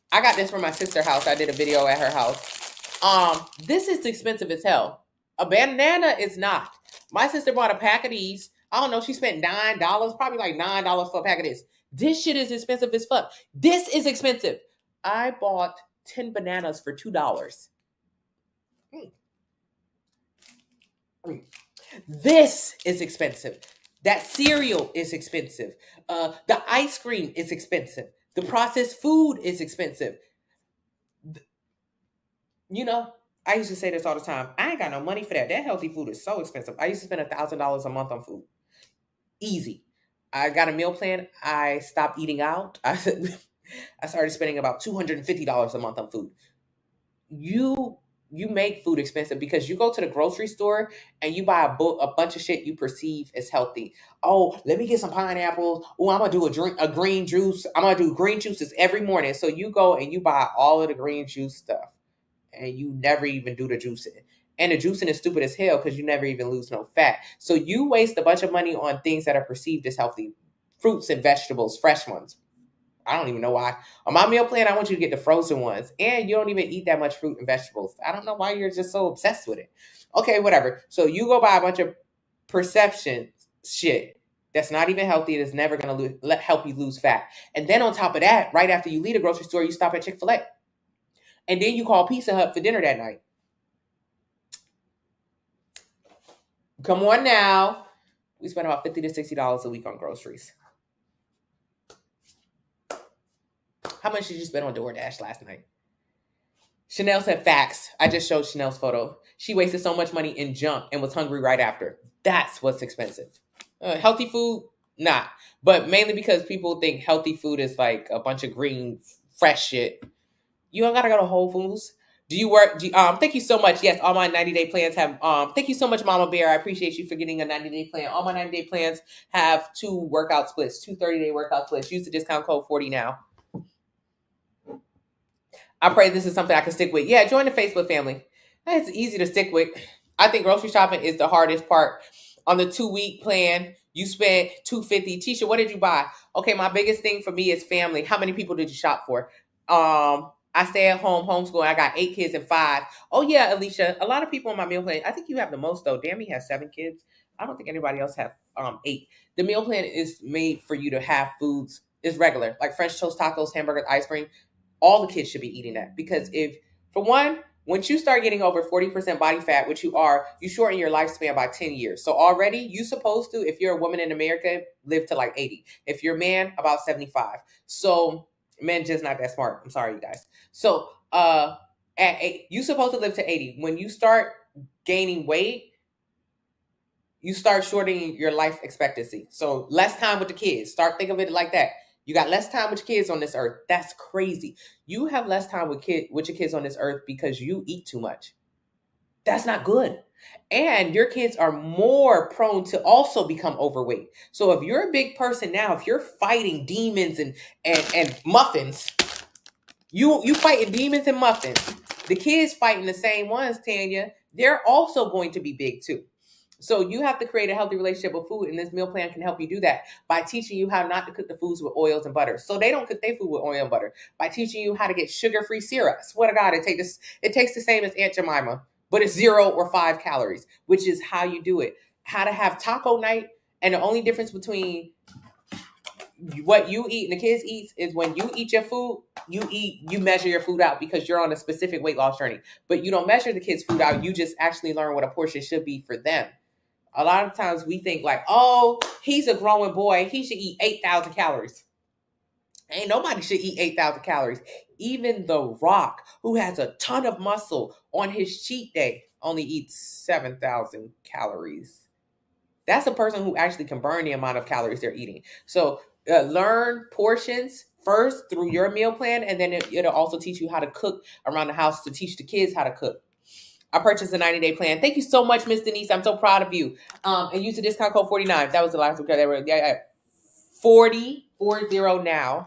I got this from my sister's house. I did a video at her house. This is expensive as hell. A banana is not. My sister bought a pack of these. I don't know. She spent $9, probably like $9 for a pack of this. This shit is expensive as fuck. This is expensive. I bought 10 bananas for $2. This is expensive. That cereal is expensive. The ice cream is expensive. The processed food is expensive. You know, I used to say this all the time. I ain't got no money for that. That healthy food is so expensive. I used to spend $1,000 a month on food. Easy. I got a meal plan. I stopped eating out. I started spending about $250 a month on food. You make food expensive because you go to the grocery store and you buy a bunch of shit you perceive as healthy. Oh, let me get some pineapples. Oh, I'm going to do a green juice. I'm going to do green juices every morning. So you go and you buy all of the green juice stuff and you never even do the juicing. And the juicing is stupid as hell because you never even lose no fat. So you waste a bunch of money on things that are perceived as healthy. Fruits and vegetables, fresh ones. I don't even know why. On my meal plan, I want you to get the frozen ones. And you don't even eat that much fruit and vegetables. I don't know why you're just so obsessed with it. Okay, whatever. So you go buy a bunch of perception shit that's not even healthy. That's never going to help you lose fat. And then on top of that, right after you leave the grocery store, you stop at Chick-fil-A. And then you call Pizza Hut for dinner that night. Come on now. We spend about $50 to $60 a week on groceries. How much did you spend on DoorDash last night? Chanel said facts. I just showed Chanel's photo. She wasted so much money in junk and was hungry right after. That's what's expensive. Healthy food, not. But mainly because people think healthy food is like a bunch of green, fresh shit. You don't gotta go to Whole Foods. Do you work? Thank you so much. Yes, all my 90-day plans have. Thank you so much, Mama Bear. I appreciate you for getting a 90-day plan. All my 90-day plans have 2 workout splits, 2 30-day workout splits. Use the discount code 40 now. I pray this is something I can stick with. Yeah, join the Facebook family. It's easy to stick with. I think grocery shopping is the hardest part. On the 2-week plan, you spent $250. Tisha, what did you buy? Okay, my biggest thing for me is family. How many people did you shop for? I stay at home, homeschool. I got 8 kids and 5. Oh yeah, Alicia. A lot of people on my meal plan. I think you have the most though. Dammy has 7 kids. I don't think anybody else have 8. The meal plan is made for you to have foods. It's regular, like French toast, tacos, hamburgers, ice cream. All the kids should be eating that because if, for one, once you start getting over 40% body fat, which you are, you shorten your lifespan by 10 years. So already you supposed to, if you're a woman in America, live to like 80. If you're a man, about 75. So men just not that smart. I'm sorry, you guys. So at 8, you supposed to live to 80. When you start gaining weight, you start shortening your life expectancy. So less time with the kids. Start thinking of it like that. You got less time with your kids on this earth. That's crazy. You have less time with your kids on this earth because you eat too much. That's not good. And your kids are more prone to also become overweight. So if you're a big person now, if you're fighting demons and muffins, you fighting demons and muffins. The kids fighting the same ones, Tanya. They're also going to be big too. So you have to create a healthy relationship with food, and this meal plan can help you do that by teaching you how not to cook the foods with oils and butter. So they don't cook their food with oil and butter. By teaching you how to get sugar-free syrup. Swear to God, it takes the same as Aunt Jemima, but it's 0 or 5 calories, which is how you do it. How to have taco night, and the only difference between what you eat and the kids eat is when you eat your food, you measure your food out because you're on a specific weight loss journey. But you don't measure the kids' food out. You just actually learn what a portion should be for them. A lot of times we think like, oh, he's a growing boy. He should eat 8,000 calories. Ain't nobody should eat 8,000 calories. Even The Rock, who has a ton of muscle on his cheat day, only eats 7,000 calories. That's a person who actually can burn the amount of calories they're eating. So learn portions first through your meal plan, and then it'll also teach you how to cook around the house to teach the kids how to cook. I purchased a 90-day plan. Thank you so much, Miss Denise. I'm so proud of you. And use the discount code 49. That was the last week. They were 40 now.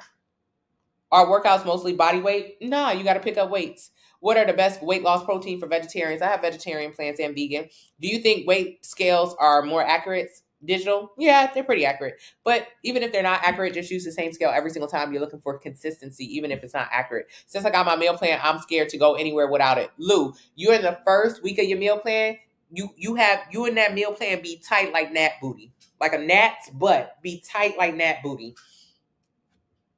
Are workouts mostly body weight? No, you got to pick up weights. What are the best weight loss protein for vegetarians? I have vegetarian plans and vegan. Do you think weight scales are more accurate digital? Yeah, they're pretty accurate. But even if they're not accurate, just use the same scale every single time. You're looking for consistency, even if it's not accurate. Since I got my meal plan, I'm scared to go anywhere without it. Lou, you're in the first week of your meal plan. You in that meal plan be tight like gnat booty. Like a gnat's butt. Be tight like gnat booty.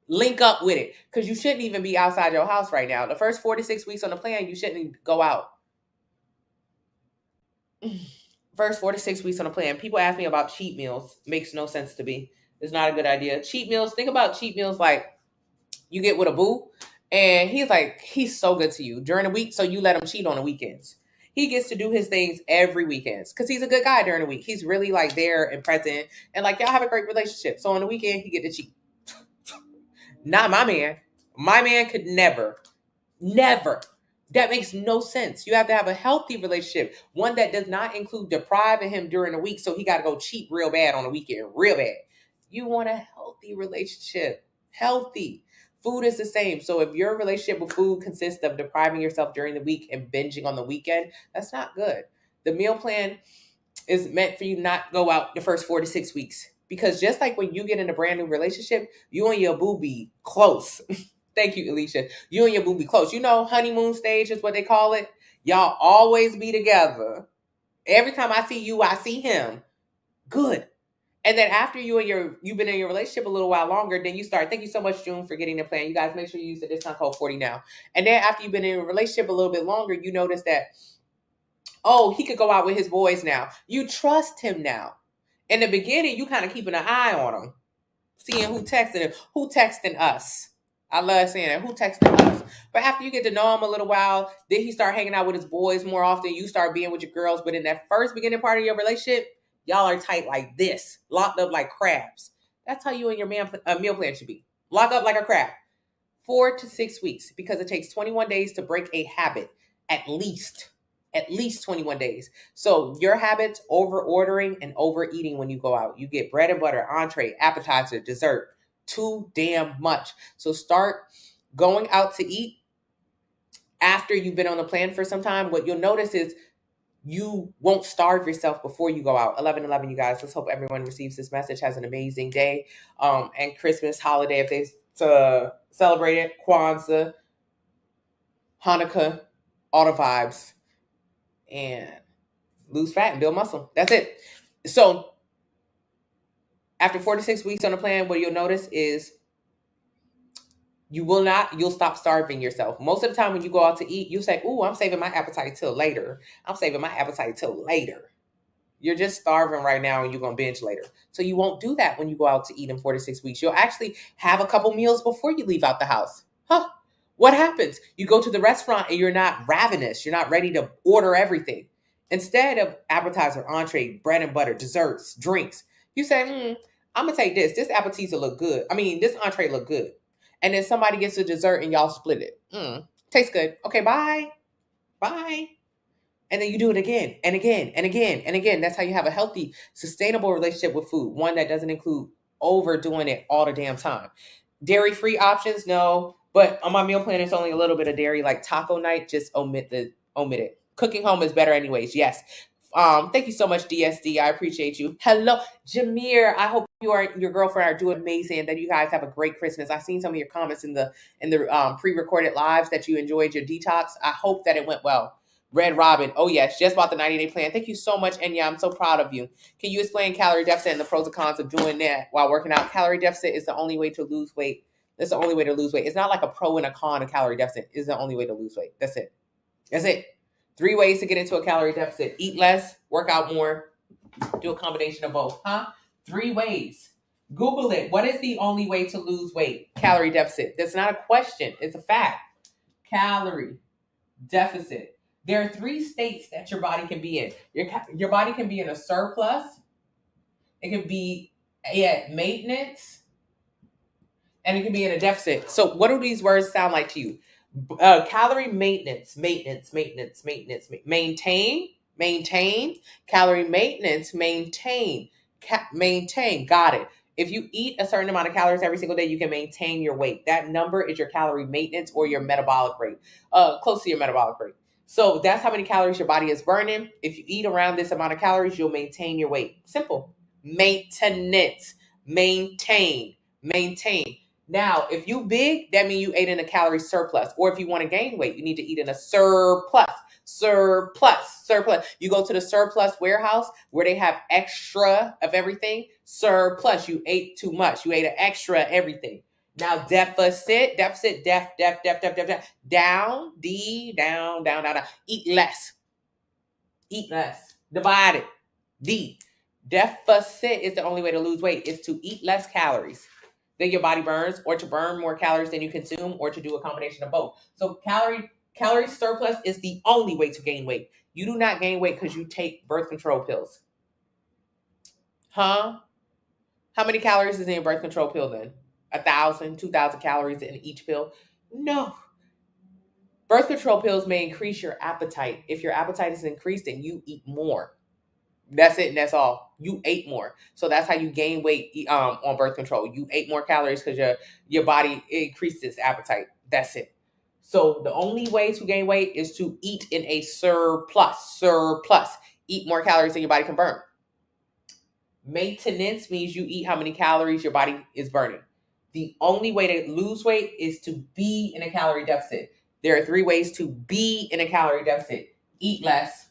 Link up with it. Because you shouldn't even be outside your house right now. The first 4 to 6 weeks on the plan, you shouldn't go out. First 4 to 6 weeks on a plan. People ask me about cheat meals. Makes no sense to me. It's not a good idea. Cheat meals. Think about cheat meals like you get with a boo, and he's so good to you during the week, so you let him cheat on the weekends. He gets to do his things every weekend because he's a good guy during the week. He's really like there and present, and like y'all have a great relationship. So on the weekend, he get to cheat. Not my man. My man could never. That makes no sense. You have to have a healthy relationship, one that does not include depriving him during the week, so he got to go cheat real bad on the weekend, real bad. You want a healthy relationship. Healthy. Food is the same. So if your relationship with food consists of depriving yourself during the week and binging on the weekend, that's not good. The meal plan is meant for you not go out the first 4 to 6 weeks. Because just like when you get in a brand new relationship, you and your boo be close. Thank you, Alicia. You and your boo be close. You know, honeymoon stage is what they call it. Y'all always be together. Every time I see you, I see him. Good. And then after you've been in your relationship a little while longer, then you start. Thank you so much, June, for getting the plan. You guys make sure you use the discount code 40 now. And then after you've been in a relationship a little bit longer, you notice that, oh, he could go out with his boys now. You trust him now. In the beginning, you kind of keeping an eye on him, seeing who texting him, who texting us. I love saying that. Who texting us? But after you get to know him a little while, then he start hanging out with his boys more often. You start being with your girls. But in that first beginning part of your relationship, y'all are tight like this, locked up like crabs. That's how you and your meal plan should be. Lock up like a crab. 4 to 6 weeks, because it takes 21 days to break a habit, at least 21 days. So your habits, over ordering and overeating when you go out. You get bread and butter, entree, appetizer, dessert, too damn much. So start going out to eat after you've been on the plan for some time. What you'll notice is you won't starve yourself before you go out. 11/11, you guys. Let's hope everyone receives this message, has an amazing day. And Christmas holiday, if they celebrate it, Kwanzaa, Hanukkah, all the vibes. And lose fat and build muscle. That's it. So after 4 to 6 weeks on the plan, what you'll notice is you'll stop starving yourself. Most of the time when you go out to eat, you say, ooh, I'm saving my appetite till later. I'm saving my appetite till later. You're just starving right now and you're going to binge later. So you won't do that when you go out to eat in 4 to 6 weeks. You'll actually have a couple meals before you leave out the house. What happens? You go to the restaurant and you're not ravenous. You're not ready to order everything. Instead of appetizer, entree, bread and butter, desserts, drinks, you say, I'm going to take this. This appetizer look good. This entree look good. And then somebody gets a dessert and y'all split it. Tastes good. Okay, bye. Bye. And then you do it again and again and again and again. That's how you have a healthy, sustainable relationship with food. One that doesn't include overdoing it all the damn time. Dairy-free options, no. But on my meal plan, it's only a little bit of dairy, like taco night. Just omit it. Cooking home is better anyways. Yes. Thank you so much, DSD. I appreciate you. Hello, Jameer. I hope you and your girlfriend are doing amazing and that you guys have a great Christmas. I've seen some of your comments in the pre-recorded lives that you enjoyed your detox. I hope that it went well. Red Robin. Oh, yes. Just bought the 90-day plan. Thank you so much, Enya. I'm so proud of you. Can you explain calorie deficit and the pros and cons of doing that while working out? Calorie deficit is the only way to lose weight. That's the only way to lose weight. It's not like a pro and a con of calorie deficit. It's the only way to lose weight. That's it. 3 ways to get into a calorie deficit. Eat less, work out more, do a combination of both. 3 ways. Google it. What is the only way to lose weight? Calorie deficit. That's not a question. It's a fact. Calorie deficit. There are 3 states that your body can be in. Your body can be in a surplus. It can be at maintenance. And it can be in a deficit. So what do these words sound like to you? Calorie maintenance, maintain, calorie maintenance, maintain. Got it. If you eat a certain amount of calories every single day, you can maintain your weight. That number is your calorie maintenance or your metabolic rate, close to your metabolic rate. So that's how many calories your body is burning. If you eat around this amount of calories, you'll maintain your weight. Simple. Maintenance, maintain. Now, if you big, that means you ate in a calorie surplus. Or if you want to gain weight, you need to eat in a surplus. You go to the surplus warehouse where they have extra of everything. Surplus. You ate too much. You ate an extra everything. Now, deficit. Down. Eat less. Divide it. D. Deficit is the only way to lose weight, is to eat less calories than your body burns, or to burn more calories than you consume, or to do a combination of both. So calorie surplus is the only way to gain weight. You do not gain weight because you take birth control pills. How many calories is in your birth control pill then? 1,000, 2,000 calories in each pill? No. Birth control pills may increase your appetite. If your appetite is increased, then you eat more. That's it, and that's all. You ate more. So that's how you gain weight on birth control. You ate more calories because your body increases appetite. That's it. So the only way to gain weight is to eat in a surplus. Eat more calories than your body can burn. Maintenance means you eat how many calories your body is burning. The only way to lose weight is to be in a calorie deficit. There are 3 ways to be in a calorie deficit. Eat less.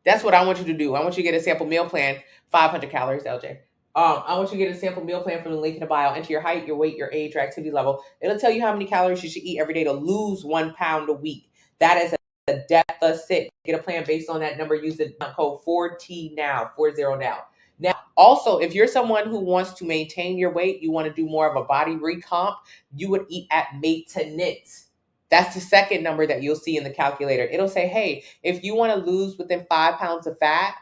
That's what I want you to do. I want you to get a sample meal plan, 500 calories, LJ. I want you to get a sample meal plan from the link in the bio. Enter your height, your weight, your age, your activity level. It'll tell you how many calories you should eat every day to lose 1 pound a week. That is a deficit. Get a plan based on that number. Use the code 4T now, 40 now. Now, also, if you're someone who wants to maintain your weight, you want to do more of a body recomp, you would eat at maintenance. That's the second number that you'll see in the calculator. It'll say, hey, if you want to lose within 5 pounds of fat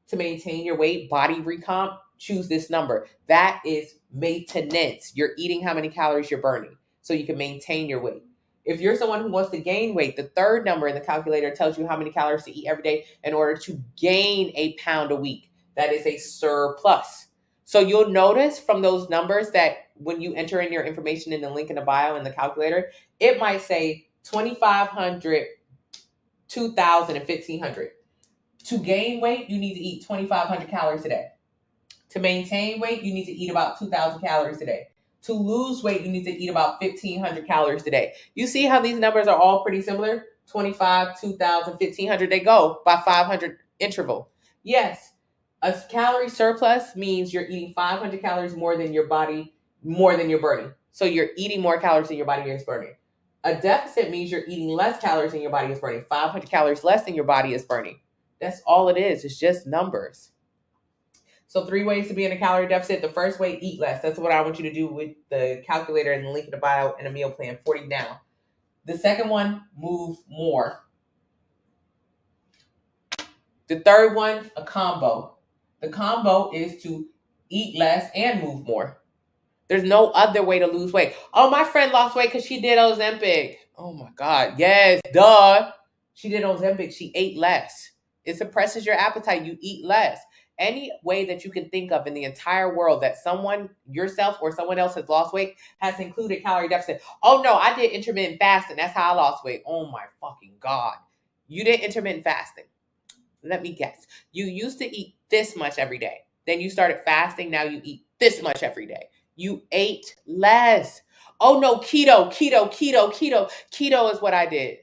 to maintain your weight, body recomp, choose this number. That is maintenance. You're eating how many calories you're burning so you can maintain your weight. If you're someone who wants to gain weight, the third number in the calculator tells you how many calories to eat every day in order to gain a pound a week. That is a surplus. So you'll notice from those numbers that when you enter in your information in the link in the bio in the calculator, it might say 2,500, 2,000, and 1,500. To gain weight, you need to eat 2,500 calories a day. To maintain weight, you need to eat about 2,000 calories a day. To lose weight, you need to eat about 1,500 calories a day. You see how these numbers are all pretty similar? 25, 2,000, 1,500. They go by 500 interval. Yes, a calorie surplus means you're eating 500 calories more than your body, more than you're burning. So you're eating more calories than your body is burning. A deficit means you're eating less calories than your body is burning. 500 calories less than your body is burning. That's all it is. It's just numbers. So 3 ways to be in a calorie deficit. The first way, eat less. That's what I want you to do with the calculator and the link in the bio and a meal plan, 40 now. The second one, move more. The third one, a combo. The combo is to eat less and move more. There's no other way to lose weight. Oh, my friend lost weight because she did Ozempic. Oh my God. Yes, duh. She did Ozempic. She ate less. It suppresses your appetite. You eat less. Any way that you can think of in the entire world that someone, yourself or someone else has lost weight has included calorie deficit. Oh no, I did intermittent fasting. That's how I lost weight. Oh my fucking God. You did intermittent fasting. Let me guess. You used to eat this much every day. Then you started fasting. Now you eat this much every day. You ate less. Oh no, keto. Keto is what I did.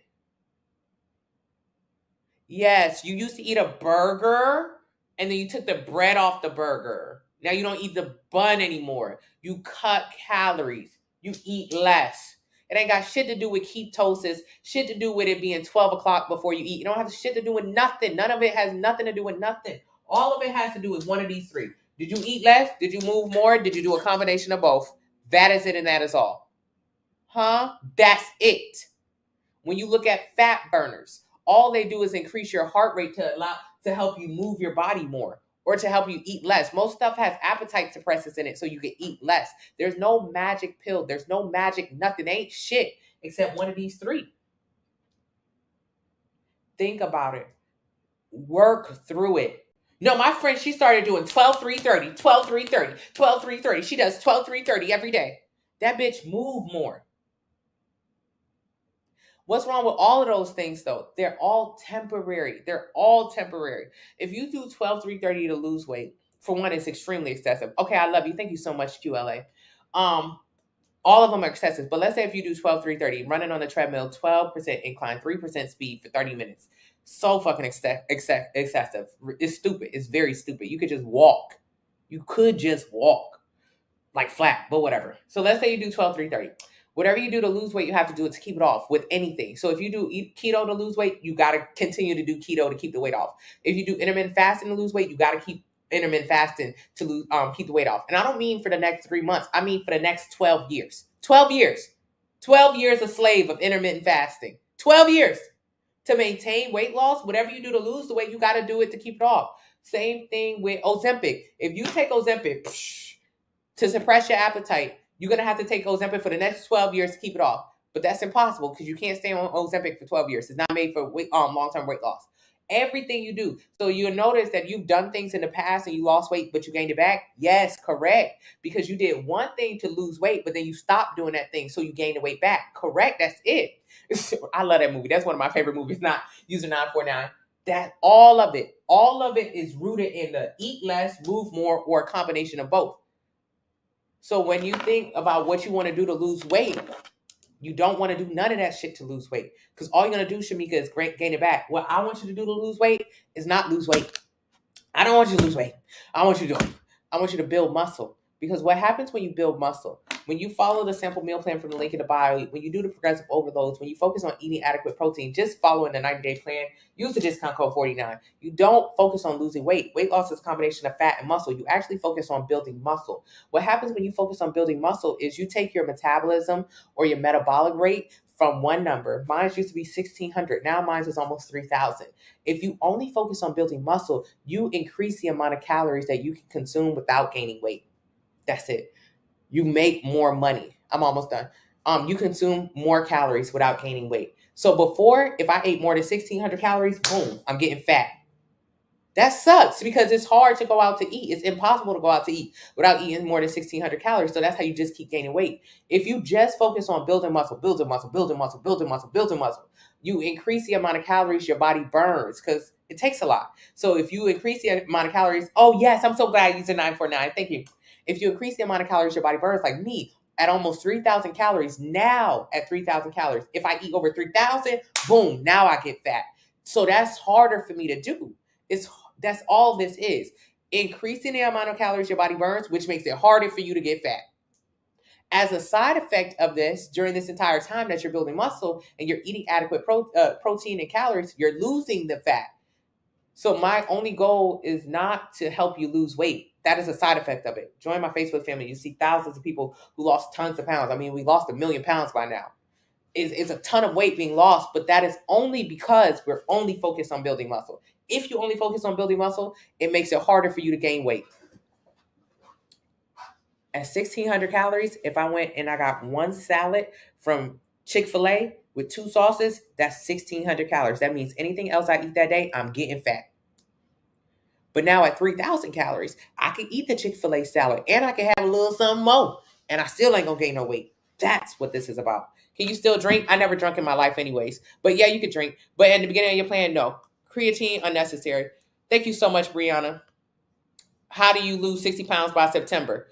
Yes, you used to eat a burger and then you took the bread off the burger. Now you don't eat the bun anymore. You cut calories. You eat less. It ain't got shit to do with ketosis, shit to do with it being 12 o'clock before you eat. You don't have shit to do with nothing. None of it has nothing to do with nothing. All of it has to do with one of these 3. Did you eat less? Did you move more? Did you do a combination of both? That is it and that is all. Huh? That's it. When you look at fat burners, all they do is increase your heart rate to help you move your body more or to help you eat less. Most stuff has appetite suppressants in it so you can eat less. There's no magic pill. There's no magic nothing. There ain't shit except one of these 3. Think about it. Work through it. No, my friend, she started doing 12-3-30, 12-3-30, 12-3-30. She does 12-3-30 every day. That bitch move more. What's wrong with all of those things, though? They're all temporary. They're all temporary. If you do 12-3-30 to lose weight, for one, it's extremely excessive. Okay, I love you. Thank you so much, QLA. All of them are excessive. But let's say if you do 12-3-30, running on the treadmill, 12% incline, 3% speed for 30 minutes. So fucking excessive. It's stupid. It's very stupid. You could just walk. You could just walk. Like flat, but whatever. So let's say you do 12-3-30. Whatever you do to lose weight, you have to do it to keep it off with anything. So if you do keto to lose weight, you got to continue to do keto to keep the weight off. If you do intermittent fasting to lose weight, you got to keep intermittent fasting to lose, keep the weight off. And I don't mean for the next 3 months. I mean for the next 12 years. 12 years. 12 years a slave of intermittent fasting. 12 years. To maintain weight loss, whatever you do to lose the weight, you got to do it to keep it off. Same thing with Ozempic. If you take Ozempic to suppress your appetite, you're going to have to take Ozempic for the next 12 years to keep it off. But that's impossible because you can't stay on Ozempic for 12 years. It's not made for long-term weight loss. Everything you do. So you'll notice that you've done things in the past and you lost weight, but you gained it back. Yes, correct. Because you did one thing to lose weight, but then you stopped doing that thing. So you gained the weight back. Correct. That's it. I love that movie. That's one of my favorite movies. Not User 949. That all of it is rooted in the eat less, move more, or a combination of both. So when you think about what you want to do to lose weight, you don't want to do none of that shit to lose weight. Because all you're going to do, Shamika, is gain it back. What I want you to do to lose weight is not lose weight. I don't want you to lose weight. I want you to build muscle. Because what happens when you build muscle, when you follow the sample meal plan from the link in the bio, when you do the progressive overloads, when you focus on eating adequate protein, just following the 90-day plan, use the discount code 49. You don't focus on losing weight. Weight loss is a combination of fat and muscle. You actually focus on building muscle. What happens when you focus on building muscle is you take your metabolism or your metabolic rate from one number. Mine used to be 1,600. Now mine is almost 3,000. If you only focus on building muscle, you increase the amount of calories that you can consume without gaining weight. That's it. You make more money. I'm almost done. You consume more calories without gaining weight. So before, if I ate more than 1,600 calories, boom, I'm getting fat. That sucks because it's hard to go out to eat. It's impossible to go out to eat without eating more than 1,600 calories. So that's how you just keep gaining weight. If you just focus on building muscle, you increase the amount of calories your body burns because it takes a lot. So if you increase the amount of calories, oh yes, I'm so glad you said 949. Thank you. If you increase the amount of calories your body burns, like me, at almost 3,000 calories, now at 3,000 calories, if I eat over 3,000, boom, now I get fat. So that's harder for me to do. That's all this is. Increasing the amount of calories your body burns, which makes it harder for you to get fat. As a side effect of this, during this entire time that you're building muscle and you're eating adequate protein and calories, you're losing the fat. So my only goal is not to help you lose weight. That is a side effect of it. Join my Facebook family. You see thousands of people who lost tons of pounds. I mean, we lost 1 million pounds by now. It's a ton of weight being lost, but that is only because we're only focused on building muscle. If you only focus on building muscle, it makes it harder for you to gain weight. At 1,600 calories, if I went and I got one salad from Chick-fil-A with 2 sauces, that's 1,600 calories. That means anything else I eat that day, I'm getting fat. But now at 3,000 calories, I can eat the Chick-fil-A salad and I can have a little something more and I still ain't gonna gain no weight. That's what this is about. Can you still drink? I never drunk in my life anyways. But yeah, you could drink. But at the beginning of your plan, no. Creatine, unnecessary. Thank you so much, Brianna. How do you lose 60 pounds by September?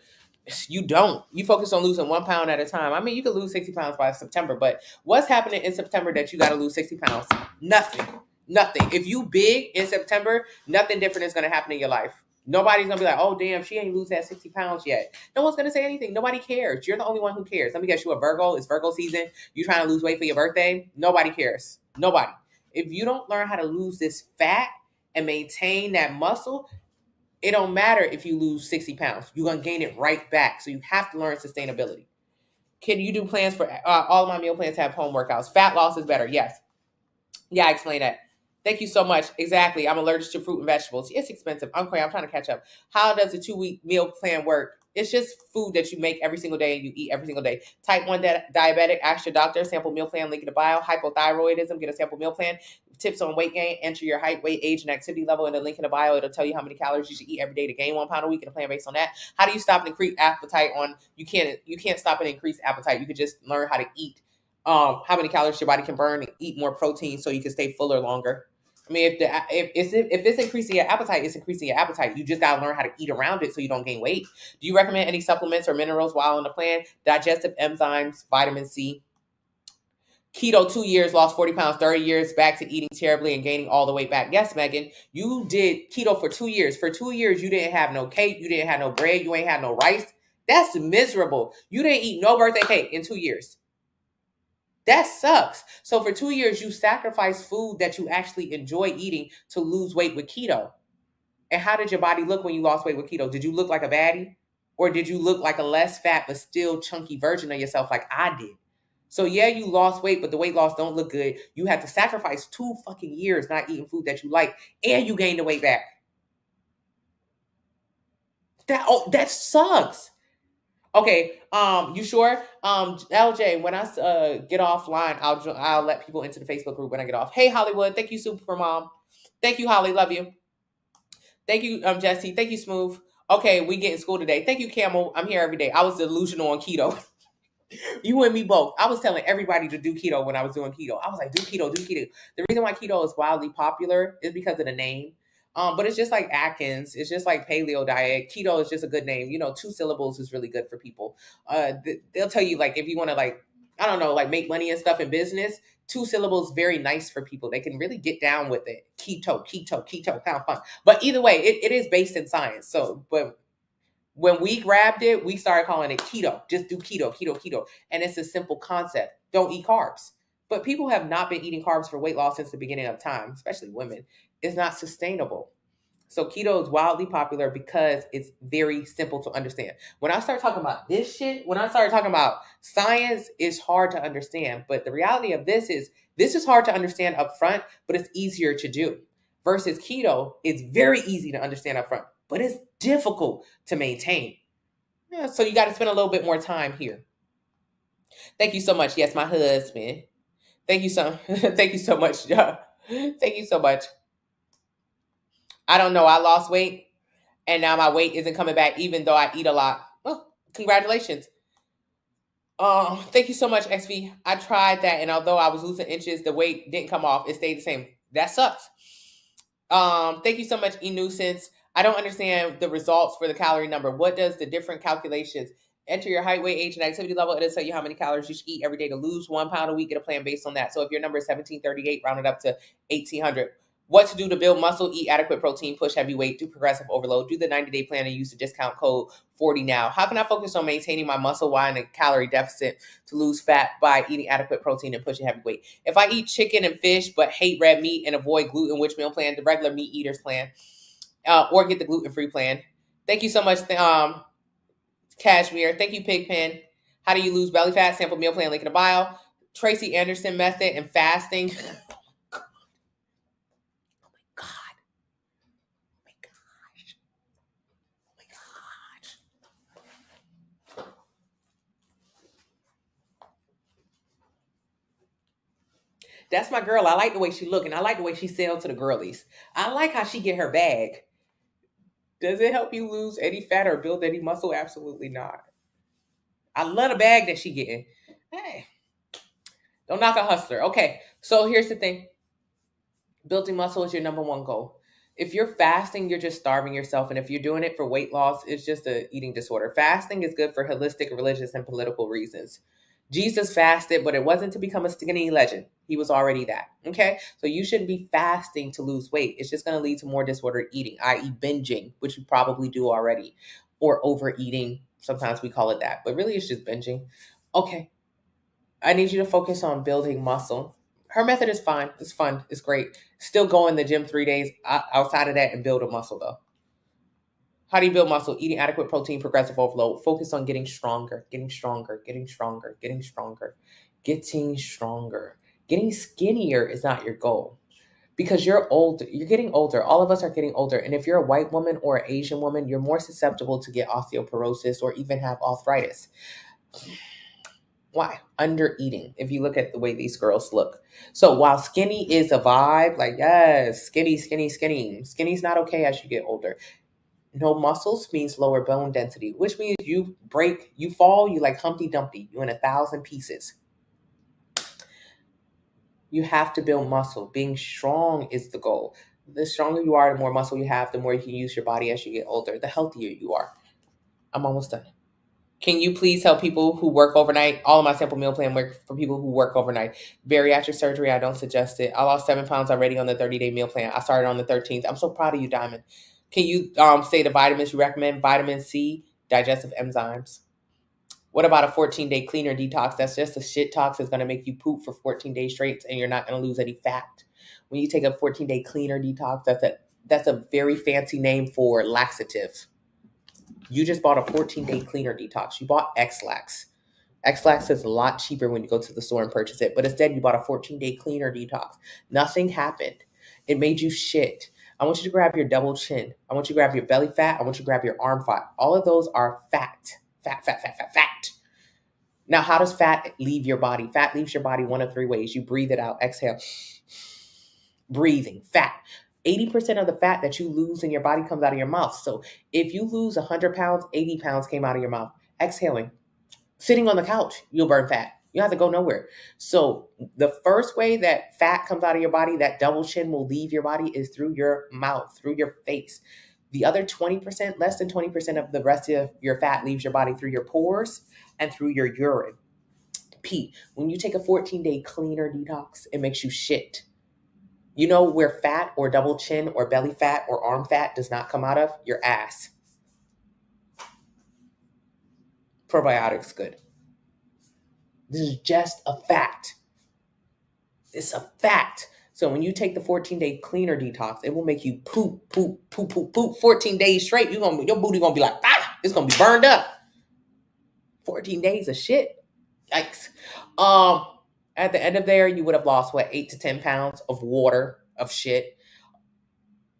You don't. You focus on losing 1 pound at a time. I mean, you could lose 60 pounds by September, but what's happening in September that you got to lose 60 pounds? Nothing. If you big in September, nothing different is going to happen in your life. Nobody's going to be like, oh, damn, she ain't lose that 60 pounds yet. No one's going to say anything. Nobody cares. You're the only one who cares. Let me guess, you a Virgo. It's Virgo season. You trying to lose weight for your birthday? Nobody cares. Nobody. If you don't learn how to lose this fat and maintain that muscle, it don't matter if you lose 60 pounds. You're going to gain it right back. So you have to learn sustainability. Can you do plans for all of my meal plans have home workouts? Fat loss is better. Yes. Yeah, I explained that. Thank you so much. Exactly. I'm allergic to fruit and vegetables. It's expensive. I'm trying to catch up. How does a 2-week meal plan work? It's just food that you make every single day and you eat every single day. Type 1 diabetic, ask your doctor. Sample meal plan, link in the bio. Hypothyroidism, get a sample meal plan. Tips on weight gain, enter your height, weight, age, and activity level in the link in the bio. It'll tell you how many calories you should eat every day to gain 1 pound a week and a plan based on that. How do you stop and increase appetite you can't stop and increase appetite. You could just learn how to eat how many calories your body can burn and eat more protein so you can stay fuller longer. I mean, if it's increasing your appetite, it's increasing your appetite. You just gotta learn how to eat around it so you don't gain weight. Do you recommend any supplements or minerals while on the plan? Digestive enzymes, vitamin C. Keto 2 years, lost 40 pounds, 30 years, back to eating terribly and gaining all the weight back. Yes, Megan, you did keto for 2 years. For 2 years, you didn't have no cake, you didn't have no bread, you ain't had no rice. That's miserable. You didn't eat no birthday cake in 2 years. That sucks. So for 2 years, you sacrificed food that you actually enjoy eating to lose weight with keto. And how did your body look when you lost weight with keto? Did you look like a baddie? Or did you look like a less fat but still chunky version of yourself like I did? So yeah, you lost weight, but the weight loss don't look good. You had to sacrifice 2 fucking years not eating food that you like, and you gained the weight back. That sucks. Okay, you sure? LJ, when I get offline, I'll let people into the Facebook group when I get off. Hey, Hollywood, thank you, Super Mom. Thank you, Holly, love you. Thank you, Jesse. Thank you, Smooth. Okay, we get in school today. Thank you, Camel. I'm here every day. I was delusional on keto. You and me both. I was telling everybody to do keto when I was doing keto. I was like, do keto, do keto. The reason why keto is wildly popular is because of the name. But it's just like Atkins. It's just like paleo diet. Keto is just a good name. You know, 2 syllables is really good for people. They'll tell you, like, if you want to, like, I don't know, like make money and stuff in business, 2 syllables very nice for people. They can really get down with it. Keto, keto, keto, kind of fun. But either way, it is based in science. So, but when we grabbed it, we started calling it keto. Just do keto, keto, keto. And it's a simple concept. Don't eat carbs. But people have not been eating carbs for weight loss since the beginning of time, especially women. It's not sustainable. So keto is wildly popular because it's very simple to understand. When I start talking about this shit, when I start talking about science, it's hard to understand. But the reality of this is hard to understand up front, but it's easier to do. Versus keto, it's very easy to understand up front, but it's difficult to maintain. Yeah, so you got to spend a little bit more time here. Thank you so much. Yes, my husband. Thank you so thank you so much. Thank you so much. I don't know. I lost weight and now my weight isn't coming back even though I eat a lot. Oh, congratulations. Thank you so much, XV. I tried that, and although I was losing inches, the weight didn't come off. It stayed the same. That sucks. Thank you so much, eNuisance. I don't understand the results for the calorie number. What does the different calculations? Enter your height, weight, age, and activity level. It'll tell you how many calories you should eat every day to lose 1 pound a week. Get a plan based on that. So if your number is 1738, round it up to 1800. What to do to build muscle, eat adequate protein, push heavy weight, do progressive overload, do the 90-day plan and use the discount code 40 now. How can I focus on maintaining my muscle while in a calorie deficit to lose fat by eating adequate protein and pushing heavy weight? If I eat chicken and fish but hate red meat and avoid gluten, which meal plan? The regular meat eaters plan, or get the gluten-free plan. Thank you so much, Cashmere. Thank you, Pigpen. How do you lose belly fat? Sample meal plan, link in the bio. Tracy Anderson method and fasting. That's my girl. I like the way she look, and I like the way she sell to the girlies. I like how she get her bag. Does it help you lose any fat or build any muscle? Absolutely not. I love the bag that she getting. Hey, don't knock a hustler. Okay, so here's the thing. Building muscle is your number one goal. If you're fasting, you're just starving yourself. And if you're doing it for weight loss, it's just an eating disorder. Fasting is good for holistic, religious, and political reasons. Jesus fasted, but it wasn't to become a skinny legend. He was already that. Okay? So you shouldn't be fasting to lose weight. It's just going to lead to more disordered eating, i.e., binging, which you probably do already, or overeating. Sometimes we call it that, but really it's just binging. Okay. I need you to focus on building muscle. Her method is fine. It's fun. It's great. Still go in the gym 3 days outside of that and build a muscle, though. How do you build muscle? Eating adequate protein, progressive overload. Focus on getting stronger, getting stronger, getting stronger, getting stronger, getting stronger. Getting skinnier is not your goal because you're older. You're getting older. All of us are getting older. And if you're a white woman or an Asian woman, you're more susceptible to get osteoporosis or even have arthritis. Why? Under eating. If you look at the way these girls look. So while skinny is a vibe, like, yes, skinny, skinny, skinny. Skinny's not okay as you get older. No muscles means lower bone density, which means you break, you fall, you like Humpty Dumpty. You in 1,000 pieces. You have to build muscle. Being strong is the goal. The stronger you are, the more muscle you have, the more you can use your body as you get older, the healthier you are. I'm almost done. Can you please help people who work overnight? All of my simple meal plan work for people who work overnight. Bariatric surgery, I don't suggest it. I lost 7 pounds already on the 30-day meal plan. I started on the 13th. I'm so proud of you, Diamond. Can you say the vitamins you recommend? Vitamin C, digestive enzymes. What about a 14-day cleaner detox? That's just a shit tox. It's going to make you poop for 14 days straight and you're not going to lose any fat. When you take a 14-day cleaner detox, that's a very fancy name for laxative. You just bought a 14-day cleaner detox. You bought X-Lax. X-Lax is a lot cheaper when you go to the store and purchase it, but instead you bought a 14-day cleaner detox. Nothing happened. It made you shit. I want you to grab your double chin. I want you to grab your belly fat. I want you to grab your arm fat. All of those are fat. Fat, fat, fat, fat, fat. Now, how does fat leave your body? Fat leaves your body one of 3 ways. You breathe it out. Exhale. Breathing. Fat. 80% of the fat that you lose in your body comes out of your mouth. So if you lose 100 pounds, 80 pounds came out of your mouth. Exhaling. Sitting on the couch, you'll burn fat. You don't have to go nowhere. So the first way that fat comes out of your body, that double chin will leave your body, is through your mouth, through your face. The other 20%, less than 20% of the rest of your fat leaves your body through your pores and through your urine. Pete, when you take a 14-day cleaner detox, it makes you shit. You know where fat or double chin or belly fat or arm fat does not come out of? Your ass. Probiotics good. This is just a fact. It's a fact. So when you take the 14-day cleaner detox, it will make you poop, poop, poop, poop, poop 14 days straight. Your booty gonna be like, it's gonna be burned up. 14 days of shit. Yikes. At the end of there, you would have lost 8 to 10 pounds of water, of shit.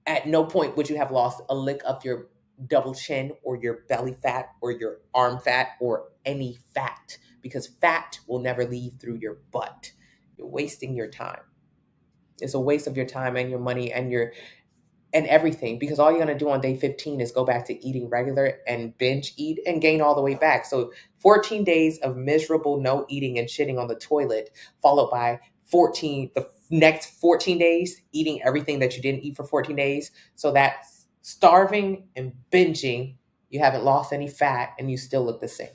At no point would you have lost a lick of your double chin or your belly fat or your arm fat or any fat, because fat will never leave through your butt. You're wasting your time. It's a waste of your time and your money and everything, because all you're going to do on day 15 is go back to eating regular and binge eat and gain all the way back. So 14 days of miserable no eating and shitting on the toilet, followed by the next 14 days eating everything that you didn't eat for 14 days. So that's starving and binging. You haven't lost any fat and you still look the same.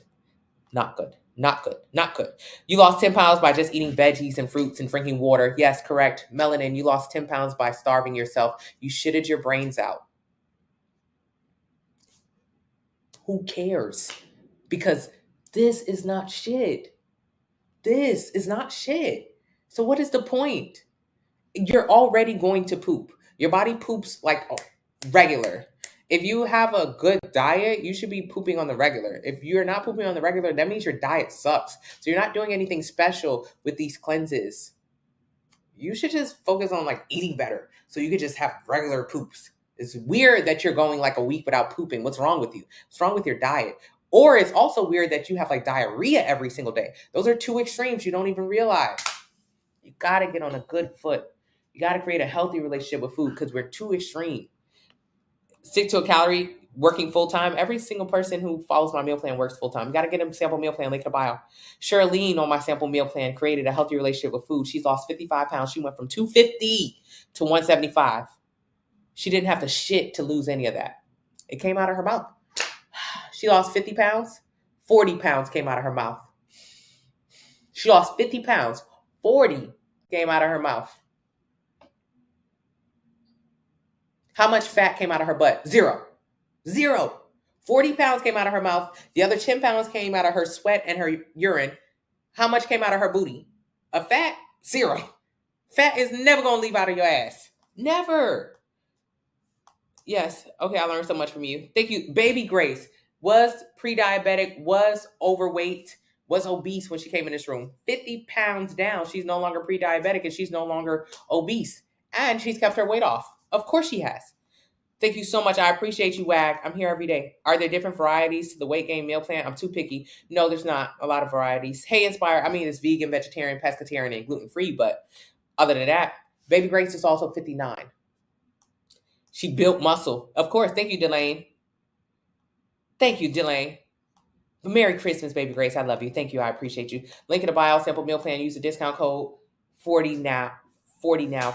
Not good. Not good. Not good. You lost 10 pounds by just eating veggies and fruits and drinking water. Yes, correct. Melanin, you lost 10 pounds by starving yourself. You shitted your brains out. Who cares? Because this is not shit. This is not shit. So what is the point? You're already going to poop. Your body poops like regular. If you have a good diet, you should be pooping on the regular. If you're not pooping on the regular, that means your diet sucks. So you're not doing anything special with these cleanses. You should just focus on like eating better so you could just have regular poops. It's weird that you're going like a week without pooping. What's wrong with you? What's wrong with your diet? Or it's also weird that you have like diarrhea every single day. Those are two extremes you don't even realize. You got to get on a good foot. You got to create a healthy relationship with food, because we're too extreme. Stick to a calorie, working full-time. Every single person who follows my meal plan works full-time. You got to get a sample meal plan, link in the bio. Charlene on my sample meal plan created a healthy relationship with food. She's lost 55 pounds. She went from 250 to 175. She didn't have to shit to lose any of that. It came out of her mouth. She lost 50 pounds. 40 pounds came out of her mouth. She lost 50 pounds. 40 came out of her mouth. How much fat came out of her butt? Zero. 40 pounds came out of her mouth. The other 10 pounds came out of her sweat and her urine. How much came out of her booty? A fat? Zero. Fat is never going to leave out of your ass. Never. Yes. Okay, I learned so much from you. Thank you. Baby Grace was pre-diabetic, was overweight, was obese when she came in this room. 50 pounds down. She's no longer pre-diabetic and she's no longer obese. And she's kept her weight off. Of course she has. Thank you so much. I appreciate you, WAG. I'm here every day. Are there different varieties to the weight gain meal plan? I'm too picky. No, there's not a lot of varieties. Hey, Inspire. I mean, it's vegan, vegetarian, pescatarian, and gluten-free. But other than that, Baby Grace is also 59. She built muscle. Of course. Thank you, Delane. Thank you, Delane. Merry Christmas, Baby Grace. I love you. Thank you. I appreciate you. Link in the bio, sample meal plan. Use the discount code 40 now. 40 now.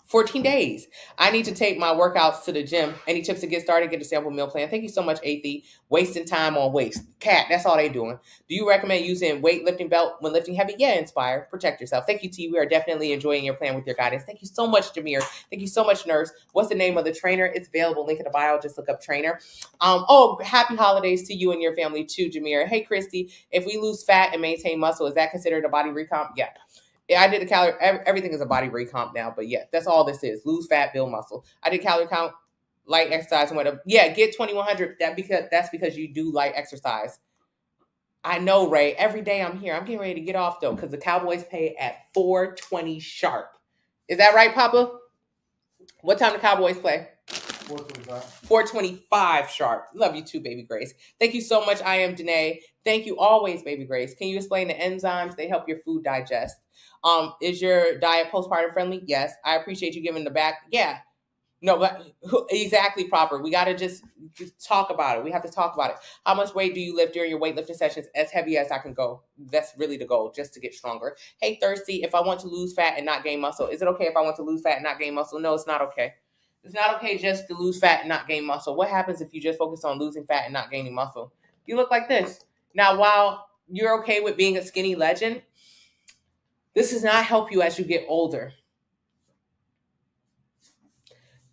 14 days. I need to take my workouts to the gym. Any tips to get started? Get a sample meal plan. Thank you so much, Athie. Wasting time on waste. Cat, that's all they doing. Do you recommend using weightlifting belt when lifting heavy? Yeah, Inspire. Protect yourself. Thank you, T. We are definitely enjoying your plan with your guidance. Thank you so much, Jameer. Thank you so much, Nurse. What's the name of the trainer? It's available. Link in the bio. Just look up trainer. Happy holidays to you and your family too, Jameer. Hey, Christy. If we lose fat and maintain muscle, is that considered a body recomp? Yeah. I did a calorie. Everything is a body recomp now, but yeah, that's all this is. Lose fat, build muscle. I did calorie count, light exercise, and whatever. Yeah, get 2100. That's because you do light exercise. I know, Ray. Every day I'm here. I'm getting ready to get off though, because the Cowboys pay at 4:20 sharp. Is that right, Papa? What time the Cowboys play? 4:25. 4:25 sharp. Love you too, Baby Grace. Thank you so much. I am Danae. Thank you always, Baby Grace. Can you explain the enzymes? They help your food digest. Is your diet postpartum friendly? Yes. I appreciate you giving the back. Yeah. No, but exactly proper. We got to just talk about it. We have to talk about it. How much weight do you lift during your weightlifting sessions? As heavy as I can go. That's really the goal, just to get stronger. Hey, Thirsty, if I want to lose fat and not gain muscle, is it okay if I want to lose fat and not gain muscle? No, it's not okay. It's not okay just to lose fat and not gain muscle. What happens if you just focus on losing fat and not gaining muscle? You look like this. Now, while you're okay with being a skinny legend, this does not help you as you get older.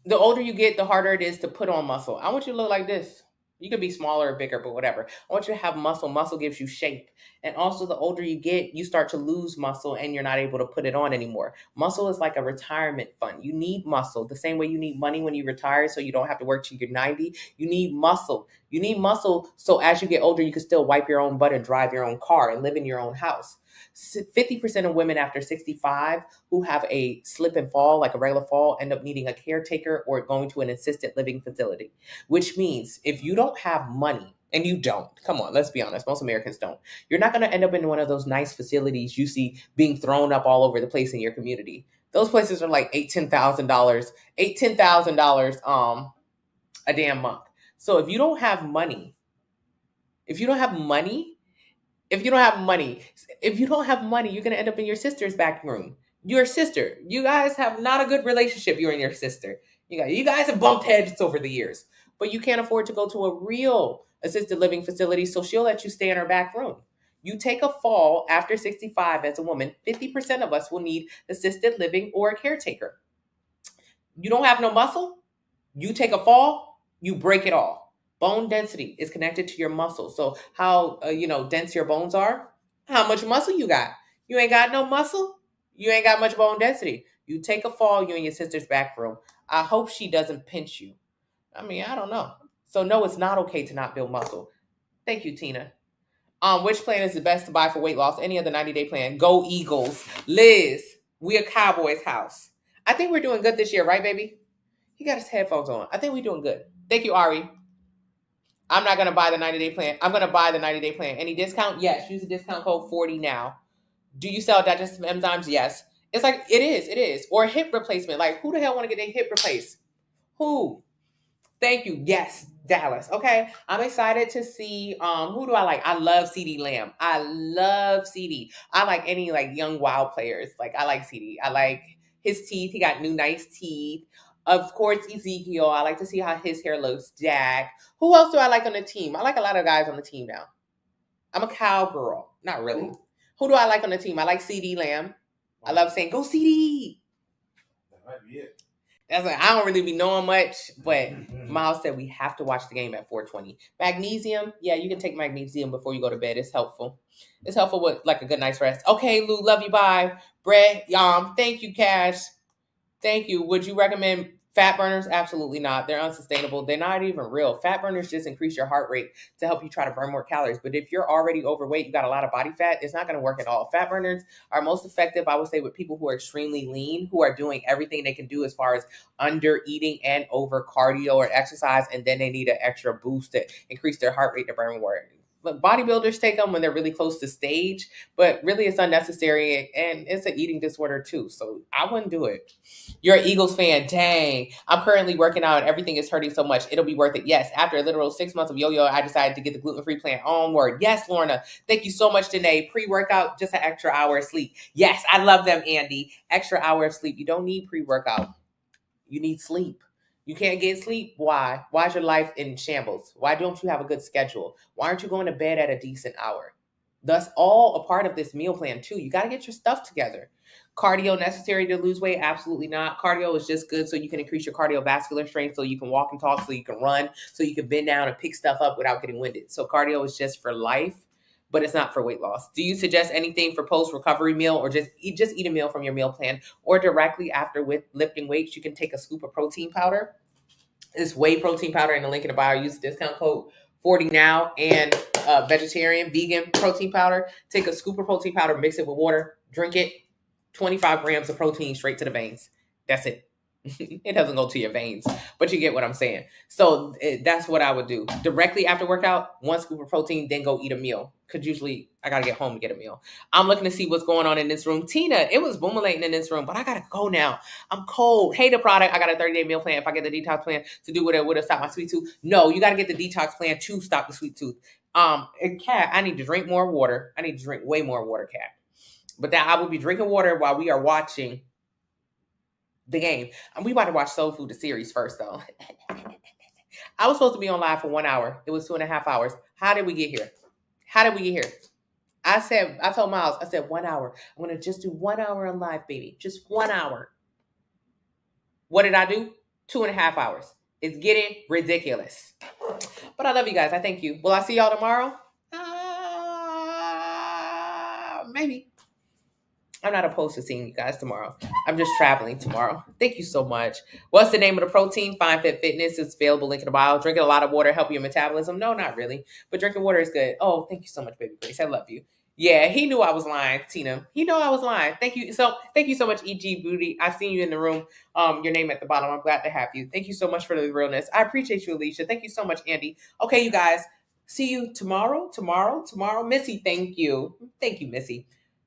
The older you get, the harder it is to put on muscle. I want you to look like this. You could be smaller or bigger, but whatever. I want you to have muscle. Muscle gives you shape. And also, the older you get, you start to lose muscle and you're not able to put it on anymore. Muscle is like a retirement fund. You need muscle the same way you need money when you retire so you don't have to work till you're 90. You need muscle. You need muscle so as you get older, you can still wipe your own butt and drive your own car and live in your own house. 50% of women after 65 who have a slip and fall, like a regular fall, end up needing a caretaker or going to an assisted living facility, which means if you don't have money, and you don't, come on, let's be honest, most Americans don't, you're not going to end up in one of those nice facilities you see being thrown up all over the place in your community. Those places are like $10,000 a damn month. So if you don't have money, if you don't have money, if you don't have money, if you don't have money, you're gonna end up in your sister's back room. Your sister. You guys have not a good relationship, you and your sister. You guys have bumped heads over the years. But you can't afford to go to a real assisted living facility, so she'll let you stay in her back room. You take a fall after 65 as a woman, 50% of us will need assisted living or a caretaker. You don't have no muscle, you take a fall, you break it all. Bone density is connected to your muscle. So how dense your bones are, how much muscle you got. You ain't got no muscle, you ain't got much bone density. You take a fall, you in your sister's back room. I hope she doesn't pinch you. I mean, I don't know. So no, it's not okay to not build muscle. Thank you, Tina. Which plan is the best to buy for weight loss? Any other 90-day plan? Go Eagles. Liz, we a Cowboys house. I think we're doing good this year, right, baby? He got his headphones on. I think we're doing good. Thank you, Ari. I'm not going to buy the 90-day plan. I'm going to buy the 90-day plan. Any discount? Yes. Use the discount code 40 now. Do you sell digestive enzymes? Yes. It's like, it is. Or hip replacement. Like, who the hell want to get their hip replaced? Who? Thank you. Yes, Dallas. Okay. I'm excited to see who do I like? I love CD Lamb. I love CD. I like any like young wild players. Like I like CD. I like his teeth. He got new nice teeth. Of course, Ezekiel. I like to see how his hair looks. Jack. Who else do I like on the team? I like a lot of guys on the team now. I'm a cowgirl. Not really. Who do I like on the team? I like CD Lamb. I love saying, go CD. That might be it. That's like, I don't really be knowing much, but Miles said we have to watch the game at 4:20. Magnesium, yeah, you can take magnesium before you go to bed. It's helpful. It's helpful with like a good night's rest. Okay, Lou, love you, bye. Brett, thank you, Cash. Thank you. Would you recommend fat burners? Absolutely not. They're unsustainable. They're not even real. Fat burners just increase your heart rate to help you try to burn more calories. But if you're already overweight, you got a lot of body fat, it's not going to work at all. Fat burners are most effective, I would say, with people who are extremely lean, who are doing everything they can do as far as under eating and over cardio or exercise, and then they need an extra boost to increase their heart rate to burn more. But bodybuilders take them when they're really close to stage, but really it's unnecessary and it's an eating disorder too. So I wouldn't do it. You're an Eagles fan. Dang. I'm currently working out and everything is hurting so much. It'll be worth it. Yes. After a literal 6 months of yo-yo, I decided to get the gluten-free plan onward. Yes, Lorna. Thank you so much, Danae. Pre-workout, just an extra hour of sleep. Yes, I love them, Andy. Extra hour of sleep. You don't need pre-workout. You need sleep. You can't get sleep. Why? Why is your life in shambles? Why don't you have a good schedule? Why aren't you going to bed at a decent hour? That's all a part of this meal plan too. You got to get your stuff together. Cardio necessary to lose weight? Absolutely not. Cardio is just good so you can increase your cardiovascular strength, so you can walk and talk, so you can run, so you can bend down and pick stuff up without getting winded. So cardio is just for life, but it's not for weight loss. Do you suggest anything for post-recovery meal, or just eat a meal from your meal plan, or directly after with lifting weights? You can take a scoop of protein powder. It's whey protein powder in the link in the bio. Use the discount code 40 now, and vegan protein powder. Take a scoop of protein powder, mix it with water, drink it. 25 grams of protein straight to the veins. That's it. It doesn't go to your veins, but you get what I'm saying. So that's what I would do. Directly after workout, 1 scoop of protein, then go eat a meal. Because usually I got to get home to get a meal. I'm looking to see what's going on in this room. Tina, it was boomulating in this room, but I got to go now. I'm cold. Hey, the product. I got a 30-day meal plan. If I get the detox plan to do what it would have stopped my sweet tooth. No, you got to get the detox plan to stop the sweet tooth. And Kat, I need to drink more water. I need to drink way more water, Kat. But that I will be drinking water while we are watching the game. And we about to watch Soul Food, the series first, though. I was supposed to be on live for 1 hour. It was 2.5 hours. How did we get here? How did we get here? I told Miles, I said 1 hour. I'm going to just do 1 hour on live, baby. Just 1 hour. What did I do? 2.5 hours. It's getting ridiculous. But I love you guys. I thank you. Will I see y'all tomorrow? Maybe. I'm not opposed to seeing you guys tomorrow. I'm just traveling tomorrow. Thank you so much. What's the name of the protein? Fine Fit Fitness. It's available. Link in the bio. Drinking a lot of water help your metabolism? No, not really. But drinking water is good. Oh, thank you so much, baby Grace. I love you. Yeah, he knew I was lying, Tina. He knew I was lying. Thank you so much, EG Booty. I've seen you in the room. Your name at the bottom. I'm glad to have you. Thank you so much for the realness. I appreciate you, Alicia. Thank you so much, Andy. Okay, you guys. See you tomorrow. Missy, thank you. Thank you, Missy.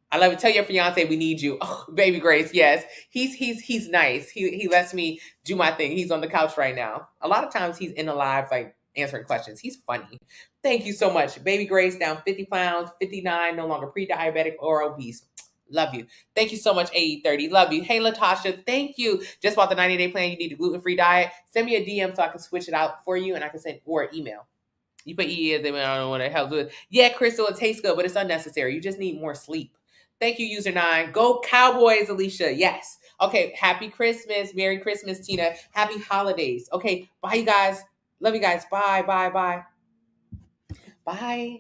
I love it. Tell your fiance we need you. Oh, baby Grace, yes. He's nice. He lets me do my thing. He's on the couch right now. A lot of times he's in the live, like answering questions. He's funny. Thank you so much. Baby Grace down 50 pounds, 59, no longer pre-diabetic or obese. Love you. Thank you so much, AE30. Love you. Hey, Latasha, thank you. Just bought the 90-day plan. You need a gluten-free diet. Send me a DM so I can switch it out for you and I can send or email. You put EE, I don't know what the hell good. Yeah, Crystal, it tastes good, but it's unnecessary. You just need more sleep. Thank you, user 9. Go Cowboys, Alicia. Yes. Okay. Happy Christmas. Merry Christmas, Tina. Happy holidays. Okay. Bye, you guys. Love you guys. Bye. Bye.